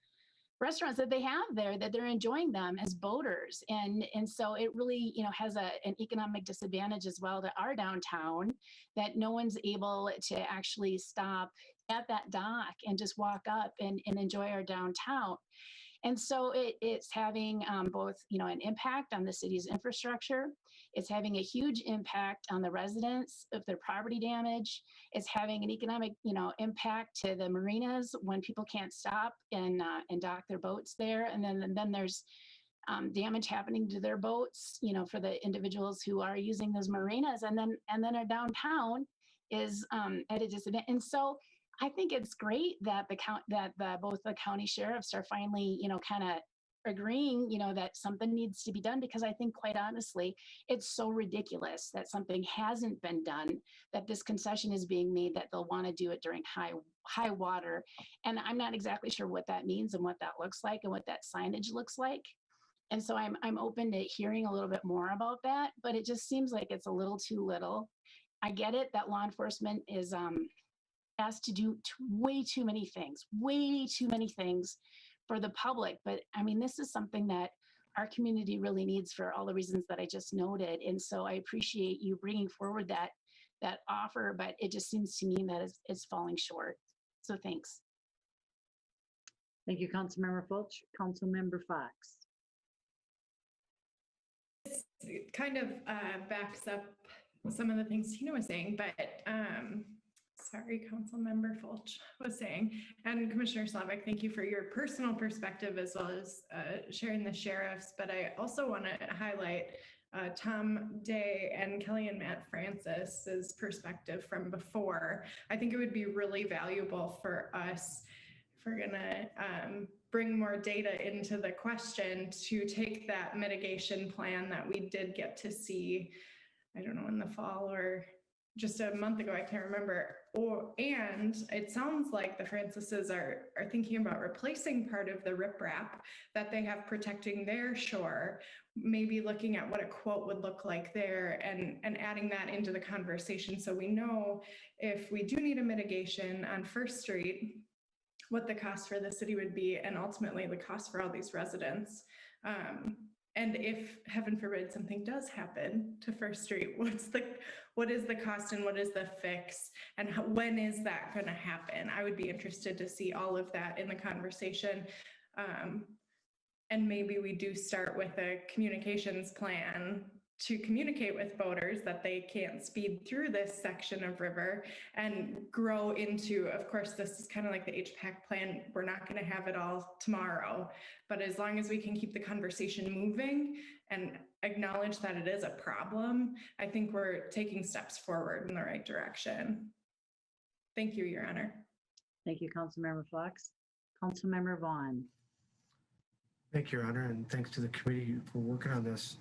restaurants that they have there, that they're enjoying them as boaters. And so it really, has an economic disadvantage as well to our downtown, that no one's able to actually stop at that dock and just walk up and enjoy our downtown. And so it's having both, an impact on the city's infrastructure. It's having a huge impact on the residents of their property damage. It's having an economic, impact to the marinas when people can't stop and dock their boats there. And then there's damage happening to their boats, for the individuals who are using those marinas. And then our downtown is at a disadvantage. And so I think it's great that both the county sheriffs are finally, kind of agreeing, that something needs to be done, because I think, quite honestly, it's so ridiculous that something hasn't been done, that this concession is being made that they'll want to do it during high water. And I'm not exactly sure what that means and what that looks like and what that signage looks like. And so I'm open to hearing a little bit more about that, but it just seems like it's a little too little. I get it that law enforcement is asked to do way too many things for the public. But I mean, this is something that our community really needs for all the reasons that I just noted. And so I appreciate you bringing forward that offer, but it just seems to me that it's falling short. So thanks. Thank you, Councilmember Fulch. Councilmember Fox. It kind of backs up some of the things Tina was saying, but sorry, Councilmember Fulch was saying, and Commissioner Slavic, thank you for your personal perspective as well as sharing the sheriff's, but I also want to highlight Tom Day and Kelly and Matt Francis's perspective from before. I think it would be really valuable for us, if we're gonna bring more data into the question, to take that mitigation plan that we did get to see, I don't know, in the fall or just a month ago, I can't remember. And it sounds like the Francises are thinking about replacing part of the riprap that they have protecting their shore, maybe looking at what a quote would look like there and adding that into the conversation. So we know if we do need a mitigation on First Street, what the cost for the city would be, and ultimately the cost for all these residents. And if, heaven forbid, something does happen to First Street, what is the cost and what is the fix, and when is that going to happen? I would be interested to see all of that in the conversation. And maybe we do start with a communications plan to communicate with voters that they can't speed through this section of river, and grow into, of course, this is kind of like the HPAAC plan. We're not going to have it all tomorrow, but as long as we can keep the conversation moving and acknowledge that it is a problem, I think we're taking steps forward in the right direction. Thank you, Your Honor. Thank you, Councilmember Fox. Councilmember Vaughn. Thank you, Your Honor, and thanks to the committee for working on this.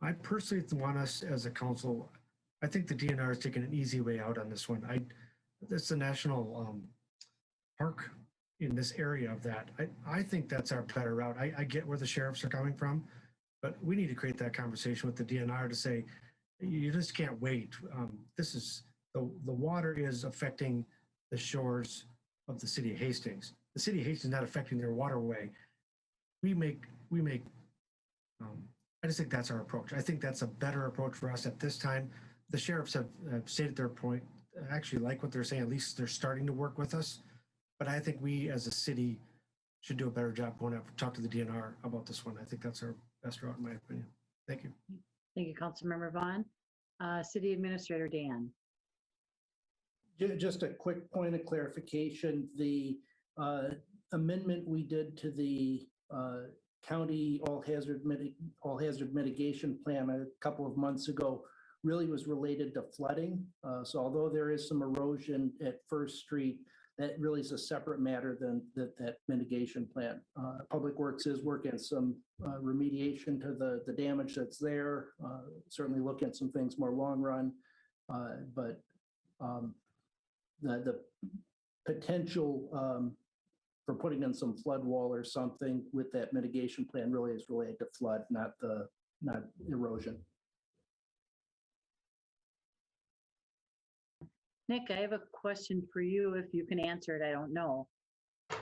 I personally want us as a council, I think the DNR is taking an easy way out on this one. That's the national park in this area of that. I think that's our better route. I get where the sheriffs are coming from, but we need to create that conversation with the DNR to say, you just can't wait. This is, the water is affecting the shores of the city of Hastings. The city of Hastings is not affecting their waterway. I just think that's our approach. I think that's a better approach for us at this time. The sheriffs have stated their point. I actually like what they're saying. At least they're starting to work with us. But I think we as a city should do a better job going out and talk to the DNR about this one. I think that's our best route in my opinion. Thank you. Thank you, Councilmember Vaughn. City Administrator Dan. Just a quick point of clarification. The amendment we did to the county all hazard mitigation plan a couple of months ago really was related to flooding. So although there is some erosion at First Street, that really is a separate matter than that mitigation plan. Public Works is working some remediation to the damage that's there, certainly looking at some things more long run, but the potential for putting in some flood wall or something with that mitigation plan really is related to flood, not erosion. Nick, I have a question for you. If you can answer it, I don't know.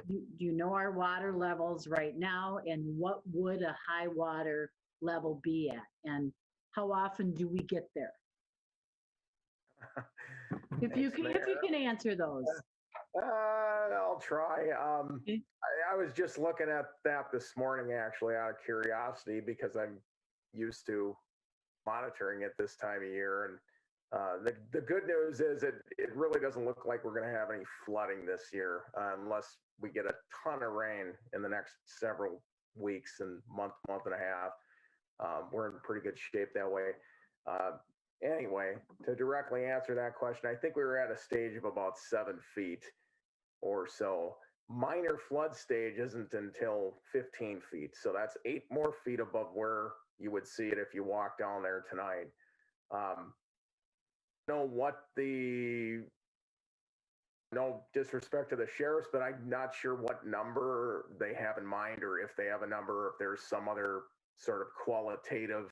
Do you know our water levels right now, and what would a high water level be at? And how often do we get there? If you can answer those. I'll try. I was just looking at that this morning, actually, out of curiosity, because I'm used to monitoring it this time of year. And the good news is it really doesn't look like we're going to have any flooding this year unless we get a ton of rain in the next several weeks and month and a half. We're in pretty good shape that way. Anyway, to directly answer that question, I think we were at a stage of about 7 feet or so. Minor flood stage isn't until 15 feet. So that's 8 more feet above where you would see it if you walk down there tonight. No disrespect to the sheriffs, but I'm not sure what number they have in mind, or if they have a number, or if there's some other sort of qualitative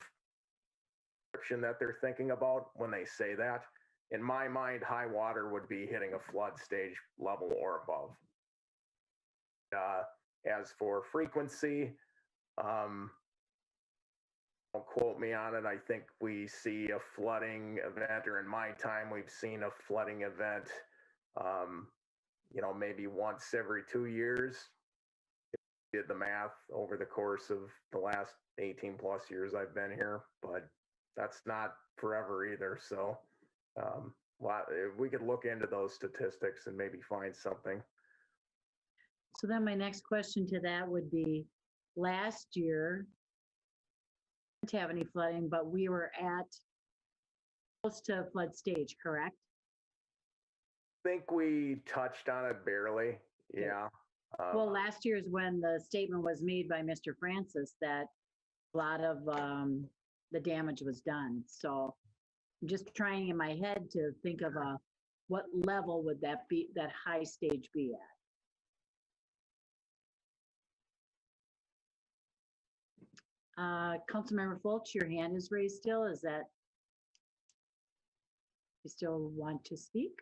description that they're thinking about when they say that. In my mind, high water would be hitting a flood stage level or above. As for frequency, don't quote me on it. I think we see a flooding event, or in my time, we've seen a flooding event, maybe once every 2 years. Did the math over the course of the last 18 plus years I've been here, but that's not forever either. So we could look into those statistics and maybe find something. So then my next question to that would be, last year, we didn't have any flooding, but we were at close to flood stage, correct? I think we touched on it barely. Yeah. Well, last year is when the statement was made by Mr. Francis that a lot of the damage was done. So I'm just trying in my head to think of what level would that high stage be at? Councilmember Fulch, your hand is raised still. Is that, you still want to speak?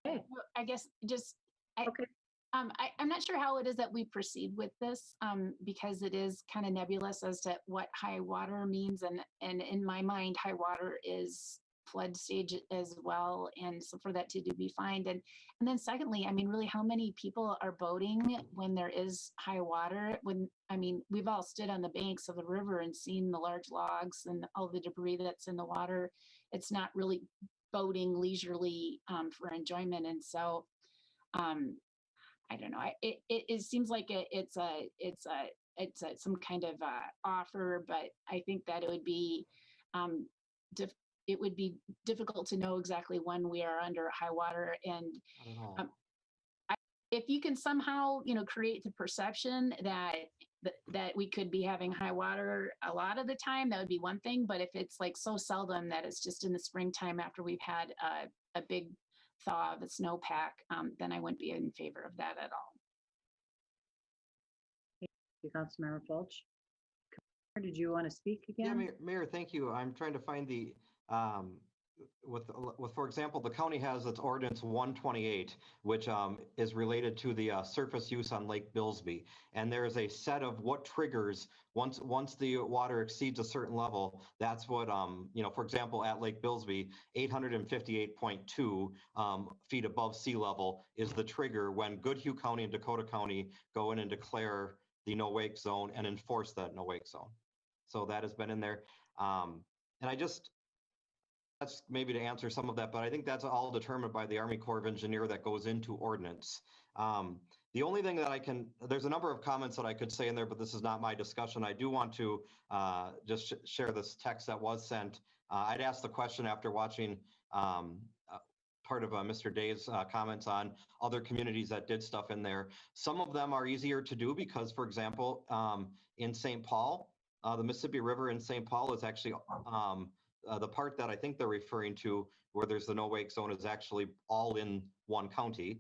Okay. I guess just, okay. I'm not sure how it is that we proceed with this because it is kind of nebulous as to what high water means. And in my mind, high water is flood stage as well. And so for that to be fined. And then secondly, I mean, really how many people are boating when there is high water? We've all stood on the banks of the river and seen the large logs and all the debris that's in the water. It's not really boating leisurely for enjoyment. And so, I don't know. It seems like it's some kind of offer, but I think that it would be difficult to know exactly when we are under high water. And if you can somehow, create the perception that we could be having high water a lot of the time, that would be one thing. But if it's like so seldom that it's just in the springtime after we've had a big thaw of the snowpack, then I wouldn't be in favor of that at all. Thank you, Councilmember Fulch. Did you want to speak again? Yeah, Mayor, thank you. I'm trying to find the, for example, the county has its ordinance 128, which is related to the surface use on Lake Billsby. And there is a set of what triggers once the water exceeds a certain level. That's what, for example, at Lake Billsby, 858.2 feet above sea level is the trigger when Goodhue County and Dakota County go in and declare the no wake zone and enforce that no wake zone. So that has been in there. And that's maybe to answer some of that, but I think that's all determined by the Army Corps of Engineer that goes into ordinance. The only thing that there's a number of comments that I could say in there, but this is not my discussion. I do want to just share this text that was sent. I'd asked the question after watching part of Mr. Day's comments on other communities that did stuff in there. Some of them are easier to do because, for example, in St. Paul, the Mississippi River in St. Paul is actually the part that I think they're referring to where there's the no wake zone is actually all in one county.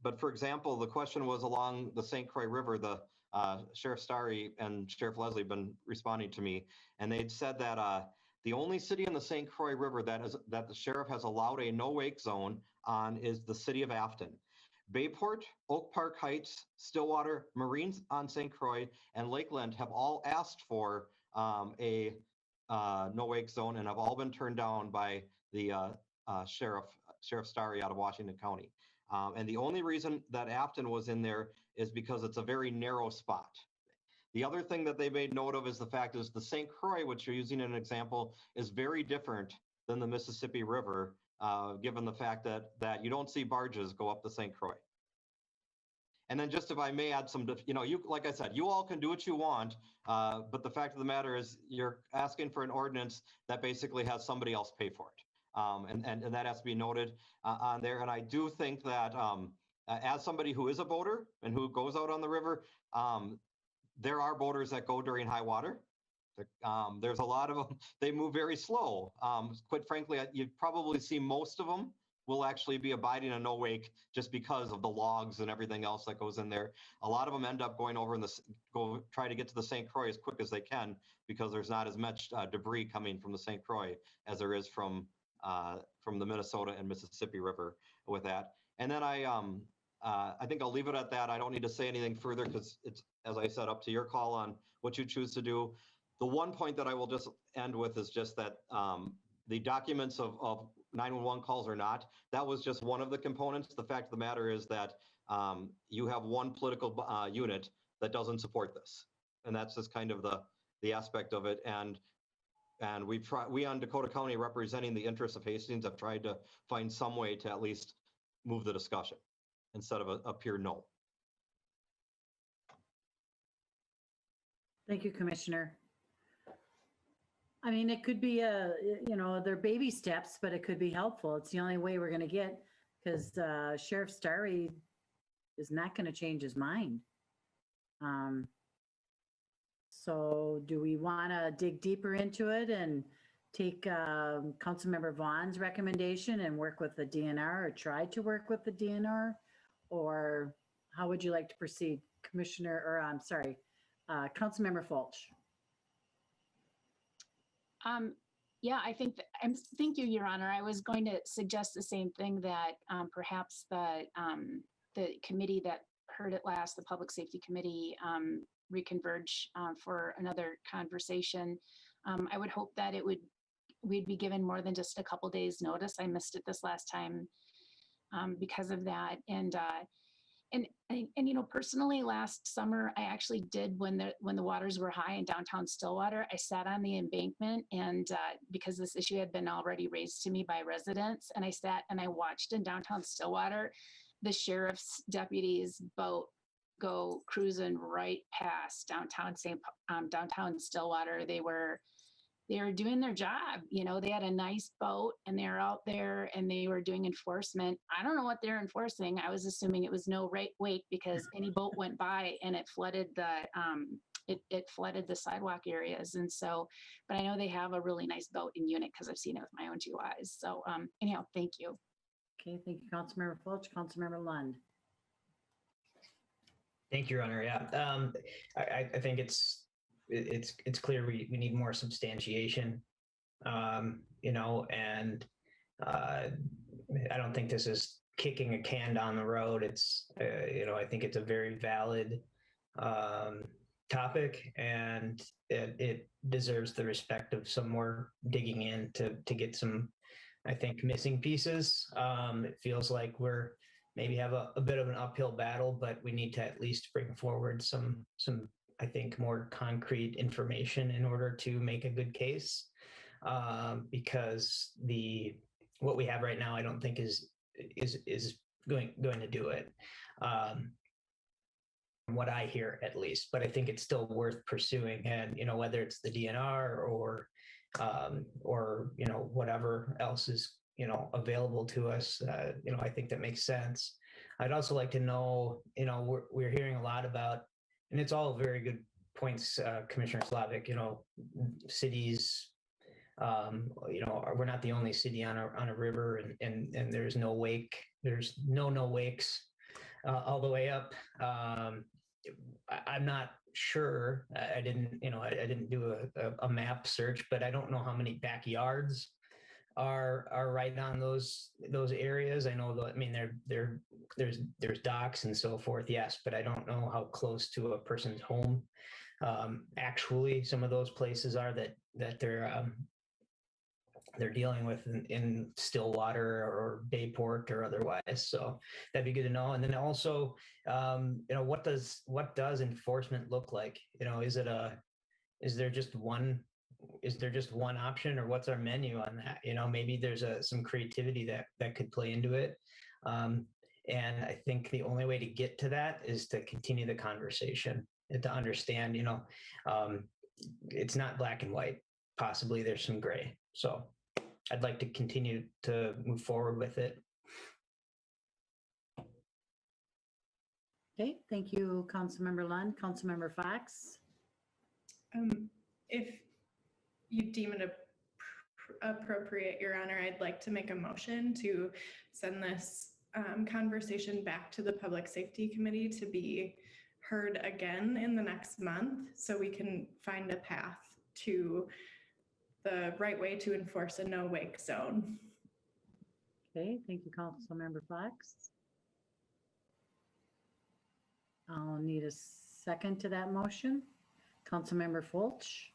But for example, the question was along the St. Croix River, the Sheriff Starry and Sheriff Leslie have been responding to me, and they'd said that the only city in the St. Croix River that the sheriff has allowed a no wake zone on is the city of Afton. Bayport, Oak Park Heights, Stillwater, Marines on St. Croix, and Lakeland have all asked for a no wake zone and have all been turned down by the Sheriff Starry out of Washington County. And the only reason that Afton was in there is because it's a very narrow spot. The other thing that they made note of is the fact is the St. Croix, which you're using as an example, is very different than the Mississippi River, given the fact that you don't see barges go up the St. Croix. And then just if I may add some, like I said, you all can do what you want, but the fact of the matter is you're asking for an ordinance that basically has somebody else pay for it. And that has to be noted on there. And I do think that as somebody who is a boater and who goes out on the river, there are boaters that go during high water. There's a lot of them. They move very slow. Quite frankly, you'd probably see most of them will actually be abiding a no wake just because of the logs and everything else that goes in there. A lot of them end up going over try to get to the St. Croix as quick as they can because there's not as much debris coming from the St. Croix as there is from the Minnesota and Mississippi River with that. And then I think I'll leave it at that. I don't need to say anything further because it's, as I said, up to your call on what you choose to do. The one point that I will just end with is just that the documents of 911 calls or not, that was just one of the components. The fact of the matter is that you have one political unit that doesn't support this. And that's just kind of the aspect of it. And we on Dakota County representing the interests of Hastings have tried to find some way to at least move the discussion instead of a pure no. Thank you, Commissioner. I mean, it could be they're baby steps, but it could be helpful. It's the only way we're going to get, because Sheriff Starry is not going to change his mind. So do we want to dig deeper into it and take Councilmember Vaughn's recommendation and work with the DNR or try to work with the DNR? Or how would you like to proceed, Commissioner, or I'm sorry, Councilmember Fulch? Yeah, I think thank you, Your Honor. I was going to suggest the same thing, that perhaps the committee that heard it last, the Public Safety Committee, reconverge for another conversation. I would hope that we'd be given more than just a couple days notice. I missed it this last time because of that. And personally, last summer, I actually did, when the waters were high in downtown Stillwater, I sat on the embankment, and because this issue had been already raised to me by residents, and I sat and I watched in downtown Stillwater the sheriff's deputies boat go cruising right past downtown Stillwater. They were doing their job. They had a nice boat and they're out there and they were doing enforcement. I don't know what they're enforcing. I was assuming it was no wake because any boat went by and it flooded it flooded the sidewalk areas. And so, but I know they have a really nice boat in Unit because I've seen it with my own 2 eyes. So anyhow, thank you. Okay, thank you, Councilmember Fulch. Councilmember Lund. Thank you, Your Honor. Yeah, I think it's clear we need more substantiation, and I don't think this is kicking a can down the road. It's, I think it's a very valid topic, and it deserves the respect of some more digging in to get some, I think, missing pieces. It feels like we're maybe have a bit of an uphill battle, but we need to at least bring forward some I think, more concrete information in order to make a good case. because what we have right now, I don't think is going to do it. From what I hear, at least, but I think it's still worth pursuing, and whether it's the DNR or whatever else is available to us, I think that makes sense. I'd also like to know, we're hearing a lot about, and it's all very good points, Commissioner Slavic, cities, we're not the only city on a river, and there's no wakes all the way up. I'm not sure. I didn't do a map search, but I don't know how many backyards are right on those areas. I know that, there's docks and so forth, yes, but I don't know how close to a person's home actually some of those places are that they're dealing with in Stillwater or Bayport or otherwise. So that'd be good to know. And then also, what does enforcement look like? Is there just one option, or what's our menu on that? Maybe there's some creativity that could play into it. And I think the only way to get to that is to continue the conversation and to understand, it's not black and white. Possibly there's some gray. So I'd like to continue to move forward with it. Okay, thank you, Councilmember Lund. Councilmember Fox. If you deem it appropriate, Your Honor, I'd like to make a motion to send this conversation back to the Public Safety Committee to be heard again in the next month, so we can find a path to the right way to enforce a no wake zone. Okay, thank you, Councilmember Fox. I'll need a second to that motion. Councilmember Fulch.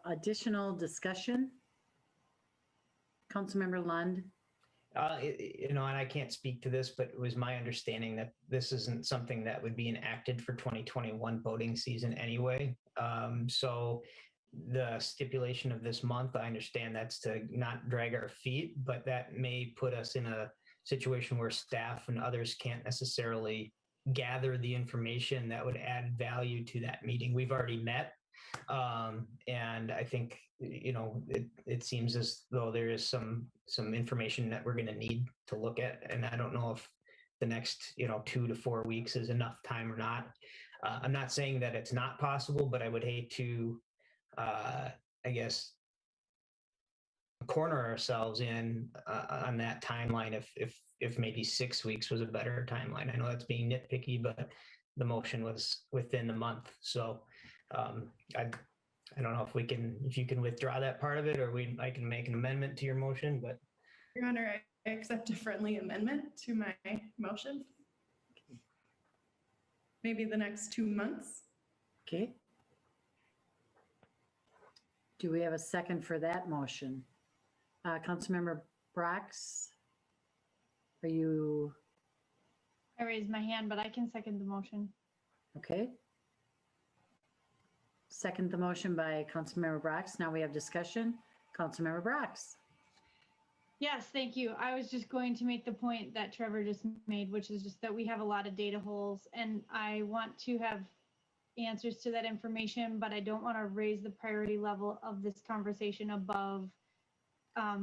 Additional discussion. Councilmember Lund. And I can't speak to this, but it was my understanding that this isn't something that would be enacted for 2021 voting season anyway. So the stipulation of this month, I understand that's to not drag our feet, but that may put us in a situation where staff and others can't necessarily gather the information that would add value to that meeting. We've already met. And I think, it seems as though there is some information that we're going to need to look at. And I don't know if the next, 2 to 4 weeks is enough time or not. I'm not saying that it's not possible, but I would hate to, corner ourselves in on that timeline if maybe 6 weeks was a better timeline. I know that's being nitpicky, but the motion was within the month. So I don't know if you can withdraw that part of it, or I can make an amendment to your motion, but. Your Honor, I accept a friendly amendment to my motion. Maybe the next 2 months. Okay. Do we have a second for that motion? Councilmember Brox, are you? I raised my hand, but I can second the motion. Okay. Second the motion by Councilmember Brox. Now we have discussion. Councilmember Brox. Yes, thank you. I was just going to make the point that Trevor just made, which is just that we have a lot of data holes, and I want to have answers to that information, but I don't want to raise the priority level of this conversation above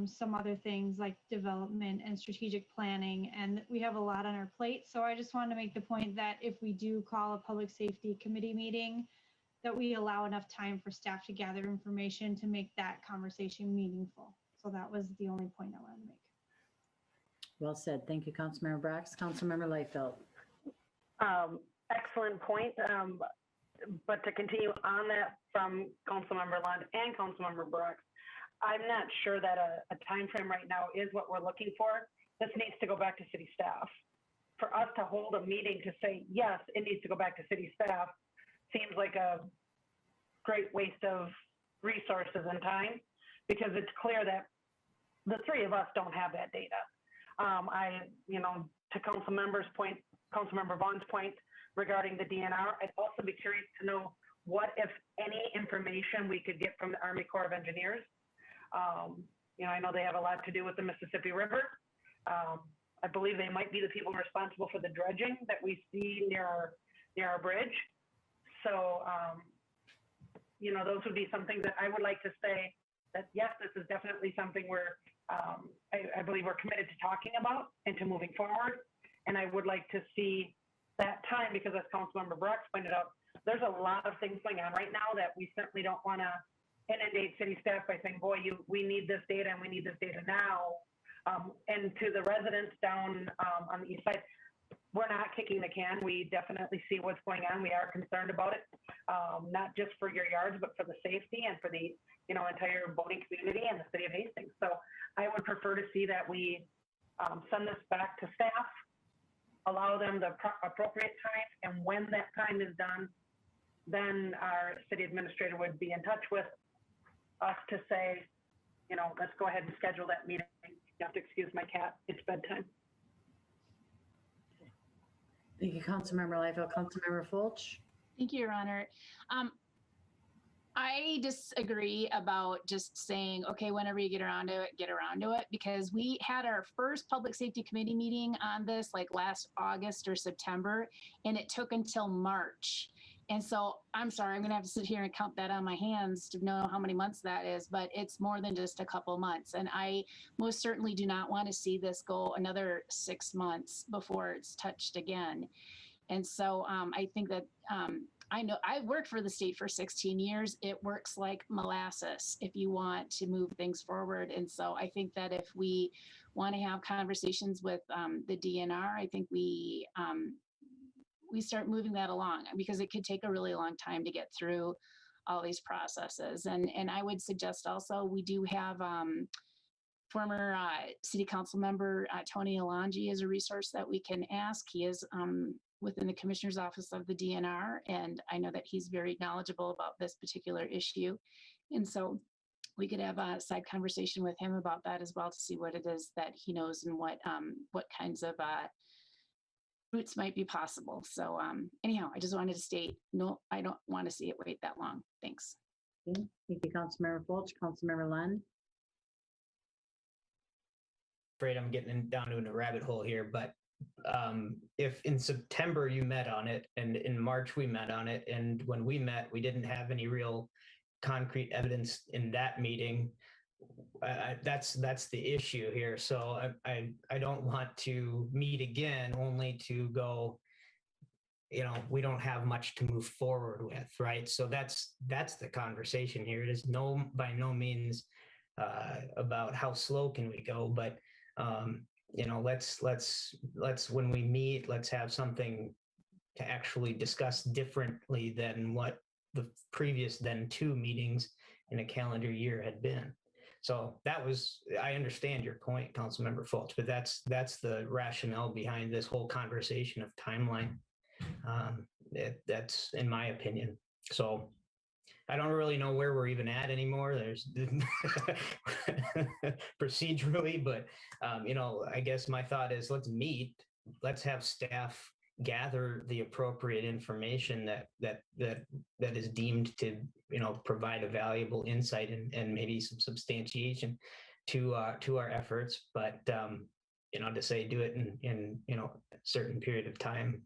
some other things like development and strategic planning, and we have a lot on our plate. So I just want to make the point that if we do call a public safety committee meeting, that we allow enough time for staff to gather information to make that conversation meaningful. So that was the only point I wanted to make. Well said. Thank you, Councilmember Brox. Councilmember Leifeld. Excellent point. But to continue on that from Councilmember Lund and Councilmember Brox, I'm not sure that a time frame right now is what we're looking for. This needs to go back to city staff. For us to hold a meeting to say, yes, it needs to go back to city staff seems like a great waste of resources and time, because it's clear that the three of us don't have that data. To Councilmember Vaughn's point regarding the DNR, I'd also be curious to know what, if any, information we could get from the Army Corps of Engineers. You know, I know they have a lot to do with the Mississippi River. I believe they might be the people responsible for the dredging that we see near our bridge. So, you know, those would be some things that I would like to say that, yes, this is definitely something where I believe we're committed to talking about and to moving forward. And I would like to see that time, because as Councilmember Brooks pointed out, there's a lot of things going on right now that we certainly don't want to inundate city staff by saying, boy, we need this data and we need this data now. And to the residents down on the east side, we're not kicking the can. We definitely see what's going on. We are concerned about it, not just for your yards, but for the safety and for the, you know, entire boating community and the city of Hastings. So I would prefer to see that we send this back to staff, allow them the appropriate time, and when that time is done, then our city administrator would be in touch with us to say, you know, let's go ahead and schedule that meeting. You have to excuse my cat. It's bedtime. Thank you, Councilmember Liefeld. Councilmember Fulch. Thank you, Your Honor. I disagree about just saying, okay, whenever you get around to it, because we had our first public safety committee meeting on this like last August or September, and it took until March. And so I'm sorry, I'm going to have to sit here and count that on my hands to know how many months that is, but it's more than just a couple months. And I most certainly do not want to see this go another 6 months before it's touched again. And so I think that I know I worked for the state for 16 years. It works like molasses if you want to move things forward. And so I think that if we want to have conversations with the DNR, I think we start moving that along, because it could take a really long time to get through all these processes. And I would suggest also, we do have former city council member Tony Alonji as a resource that we can ask. He is within the commissioner's office of the DNR, and I know that he's very knowledgeable about this particular issue. And so we could have a side conversation with him about that as well, to see what it is that he knows and what kinds of routes might be possible. So anyhow, I just wanted to state, no, I don't want to see it wait that long. Thanks. Okay. Thank you, Councilmember Fulch. Councilmember Lund. Afraid I'm getting down to a rabbit hole here, but if in September you met on it and in March we met on it, and when we met, we didn't have any real concrete evidence in that meeting, that's the issue here. So I don't want to meet again only to go, you know, we don't have much to move forward with, right? So that's the conversation here. It is by no means about how slow can we go, but you know, let's when we meet, let's have something to actually discuss differently than what the previous then 2 meetings in a calendar year had been. So I understand your point, Councilmember Fulch, but that's the rationale behind this whole conversation of timeline. That's in my opinion. So I don't really know where we're even at anymore. There's procedurally, but you know, I guess my thought is let's meet, let's have staff gather the appropriate information that is deemed to, you know, provide a valuable insight and maybe some substantiation to our efforts. But you know, to say do it in you know, a certain period of time,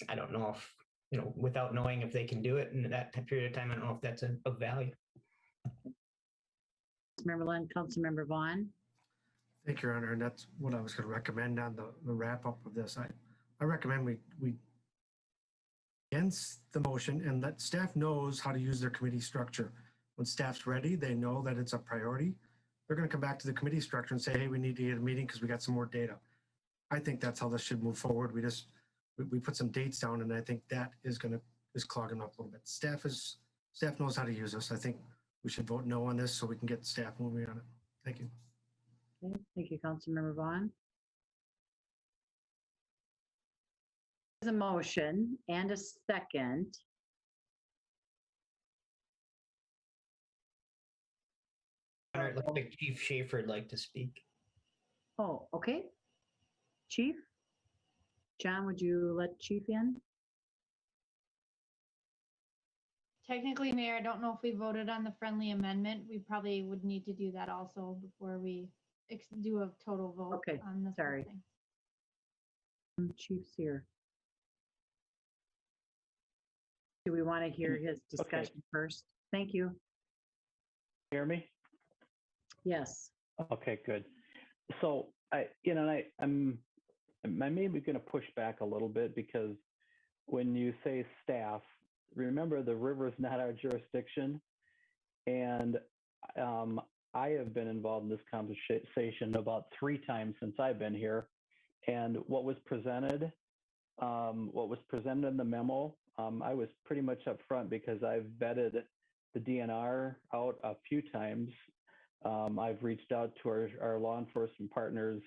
I don't know if, you know, without knowing if they can do it in that period of time, I don't know if that's of value. Councilmember Lund. Councilmember Vaughn. Thank you, Your Honor, and that's what I was going to recommend on the wrap up of this. I recommend we against the motion, and that staff knows how to use their committee structure. When staff's ready, they know that it's a priority. They're going to come back to the committee structure and say, hey, we need to get a meeting because we got some more data. I think that's how this should move forward. We put some dates down, and I think that is clogging up a little bit. Staff knows how to use this. I think we should vote no on this so we can get staff moving on it. Thank you. Okay. Thank you, Councilmember Vaughn. There's a motion and a second. It looks like Chief Schaefer would like to speak. Oh, okay. Chief? John, would you let Chief in? technically, Mayor, I don't know if we voted on the friendly amendment. We probably would need to do that also before we do a total vote Okay, on this. sorry. Thing. Chief's here. Do we want to hear his discussion first? Thank you. Hear me? Yes. Okay, good. So I maybe going to push back a little bit, because when you say staff, remember the river is not our jurisdiction, and I have been involved in this conversation about 3 times since I've been here, and what was presented in the memo, I was pretty much upfront because I've vetted the DNR out a few times. I've reached out to our law enforcement partners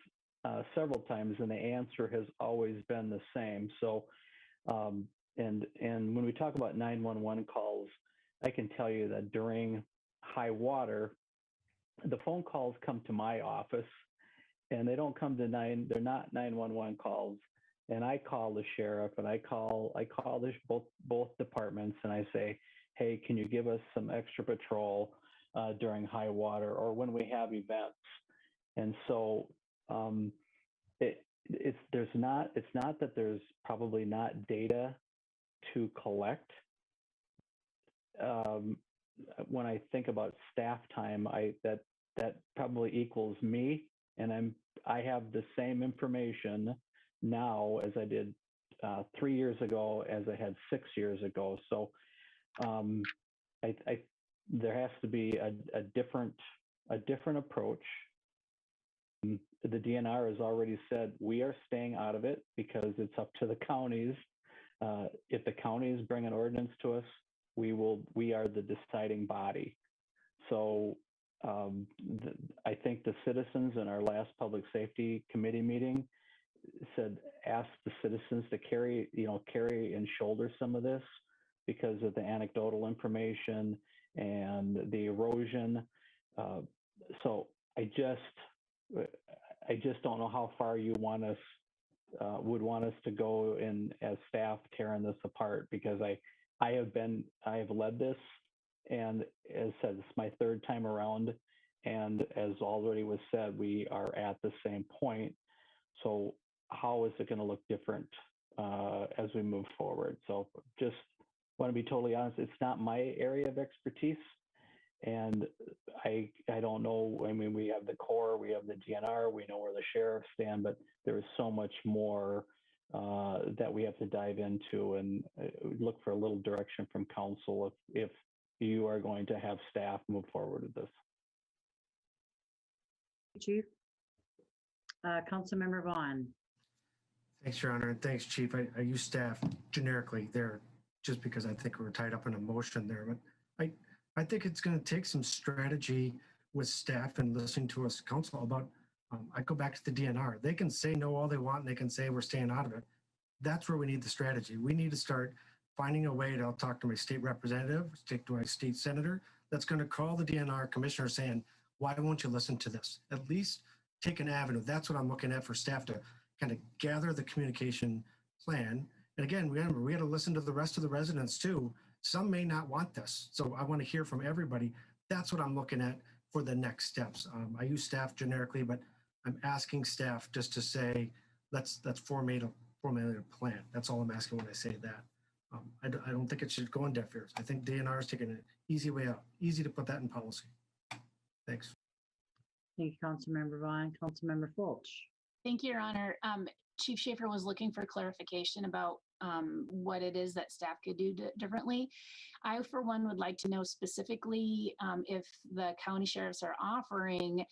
several times, and the answer has always been the same. So, and when we talk about 911 calls, I can tell you that during high water, the phone calls come to my office, and they don't come to they're not 911 calls. And I call the sheriff, and I call both departments, and I say, hey, can you give us some extra patrol during high water or when we have events? And so it's not that there's probably not data to collect. When I think about staff time, that probably equals me, and I have the same information now as I did 3 years ago, as I had 6 years ago. So there has to be a different approach. The DNR has already said we are staying out of it because it's up to the counties. If the counties bring an ordinance to us, we are the deciding body. So I think the citizens in our last public safety committee meeting ask the citizens to carry and shoulder some of this because of the anecdotal information and the erosion. So I just don't know how far you want us would want us to go in as staff tearing this apart, because I have led this, and as said, it's my 3rd time around, and as already was said, we are at the same point. So how is it going to look different as we move forward? So just want to be totally honest, it's not my area of expertise, and I don't know. I mean, we have the Corps, we have the DNR, we know where the sheriffs stand, but there is so much more that we have to dive into, and look for a little direction from council if you are going to have staff move forward with this. Chief. Councilmember Vaughn. Thanks, Your Honor, and thanks, Chief. I use staff generically there just because I think we're tied up in emotion there, but I think it's going to take some strategy with staff and listening to us council about, I go back to the DNR. They can say no all they want, and they can say we're staying out of it. That's where we need the strategy. We need to start finding a way to talk to my state representative, stick to my state senator, that's going to call the DNR commissioner saying, why won't you listen to this? At least take an avenue. That's what I'm looking at for staff, to kind of gather the communication plan. And again, remember, we got to listen to the rest of the residents too. Some may not want this. So I want to hear from everybody. That's what I'm looking at for the next steps. I use staff generically, but I'm asking staff just to say, let's formulate a plan. That's all I'm asking when I say that. I don't think it should go in deaf ears. I think DNR is taking an easy way out. Easy to put that in policy. Thanks. Thank you, Councilmember Vaughn. Councilmember Fulch. Thank you, Your Honor. Chief Schaefer was looking for clarification about what it is that staff could do differently. I, for one, would like to know specifically if the county sheriffs are offering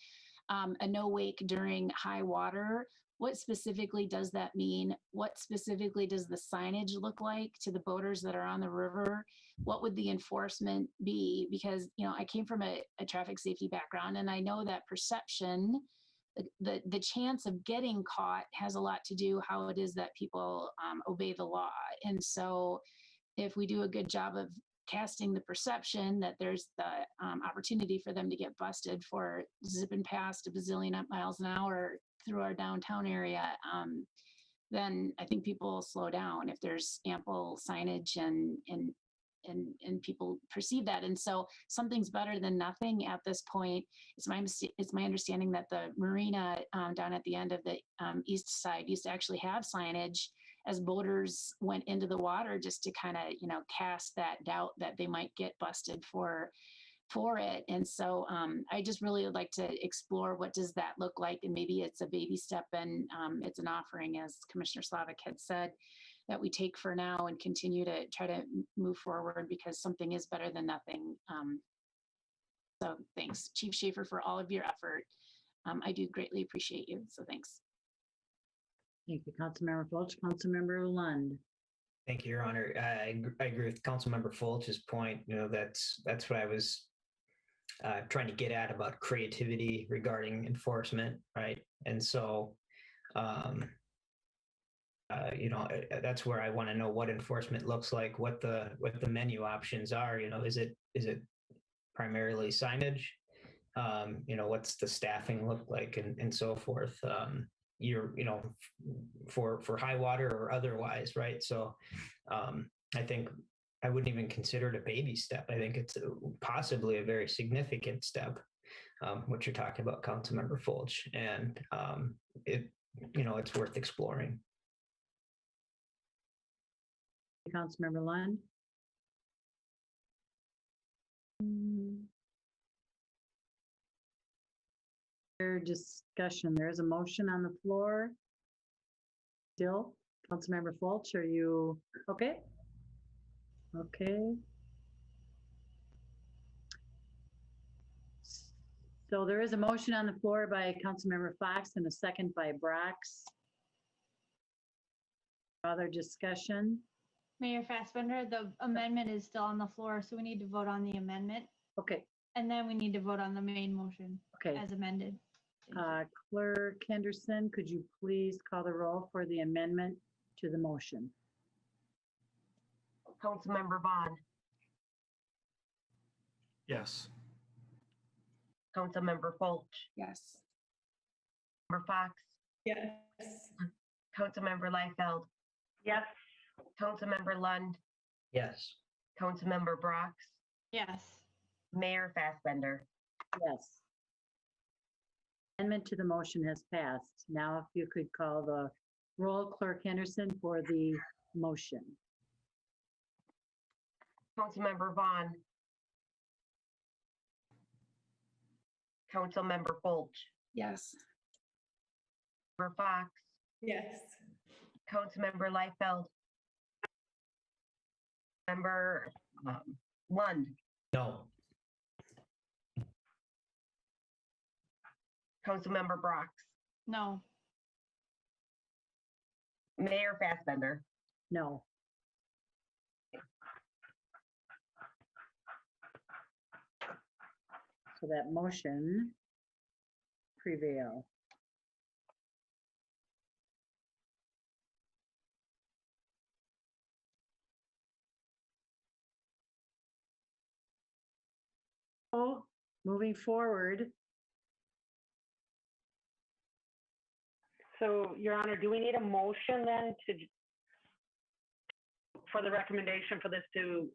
a no wake during high water. What specifically does that mean? What specifically does the signage look like to the boaters that are on the river? What would the enforcement be? Because, you know, I came from a traffic safety background, and I know that perception, the chance of getting caught has a lot to do how it is that people obey the law. And so if we do a good job of casting the perception that there's the opportunity for them to get busted for zipping past a bazillion miles an hour through our downtown area, then I think people will slow down if there's ample signage and and people perceive that. And so something's better than nothing at this point. It's my understanding that the marina down at the end of the east side used to actually have signage as boaters went into the water, just to kind of, cast that doubt that they might get busted for it. And so I just really would like to explore what does that look like, and maybe it's a baby step, and it's an offering, as Commissioner Slavic had said, that we take for now and continue to try to move forward, because something is better than nothing. So thanks, Chief Schaefer, for all of your effort. I do greatly appreciate you, so thanks. Thank you, Councilmember Fulch. Councilmember Lund. Thank you, Your Honor. I agree with Councilmember Fulch's point. That's what I was trying to get at about creativity regarding enforcement, right? And so, that's where I want to know what enforcement looks like, what the menu options are. Is it primarily signage? What's the staffing look like, and so forth. For high water or otherwise, right? So, I think I wouldn't even consider it a baby step. I think it's possibly a very significant step, what you're talking about, Councilmember Fulch, and it's worth exploring. Councilmember Lund. Discussion. There is a motion on the floor. Still, Councilmember Fulch, are you okay? Okay. So there is a motion on the floor by Councilmember Fox and a second by Brox. Other discussion? Mayor Fassbender, the amendment is still on the floor, so we need to vote on the amendment. Okay. And then we need to vote on the main motion. Okay. As amended. Clerk Henderson, could you please call the roll for the amendment to the motion? Councilmember Vaughn. Yes. Councilmember Fulch. Yes. Member Fox. Yes. Councilmember Liefeld. Yes. Councilmember Lund. Yes. Councilmember Brox. Yes. Mayor Fassbender. Yes. Amendment to the motion has passed. Now, if you could call the roll, Clerk Henderson, for the motion. Councilmember Vaughn. Councilmember Fulch. Yes. Member Fox. Yes. Councilmember Liefeld. Member Lund. No. Councilmember Brox. No. Mayor Fassbender. No. So that motion prevail. Oh, moving forward. So, Your Honor, do we need a motion then for the recommendation for this to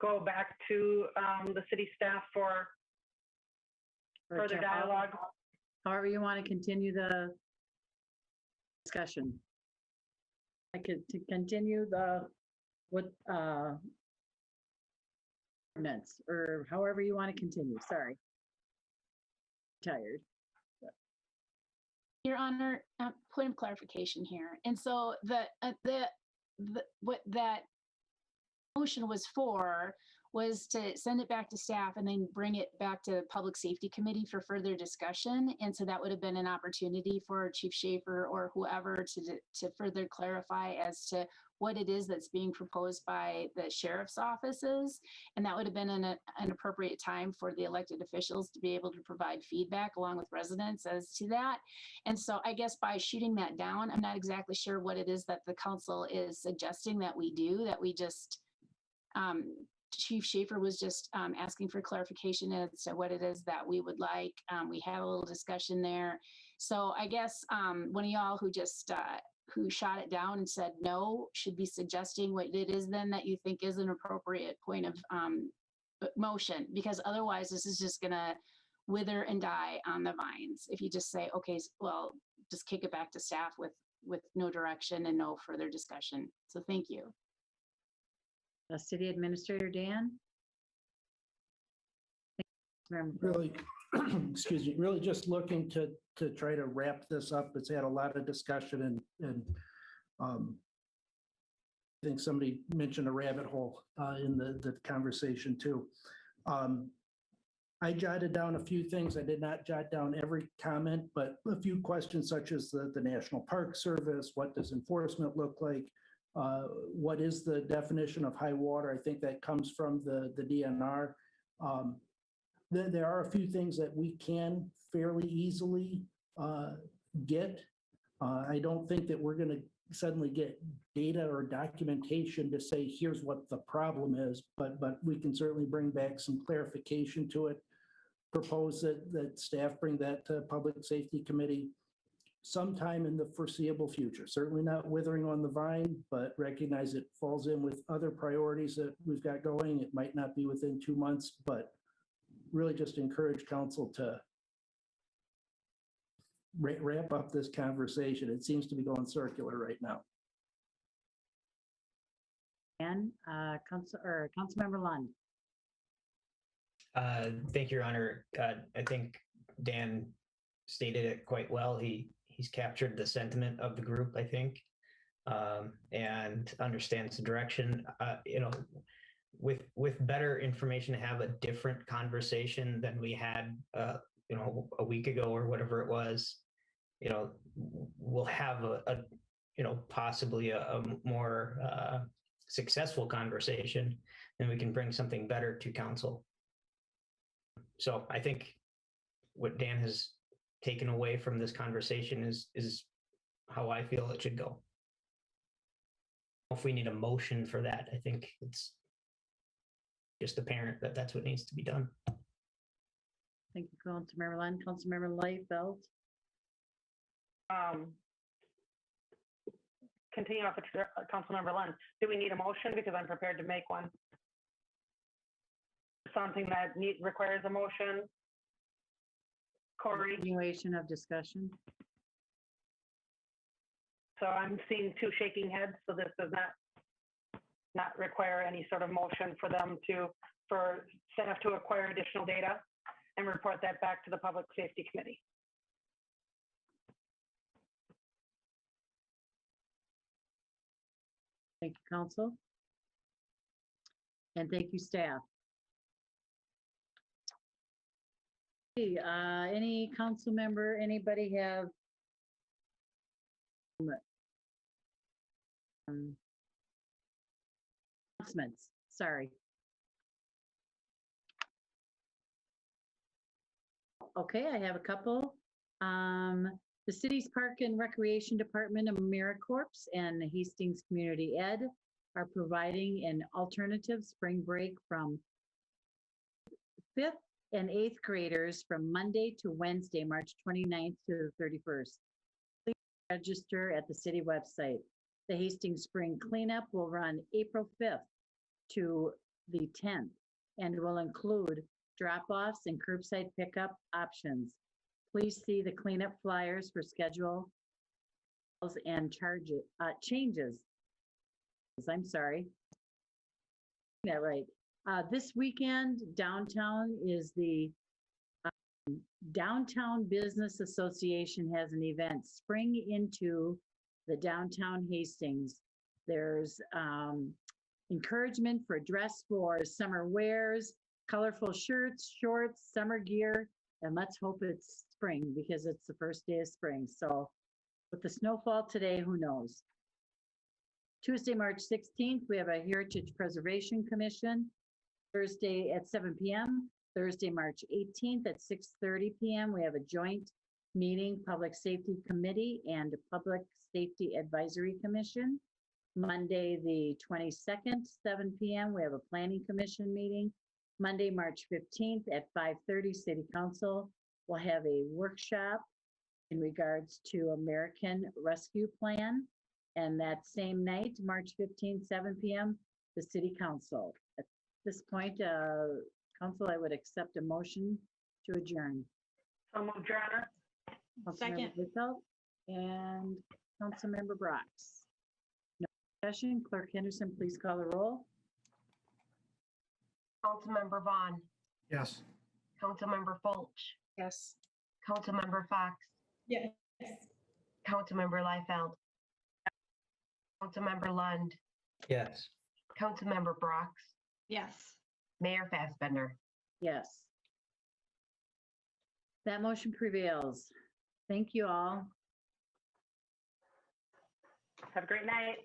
go back to the city staff for further dialogue? However you want to continue the discussion. I could to continue ordinance, or however you want to continue. Sorry. Tired. Your Honor, point of clarification here. And so what that motion was for was to send it back to staff and then bring it back to Public Safety Committee for further discussion. And so that would have been an opportunity for Chief Schaefer or whoever to further clarify as to what it is that's being proposed by the sheriff's offices. And that would have been an appropriate time for the elected officials to be able to provide feedback along with residents as to that. And so I guess by shooting that down, I'm not exactly sure what it is that the council is suggesting that we do, that we just Chief Schaefer was just asking for clarification as to what it is that we would like. We had a little discussion there. So I guess one of y'all who just who shot it down and said no should be suggesting what it is then that you think is an appropriate point of motion, because otherwise this is just gonna wither and die on the vines. If you just say, okay, well, just kick it back to staff with no direction and no further discussion. So thank you. City Administrator Dan? Really, excuse me, really just looking to try to wrap this up. It's had a lot of discussion and I think somebody mentioned a rabbit hole in the conversation too. I jotted down a few things. I did not jot down every comment, but a few questions such as the National Park Service, what does enforcement look like? What is the definition of high water? I think that comes from the DNR. There are a few things that we can fairly easily get. I don't think that we're going to suddenly get data or documentation to say, here's what the problem is, but we can certainly bring back some clarification to it, propose that staff bring that to Public Safety Committee sometime in the foreseeable future. Certainly not withering on the vine, but recognize it falls in with other priorities that we've got going. It might not be within 2 months, but really just encourage council to wrap up this conversation. It seems to be going circular right now. And Councilmember Lund. Thank you, Your Honor. I think Dan stated it quite well. He's captured the sentiment of the group, I think, and understands the direction. With better information, to have a different conversation than we had, a week ago or whatever it was. We'll have possibly a more successful conversation, and we can bring something better to council. So I think what Dan has taken away from this conversation is how I feel it should go. If we need a motion for that, I think it's just apparent that that's what needs to be done. Thank you, Councilmember Lund. Councilmember Lightfeld. Continue off with Councilmember Lund. Do we need a motion? Because I'm prepared to make one. Something that requires a motion. Corey. Continuation of discussion. So I'm seeing two shaking heads. So this does not require any sort of motion for staff to acquire additional data and report that back to the Public Safety Committee. Thank you, Council. And thank you, staff. Okay, any council member, anybody have announcements? Sorry. Okay, I have a couple. The city's Park and Recreation Department of AmeriCorps and the Hastings Community Ed are providing an alternative spring break from 5th and 8th graders from Monday to Wednesday, March 29th to the 31st. Please register at the city website. The Hastings Spring Cleanup will run April 5th to the 10th and will include drop-offs and curbside pickup options. Please see the cleanup flyers for schedule and changes. I'm sorry. Yeah, right. This weekend, downtown is the Downtown Business Association has an event, Spring into the Downtown Hastings. There's encouragement for dress for summer wears, colorful shirts, shorts, summer gear, and let's hope it's spring because it's the first day of spring. So with the snowfall today, who knows? Tuesday, March 16th, we have a Heritage Preservation Commission, Thursday at 7 p.m. Thursday, March 18th at 6:30 p.m. We have a joint meeting, Public Safety Committee and Public Safety Advisory Commission. Monday, the 22nd, 7 p.m., we have a planning commission meeting. Monday, March 15th at 5:30, City Council will have a workshop in regards to American Rescue Plan. And that same night, March 15th, 7 p.m., the City Council. At this point, Council, I would accept a motion to adjourn. So moved, Your Honor. Councilmember Whitfeld and Councilmember Brox. No discussion. Clerk Henderson, please call the roll. Councilmember Vaughn, Yes. Councilmember Fulch, Yes. Councilmember Fox, Yes. Councilmember Liefeld, Councilmember Lund, Yes. Councilmember Brox, Yes. Mayor Fassbender. Yes. That motion prevails. Thank you all. Have a great night.